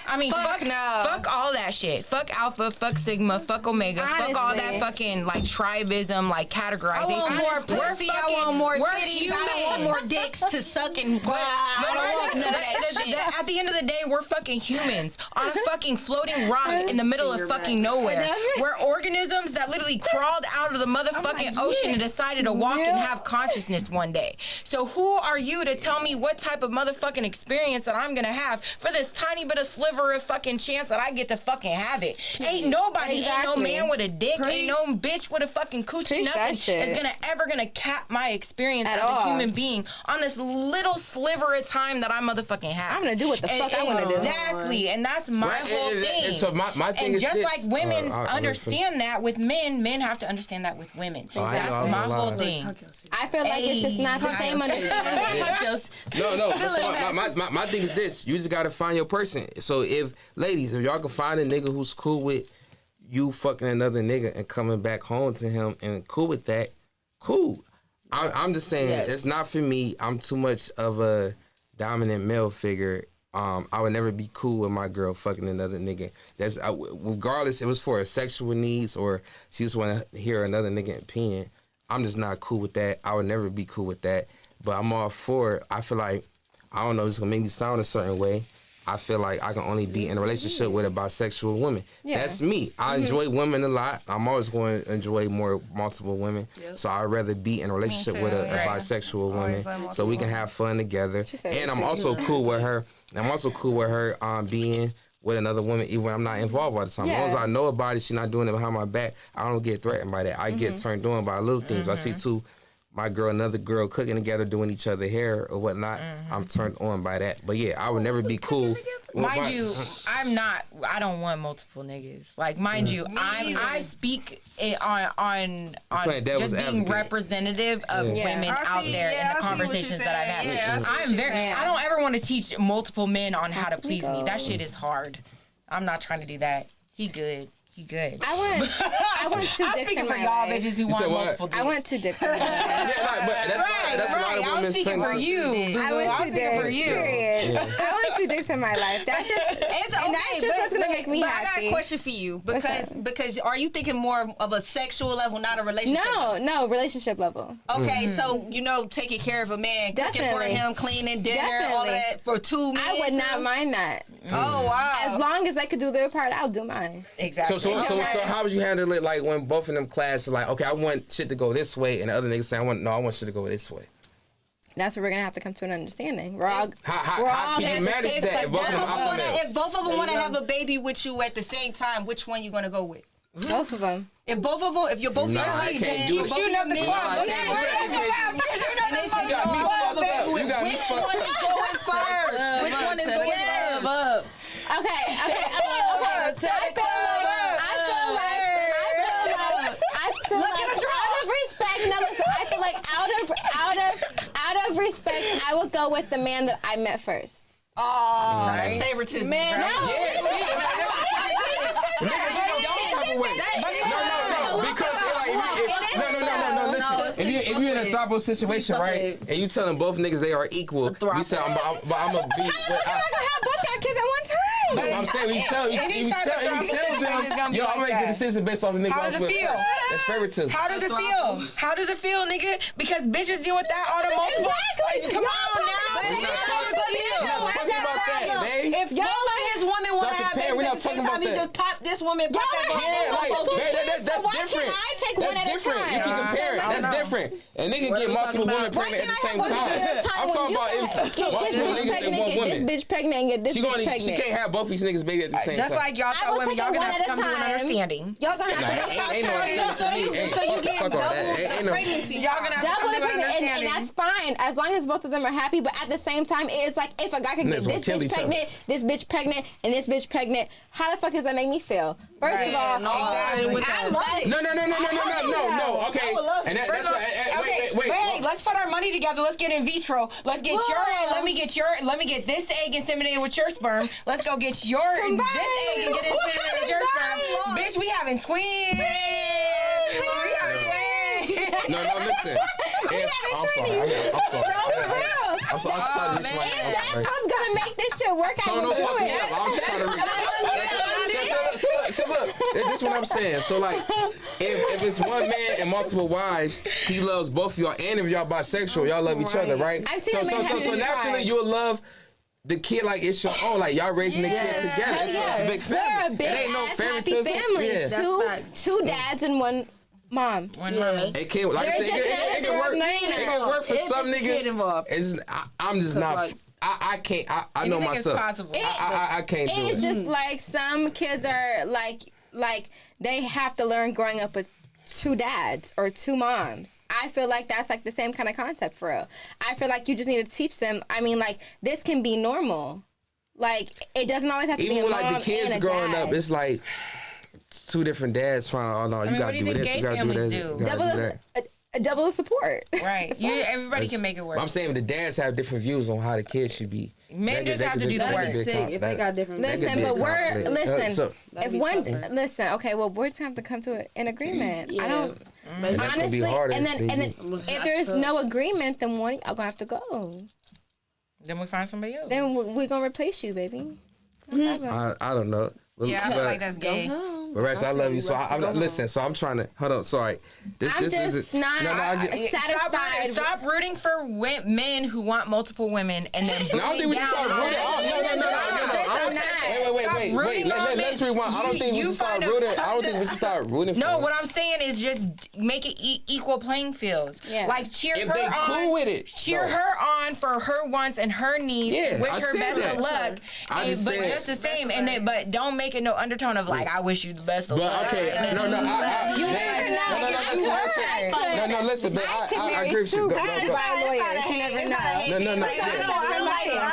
I mean, fuck all that shit. Fuck alpha, fuck sigma, fuck omega, fuck all that fucking like tribism, like categorization. I want more pussy. I want more titties. I don't want more dicks to suck and. At the end of the day, we're fucking humans on a fucking floating rock in the middle of fucking nowhere. We're organisms that literally crawled out of the motherfucking ocean and decided to walk and have consciousness one day. So who are you to tell me what type of motherfucking experience that I'm gonna have for this tiny bit of sliver ever a fucking chance that I get to fucking have it. Ain't nobody, ain't no Exactly. man with a dick, Preach. ain't no bitch with a fucking coochie, Preach that nothing shit. is ever gonna cap my experience At as all. a human being on this little sliver of time that I motherfucking have. I'm gonna do what the fuck I wanna do. Exactly, and that's my Right, whole thing. and so my thing and is just this. like women I understand that with men, men have to understand that with women. I know, I That's was my a whole lot. thing. I feel like it's just not the same understanding. No. So my thing is this: you just gotta find your person. So if ladies, if y'all can find a nigga who's cool with you fucking another nigga and coming back home to him and cool with that, cool. I'm just saying it's not for me. I'm too much of a dominant male figure. I would never be cool with my girl fucking another nigga. That's regardless, it was for her sexual needs or she just want to hear another nigga opinion. I'm just not cool with that. I would never be cool with that. But I'm all for it. I feel like, I don't know, it's gonna make me sound a certain way. I feel like I can only be in a relationship with a bisexual woman. Yeah. That's me. I enjoy women a lot. I'm always going to enjoy multiple women. So I'd rather be in a relationship with a bisexual woman so we can have fun together. said And it I'm too. also cool with her. I'm also cool with her being with another woman even when I'm not involved all the time. As long as I know about it, she's not doing it behind my back, I don't get threatened by that. I get turned on by little things. If I see my girl, another girl cooking together, doing each other hair or whatnot, I'm turned on by that. But yeah, I would never be cool. Mind you, I don't want multiple niggas. Like, mind you, I speak on playing devil's just being advocate. representative of women out there in the conversations that I've had. I don't ever want to teach multiple men on how to please me. That shit is hard. I'm not trying to do that. He good. I want two I'm dicks speaking in for my y'all life. bitches who You want said what? multiple dicks. I want two dicks in my life. Yeah, like, but that's a lot of I'm women's speaking for fantasy. you. I want two speaking dicks. for you. Period. I want two dicks in my life. That's just It's okay, and that's just what's gonna make me but happy. I got a question for you What's because are you thinking more of a sexual level, not a relationship? No, relationship level. Okay, so taking care of a man, cooking for Definitely. him, cleaning dinner, all of Definitely. that for 2 men. I would not mind that. Oh wow! As long as they could do their part, I'll do mine. Exactly. So how would you handle it like when both of them classes like, okay, I want shit to go this way and the other niggas say I want shit to go this way. That's where we're gonna have to come to an understanding. We're all How can you manage that if both of them alpha males? If both of them want to have a baby with you at the same time, which one you gonna go with? both of them. If both of them, if you're both Nah, your I season, can't do it. both of your men, I can't. and they say You got me no, fucked up. You got me which fucked one up. is going first? Which one is going first? Okay. I feel like out of respect. No, listen. I feel like out of respect, I would go with the man that I met first. Oh, that's favoritism. Man, No. No, because listen. If you're in a throuple situation, right, and you telling both niggas they are equal, you say I'm gonna be. How am I gonna have both our kids at one time? I'm saying you tell them, yo, I'm gonna make a decision based off the nigga. How does it feel? That's favoritism. How does it feel? How does it feel, nigga? Because bitches deal with that on a multiple. Exactly. Come on now. We're not talking about that, babe. If both of his women want to Dr. have Pan, babies we're at not the same talking time, about he that. just pop this woman, pop that woman. Yeah, like that's why different. can't I take one That's at a different. time? You can compare it. That's different. And nigga get multiple women Why pregnant can't at the I same have one time. at a time I'm when talking you about can it's get multiple this niggas bitch and one pregnant, get woman. this bitch pregnant, and get this She bitch pregnant? can't have both these niggas baby at the same Just time. like y'all I thought will women, take y'all it gonna one have to at a come to an time. understanding. Y'all gonna Nah, have to ain't no understanding to me. So you get Fuck all that. Ain't no. pregnancy. Y'all gonna have to double come the to an pregnant, and understanding. that's fine as long as both of them are happy. But at the same time, it's like if a guy could get Niggas wanna this kill bitch each other. pregnant, this bitch pregnant, and this bitch pregnant, how the fuck does that make me feel? First of all, I love it. No. Okay. I would love And it. that's Okay, wait. let's put our money together. Let's get in vitro. Let's get your egg. Let me get this egg inseminated with your sperm. Let's go get this egg and get it inseminated with your sperm. Bitch, we having twins. We having twins. No, listen. I'm sorry. I'm sorry. if that's what's gonna make this shit work, I So will don't do fuck me it. up. I'm just trying to read. So look, this is what I'm saying. So like, if it's one man and multiple wives, he loves both of y'all, and if y'all bisexual, y'all love each other, right? I've seen a man have so these naturally wives. you'll love the kid like it's your own. Like y'all raising the kid together. It's a big family. We're a big It ain't no ass happy favoritism. family. Yeah. Two dads and one mom. One mommy. It can't, like I They're said, just it can work. not It can work for some It's a kid niggas. involved. I'm just not. I can't. I know Anything is myself. possible. I can't do It's it. just like some kids are like they have to learn growing up with two dads or two moms. I feel like that's like the same kind of concept for real. I feel like you just need to teach them. I mean, like this can be normal. Like it doesn't always have to be Even a with mom like the kids and a growing dad. up, it's like two different dads trying. Oh no, you mean, gotta what do you do think this. gay You gotta do families that. do? You gotta double do that. a double of support. Right. Everybody can make it work. But I'm saying the dads have different views on how the kids should be. Men just have to do the That'd work. be sick if they got different. Listen, but we're listen. That'd If be one tougher. listen, okay, well, we're just gonna have to come to an agreement. I don't. But That's gonna be Honestly, harder, and then baby. if there's no agreement, then one y'all gonna have to go. Then we find somebody else. Then we're gonna replace you, baby. I don't know. Yeah, I feel like that's gay. But Rex, I love you. So I'm listen. So I'm trying to hold on. Sorry. I'm just not satisfied. Stop rooting for men who want multiple women and then No, I don't think we should start rooting. Wait. Let's rewind. I don't think we should start rooting. I don't think we should start rooting for No, them. what I'm saying is just make it equal playing fields. Yeah. Like cheer If her they on. cool with it, Cheer though. her on for her wants and her needs. Yeah, and wish I her said best that. of luck. I just But said- just the same, but don't make it no undertone of like I wish you the best of luck. But okay, no. Listen, but I agree with you. Go. lawyers. You never know. No. I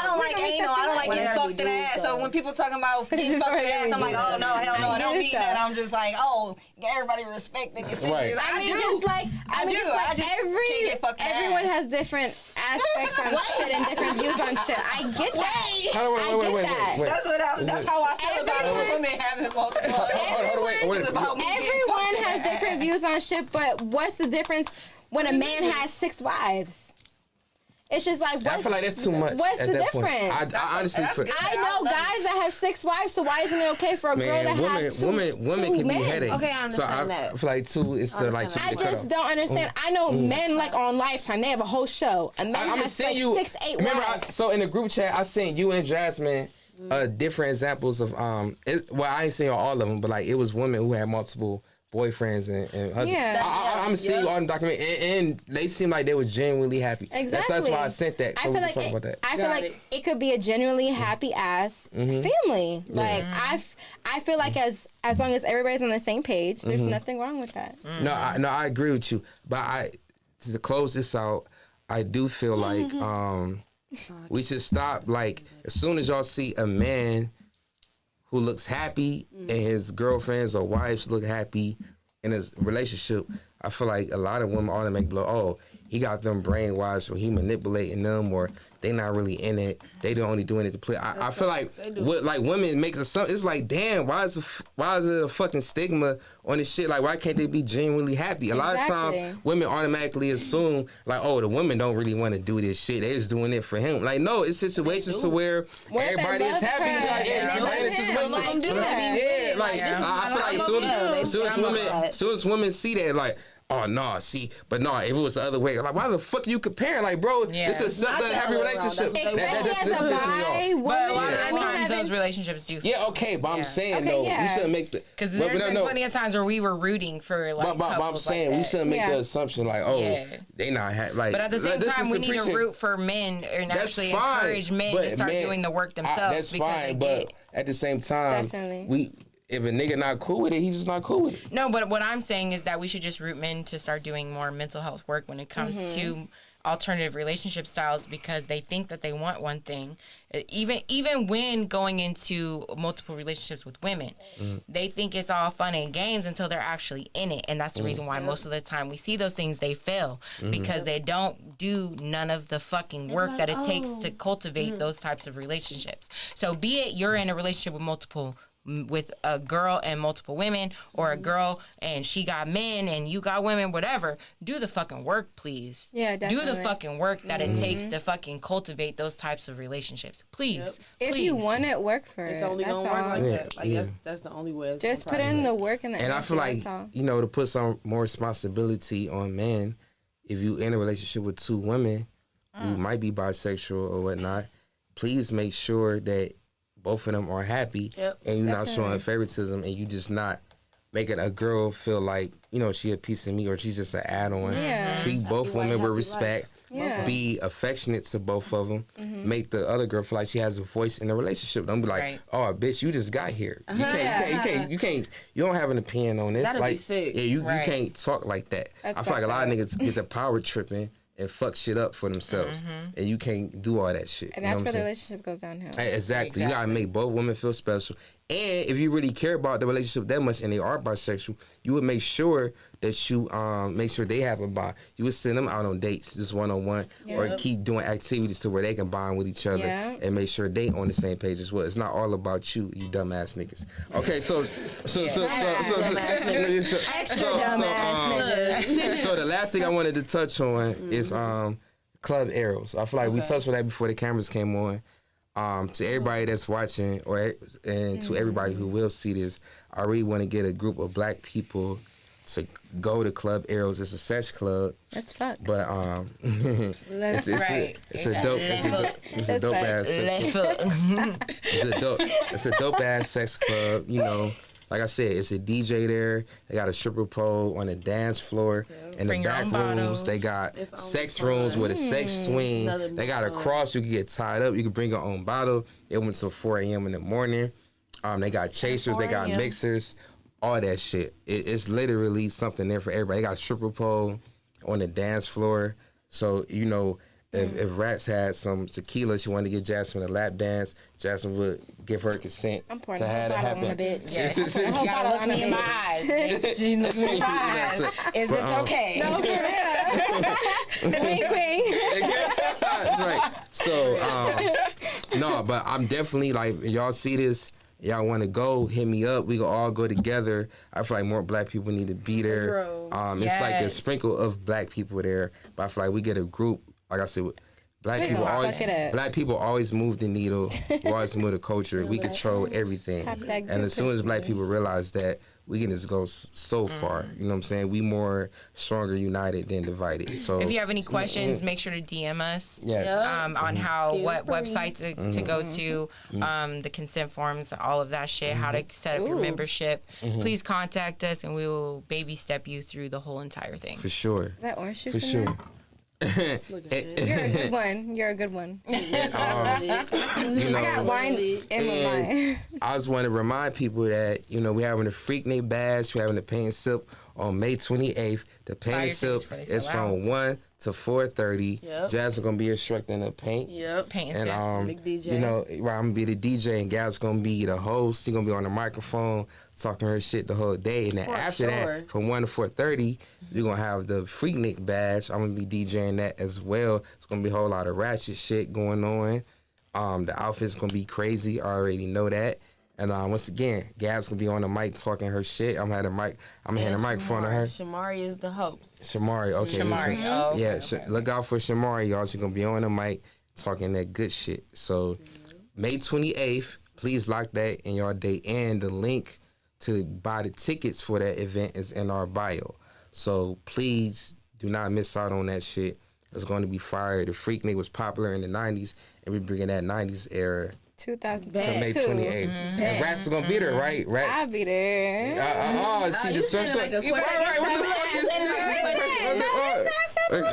don't like anal. I don't like getting fucked in the ass. So when people talking about getting fucked in the ass, I'm like, oh no, hell no, I don't mean that. I'm just like, oh, everybody respect the decisions. Right. I mean, just like I just can't get fucked in the everyone ass. has different aspects on shit and different views on shit. I get that. Wait. That's how I feel about women having multiple. It's about me getting Everyone fucked in has the different ass. views on shit, but what's the difference when a man has 6 wives? It's just like I feel like that's too much. What's at the that difference? Point. I honestly feel. I know guys that have 6 wives, so why isn't it okay for a girl to have two women can be men? headaches. Okay, I So understand I that. feel like 2 is the like. I just don't understand. I know men like on Lifetime, they have a whole show. A man I'm gonna has send like you. 6, 8 Remember, wives. so in the group chat, I sent you and Jasmine different examples of well, I ain't seen all of them, but like it was women who had multiple boyfriends and husbands. Yeah. I'm seeing all the documents, and they seem like they were genuinely happy. Exactly. That's why I sent that. So I feel we like can talk about that. I feel like it could be a genuinely happy ass family. Like I feel like as long as everybody's on the same page, there's nothing wrong with that. No, I agree with you. But to close this out, I do feel like we should stop. Like as soon as y'all see a man who looks happy and his girlfriends or wives look happy in his relationship, I feel like a lot of women automatically blow, oh, he got them brainwashed or he manipulating them or they not really in it. They don't only doing it to play. I feel like women make assumptions. It's like, damn, why is it a fucking stigma on this shit? Like, why can't they be genuinely happy? A lot of times women automatically assume like, oh, the women don't really want to do this shit. They're just doing it for him. Like, no, it's situations to where everybody is happy. Like, everybody in a situation. Yeah, like I feel like soon as women see that, like, oh no, see, but no, if it was the other way, like why the fuck are you comparing? Like, bro, this is a happy relationship. Especially as a bi woman, But a lot I of mean, times those relationships do. Yeah, okay, but I'm saying though, we shouldn't make the Because there's been plenty of times where we were rooting for like. But I'm saying we shouldn't make the assumption like, oh, they not like. But at the same time, we need to root for men and That's actually fine, encourage men but to start doing the work themselves. That's because fine, they but at the same time, Definitely. if a nigga not cool with it, he's just not cool with it. No, but what I'm saying is that we should just root men to start doing more mental health work when it comes to alternative relationship styles, because they think that they want one thing. Even when going into multiple relationships with women, they think it's all fun and games until they're actually in it. And that's the reason why most of the time we see those things, they fail because they don't do none of the fucking work that it takes to cultivate those types of relationships. So be it you're in a relationship with a girl and multiple women, or a girl and she got men and you got women, whatever, do the fucking work, please. Yeah, definitely. Do the fucking work that it takes to fucking cultivate those types of relationships. Please. If you want it, work for it. It's only That's gonna work all. like that. Like that's the only way. It's Just gonna put in prosper. the work and the And I feel like, that's all. to put some more responsibility on men, if you in a relationship with 2 women who might be bisexual or whatnot, please make sure that both of them are happy and you're not showing favoritism and you just not making a girl feel like, she a piece of me or she's just an add-on. Yeah. Treat both women with happy respect. Yeah. Be affectionate to both of them. make the other girl feel like she has a voice in the relationship. Don't be like, Right. oh, bitch, you just got here. You don't have an opinion on this. That'd like, be sick. Yeah, you Right. can't talk like that. That's I feel like a lot of fucked niggas get the power tripping and fuck shit up for themselves, and you can't do all that shit. And You know that's what where I'm the saying? relationship goes downhill. Exactly. You gotta make both women feel special. And if you really care about the relationship that much and they are bisexual, you would make sure that you make sure they have a bond. You would send them out on dates, just one-on-one, or keep doing activities to where they can bond with each other and make sure they on the same page as well. It's not all about you dumbass niggas. Okay, so the last thing I wanted to touch on is Club Arrows. I feel like we touched on that before the cameras came on. To everybody that's watching, and to everybody who will see this, I really want to get a group of black people to go to Club Arrows. It's a sex club, That's fuck. but it's a dope ass sex club. It's a dope ass sex club. You know, like I said, it's a DJ there. They got a stripper pole on the dance floor. In Bring the your back own rooms, bottles. they got It's sex only rooms fun. with a sex swing. They got a cross you can get tied up. You can bring your own bottle. It went till 4 a.m. in the morning. They got chasers. They got 4 a.m. mixers. All that shit. It's literally something there for everybody. They got a stripper pole on the dance floor. So, you know, if Rats had some tequila, she wanted to give Jasmine a lap dance, Jasmine would give her consent I'm pouring to a have whole it bottle on happen. a bitch. Yes. It's- You gotta look me in my eyes. She look me in my eyes. Is this okay? The wing queen. That's right. So, no, but I'm definitely like, y'all see this, y'all want to go, hit me up. We can all go together. I feel like more black people need to be there. It's like a Yes. sprinkle of black people there, but I feel like we get a group. Like I said, black We people gonna always fuck it up. black people always move the needle. We always move the culture. We control everything. Tap that And as soon as good black pussy. people realize that, we can just go so far. You know what I'm saying? We more stronger united than divided. So If you have any questions, make sure to DM us. yes. On how what website to go to, the consent forms, all of that shit, how to set up your membership. Please contact us and we will baby step you through the whole entire thing. For sure. Is that orange juice For in sure. there? You're a good one. You're a good one. You know, I got wine in my and mind. I just want to remind people that, you know, we're having a Freaknik Bash, we're having a Paint and Sip on May 28th. The Paint Buy and your Sip tickets before they is sell from 1 to 4:30. Yep. Jazz is gonna be instructing the paint. Yep. Paint And and Big DJ. you know, I'm gonna be the DJ and Gab's gonna be the host. She gonna be on the microphone talking her shit the whole day. And then For after sure. that, from 1 to 4:30, we're gonna have the Freaknik Bash. I'm gonna be DJing that as well. It's gonna be a whole lot of ratchet shit going on. The outfit's gonna be crazy. I already know that. And once again, Gab's gonna be on the mic talking her shit. I'm gonna hand the microphone to her. Shamari is the host. Shamari, okay. Shamari. listen. Oh, okay, Yeah, okay. look out for Shamari, y'all. She's gonna be on the mic talking that good shit. So May 28th, please lock that in your date. And the link to buy the tickets for that event is in our bio. So please do not miss out on that shit. It's going to be fire. The Freaknik was popular in the 90s, and we're bringing that 90s era 2002. to May 28th. And Rats is going to be there, right? I'll be there. See the you special. sound like a Right, what the fuck is you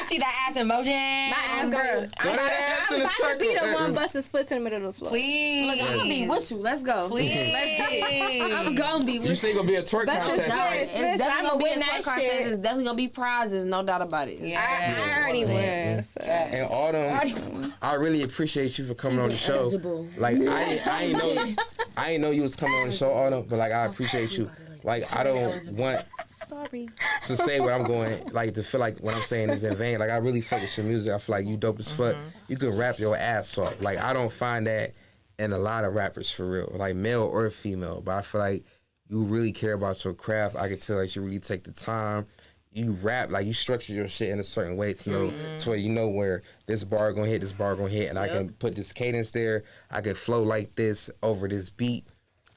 see that ass emoji? My ass go. Throw that ass in the I'm about to be the circle. one busting splits in the middle of the floor. Please. Look, I'm gonna be with you. Let's go. Please. Let's get it. I'm gonna be You with say you. gonna be a twerk That's contest, what's right? up. It's Listen, definitely I'ma gonna be win a that twerk contest. shit. It's definitely gonna be prizes, no doubt about it. I already win. So. And Autumn, I really appreciate you for coming on the show. eligible. Like I ain't know you was coming on the show, Autumn, but like I appreciate you. Like I don't want Sorry. to say what I'm going, like to feel like what I'm saying is in vain. Like I really fuck with your music. I feel like you dope as fuck. You can rap your ass off. Like I don't find that in a lot of rappers for real, like male or female. But I feel like you really care about your craft. I can tell like you really take the time. You rap, like you structure your shit in a certain way to know to where you know where this bar gonna hit, and I can put this cadence there. I can flow like this over this beat.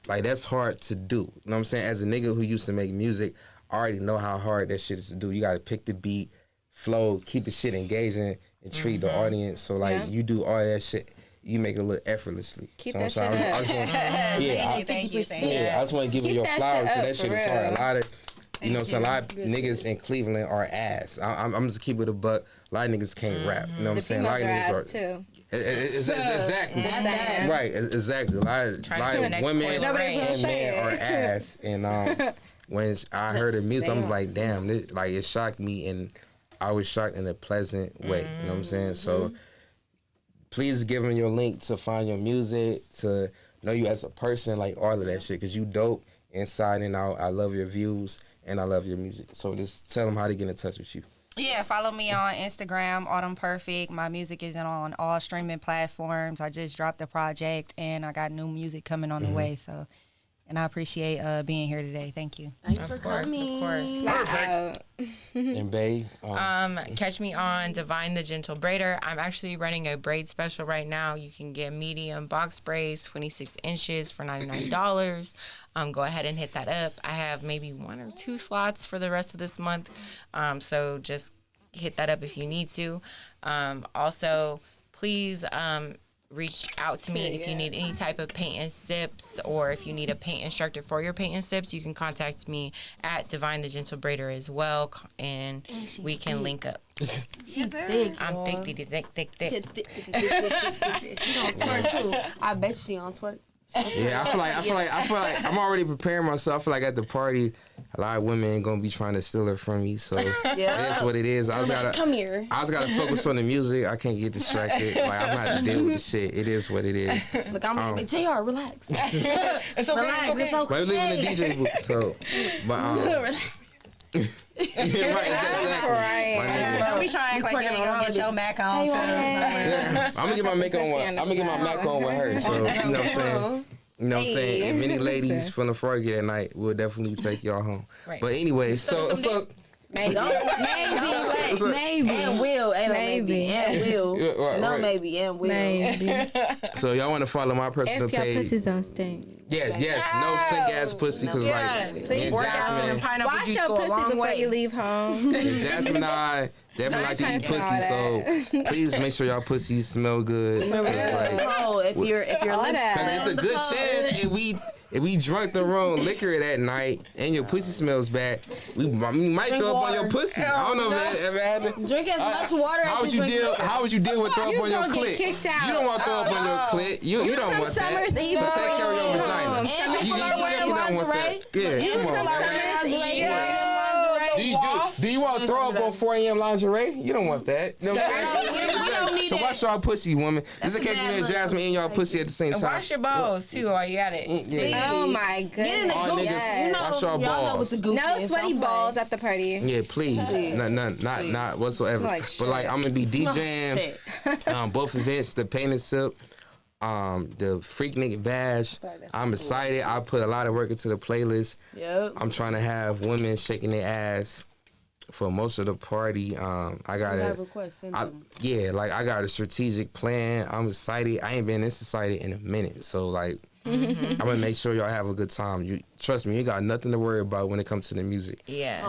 Like that's hard to do. You know what I'm saying? As a nigga who used to make music, I already know how hard that shit is to do. You gotta pick the beat, flow, keep the shit engaging, and treat the audience. So like you do all that shit, you make it look effortlessly. Keep So that I'm shit sorry, up. I just wanna- Thank you. yeah, I just want to give you Keep your that flowers. shit So up, that shit for is hard. real. A lot of, you know, so a lot of niggas in Cleveland are ass. I'm just keep it a buck. A lot of niggas can't rap. You know what I'm The saying? A lot females of are niggas ass too. Exactly. Right. Exactly. A lot of women and men are ass, and when I heard the music, I'm like, damn, it shocked me, and I was shocked in a pleasant way. You know what I'm saying? So please give them your link to find your music, to know you as a person, like all of that shit, because you dope inside and out. I love your views, and I love your music. So just tell them how to get in touch with you. Yeah, follow me on Instagram, Autumn Perfect. My music is on all streaming platforms. I just dropped a project, and I got new music coming on the way, so... And I appreciate being here today. Thank you. Thanks for coming. Of course. And Bae, catch me on Divine the Gentle Braider. I'm actually running a braid special right now. You can get medium box braids, 26 inches for $99. Go ahead and hit that up. I have maybe 1 or 2 slots for the rest of this month. So just hit that up if you need to. Also, please reach out to me if you need any type of paint and sips, or if you need a paint instructor for your paint and sips. You can contact me at Divine the Gentle Braider as well, and we can link up. She's thick. I'm thick. She thick. She on twerk too. I bet she on twerk. Yeah, I feel like I'm already preparing myself. I feel like at the party, a lot of women ain't gonna be trying to steal her from me. So that's what it is. I just gotta come here. I just gotta focus on the music. I can't get distracted. Like I'm gonna have to deal with the shit. It is what it is. Look, I'm like, JR, relax. It's okay. It's okay. But we live in the DJ booth, so right, exactly. Don't be trying to act like you ain't gonna get your Mac on. I'm gonna get my Mac on. I'm gonna get my Mac on with her. So you know what I'm saying. You know what I'm saying? If any ladies from the Fergie at night, we'll definitely take y'all home. Right. But anyway, so maybe. And will. Ain't maybe. And will. No, maybe. And will. Maybe. So y'all want to follow my personal page? If your pussies don't stink. Yes. No stink ass pussy. Because please wash your pussy before you leave home. And Jasmine and I definitely like to eat pussy. So please make sure y'all pussies smell good. If you're because it's a good chance if we drunk the wrong liquor that night and your pussy smells bad, we might throw up on your pussy. I don't know if that ever happened. Drink as much water as you drink. How would you deal with throw up on your clit? You don't want to throw up on your clit. You don't want that. So take care of your vagina. You don't want that. Yeah, come on. Do you want to throw up on 4 a.m. lingerie? You don't want that. You know what I'm saying? So wash y'all pussy, woman. This in case me and Jasmine in y'all pussy at the same time. Wash your balls too while you at it. Yeah. Oh my goodness. All niggas, wash your balls. No sweaty balls at the party. Yeah, please. Not whatsoever. But like I'm gonna be DJing both events, the Paint and Sip, the Freaknik Bash. I'm excited. I put a lot of work into the playlist. Yep. I'm trying to have women shaking their ass for most of the party. I got I got a strategic plan. I'm excited. I ain't been this excited in a minute. So like I'm gonna make sure y'all have a good time. You trust me, you got nothing to worry about when it comes to the music. Yeah.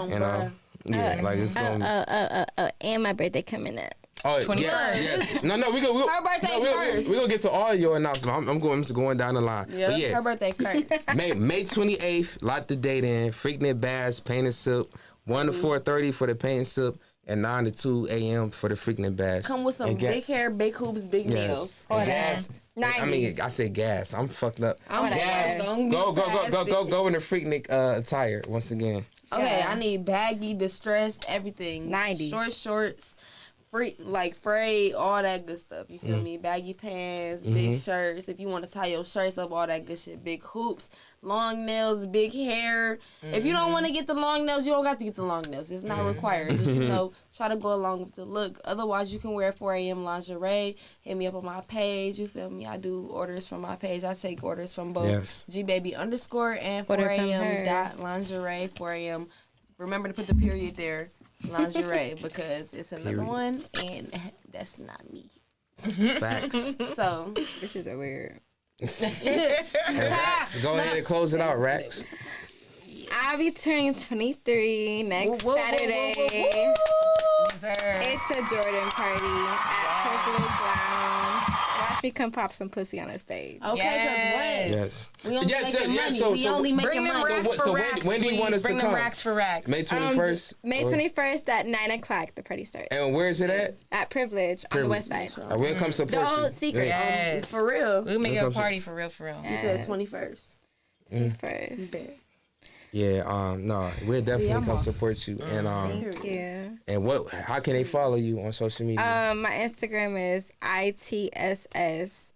Like it's gonna and my birthday coming up. Oh, yes. No, we go. Her birthday first. We gonna get to all your announcements. I'm going down the line. Yep, but her birthday first. May 28th, lock the date in. Freaknik Bash, Paint and Sip, 1 to 4:30 for the Paint and Sip, and 9 to 2 a.m. for the Freaknik Bash. Come with some big hair, big hoops, big nails. And gas. 90s. I mean, I said gas. I'm fucked up. I'm gas. Go in the Freaknik attire once again. Okay, I need baggy, distressed, everything. 90s. Shorts. Frayed, all that good stuff. You feel me? Baggy pants, big shirts. If you want to tie your shirts up, all that good shit. Big hoops, long nails, big hair. If you don't want to get the long nails, you don't got to get the long nails. It's not required. Just, try to go along with the look. Otherwise, you can wear 4 a.m. lingerie. Hit me up on my page. You feel me? I do orders from my page. I take orders from both GBaby_ and 4 a.m. .lingerie, 4 a.m. Remember to put the period there. Lingerie, because it's another one and that's not me. Facts. So this is a weird. Go ahead and close it out, Rax. I'll be turning 23 next Saturday. It's a Jordan party at Privilege Lounge. Watch me come pop some pussy on the stage. Okay, Yes. we only Yes, making yes, money. so- we so only Bring making them money. racks So for when- racks, when do you want please. us to Bring them come? racks for racks. May 21st. May 21st at 9 o'clock. The party starts. And where is it at? At Privilege on the west side. We'll come support The you. old secret. Yes. For real. We'll make it a comes- party for real, for real. You said 21st. First. Yeah, no, we'll definitely come support you. And Thank you. and how can they follow you on social media? My Instagram is ITSSRACKSSS.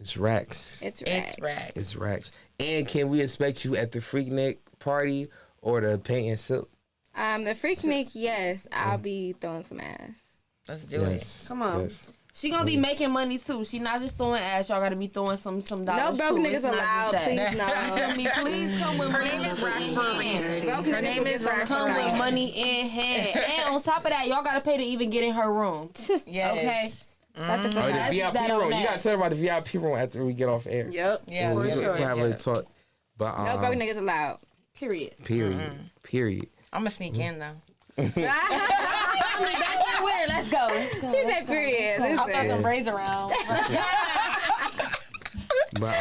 It's Rax. It's It's right. racks. It's Rax. And can we expect you at the Freaknik party or the Paint and Silk? The Freaknik, yes, I'll be throwing some ass. Let's do it. Yes. Come on. Yes. She gonna be making money too. She not just throwing ass. Y'all gotta be throwing some No dollars broke too. niggas It's not just allowed, that. please You no. feel me? Please come with money. name is Rax for a reason. Broke Her niggas name will is get thrown Rax the for a Come fuck with out. money in hand. And on top of that, y'all gotta pay to even get in her room. Yes. Got the fuck Oh, the out. That's just VIP that on room. You that. gotta tell her about the VIP room after we get off air. Yep. Yeah, for we We'll sure. have a talk. But No broke niggas allowed. Period. Period. I'm gonna sneak in though. Let's go. Let's go. She said period. I'll throw Listen. some braids around. But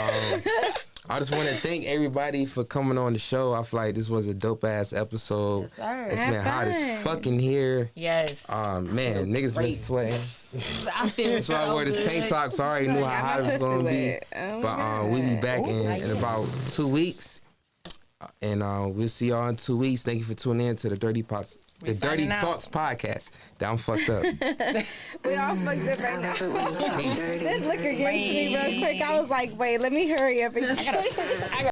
I just want to thank everybody for coming on the show. I feel like this was a dope ass episode. Yes, sir. It's Have been hot as fun. fucking here. Yes. Man, niggas been sweating. I feel That's why I wore this tank top. So I already knew how hot it was pussy gonna be. wet. Oh my But we be back in about 2 weeks. And we'll see y'all in 2 weeks. Thank you for tuning in to the Dirty Talks podcast. That I'm fucked up. We all fucked up right now. Peace. This liquor gave it to me real quick. I was like, wait, let me hurry up.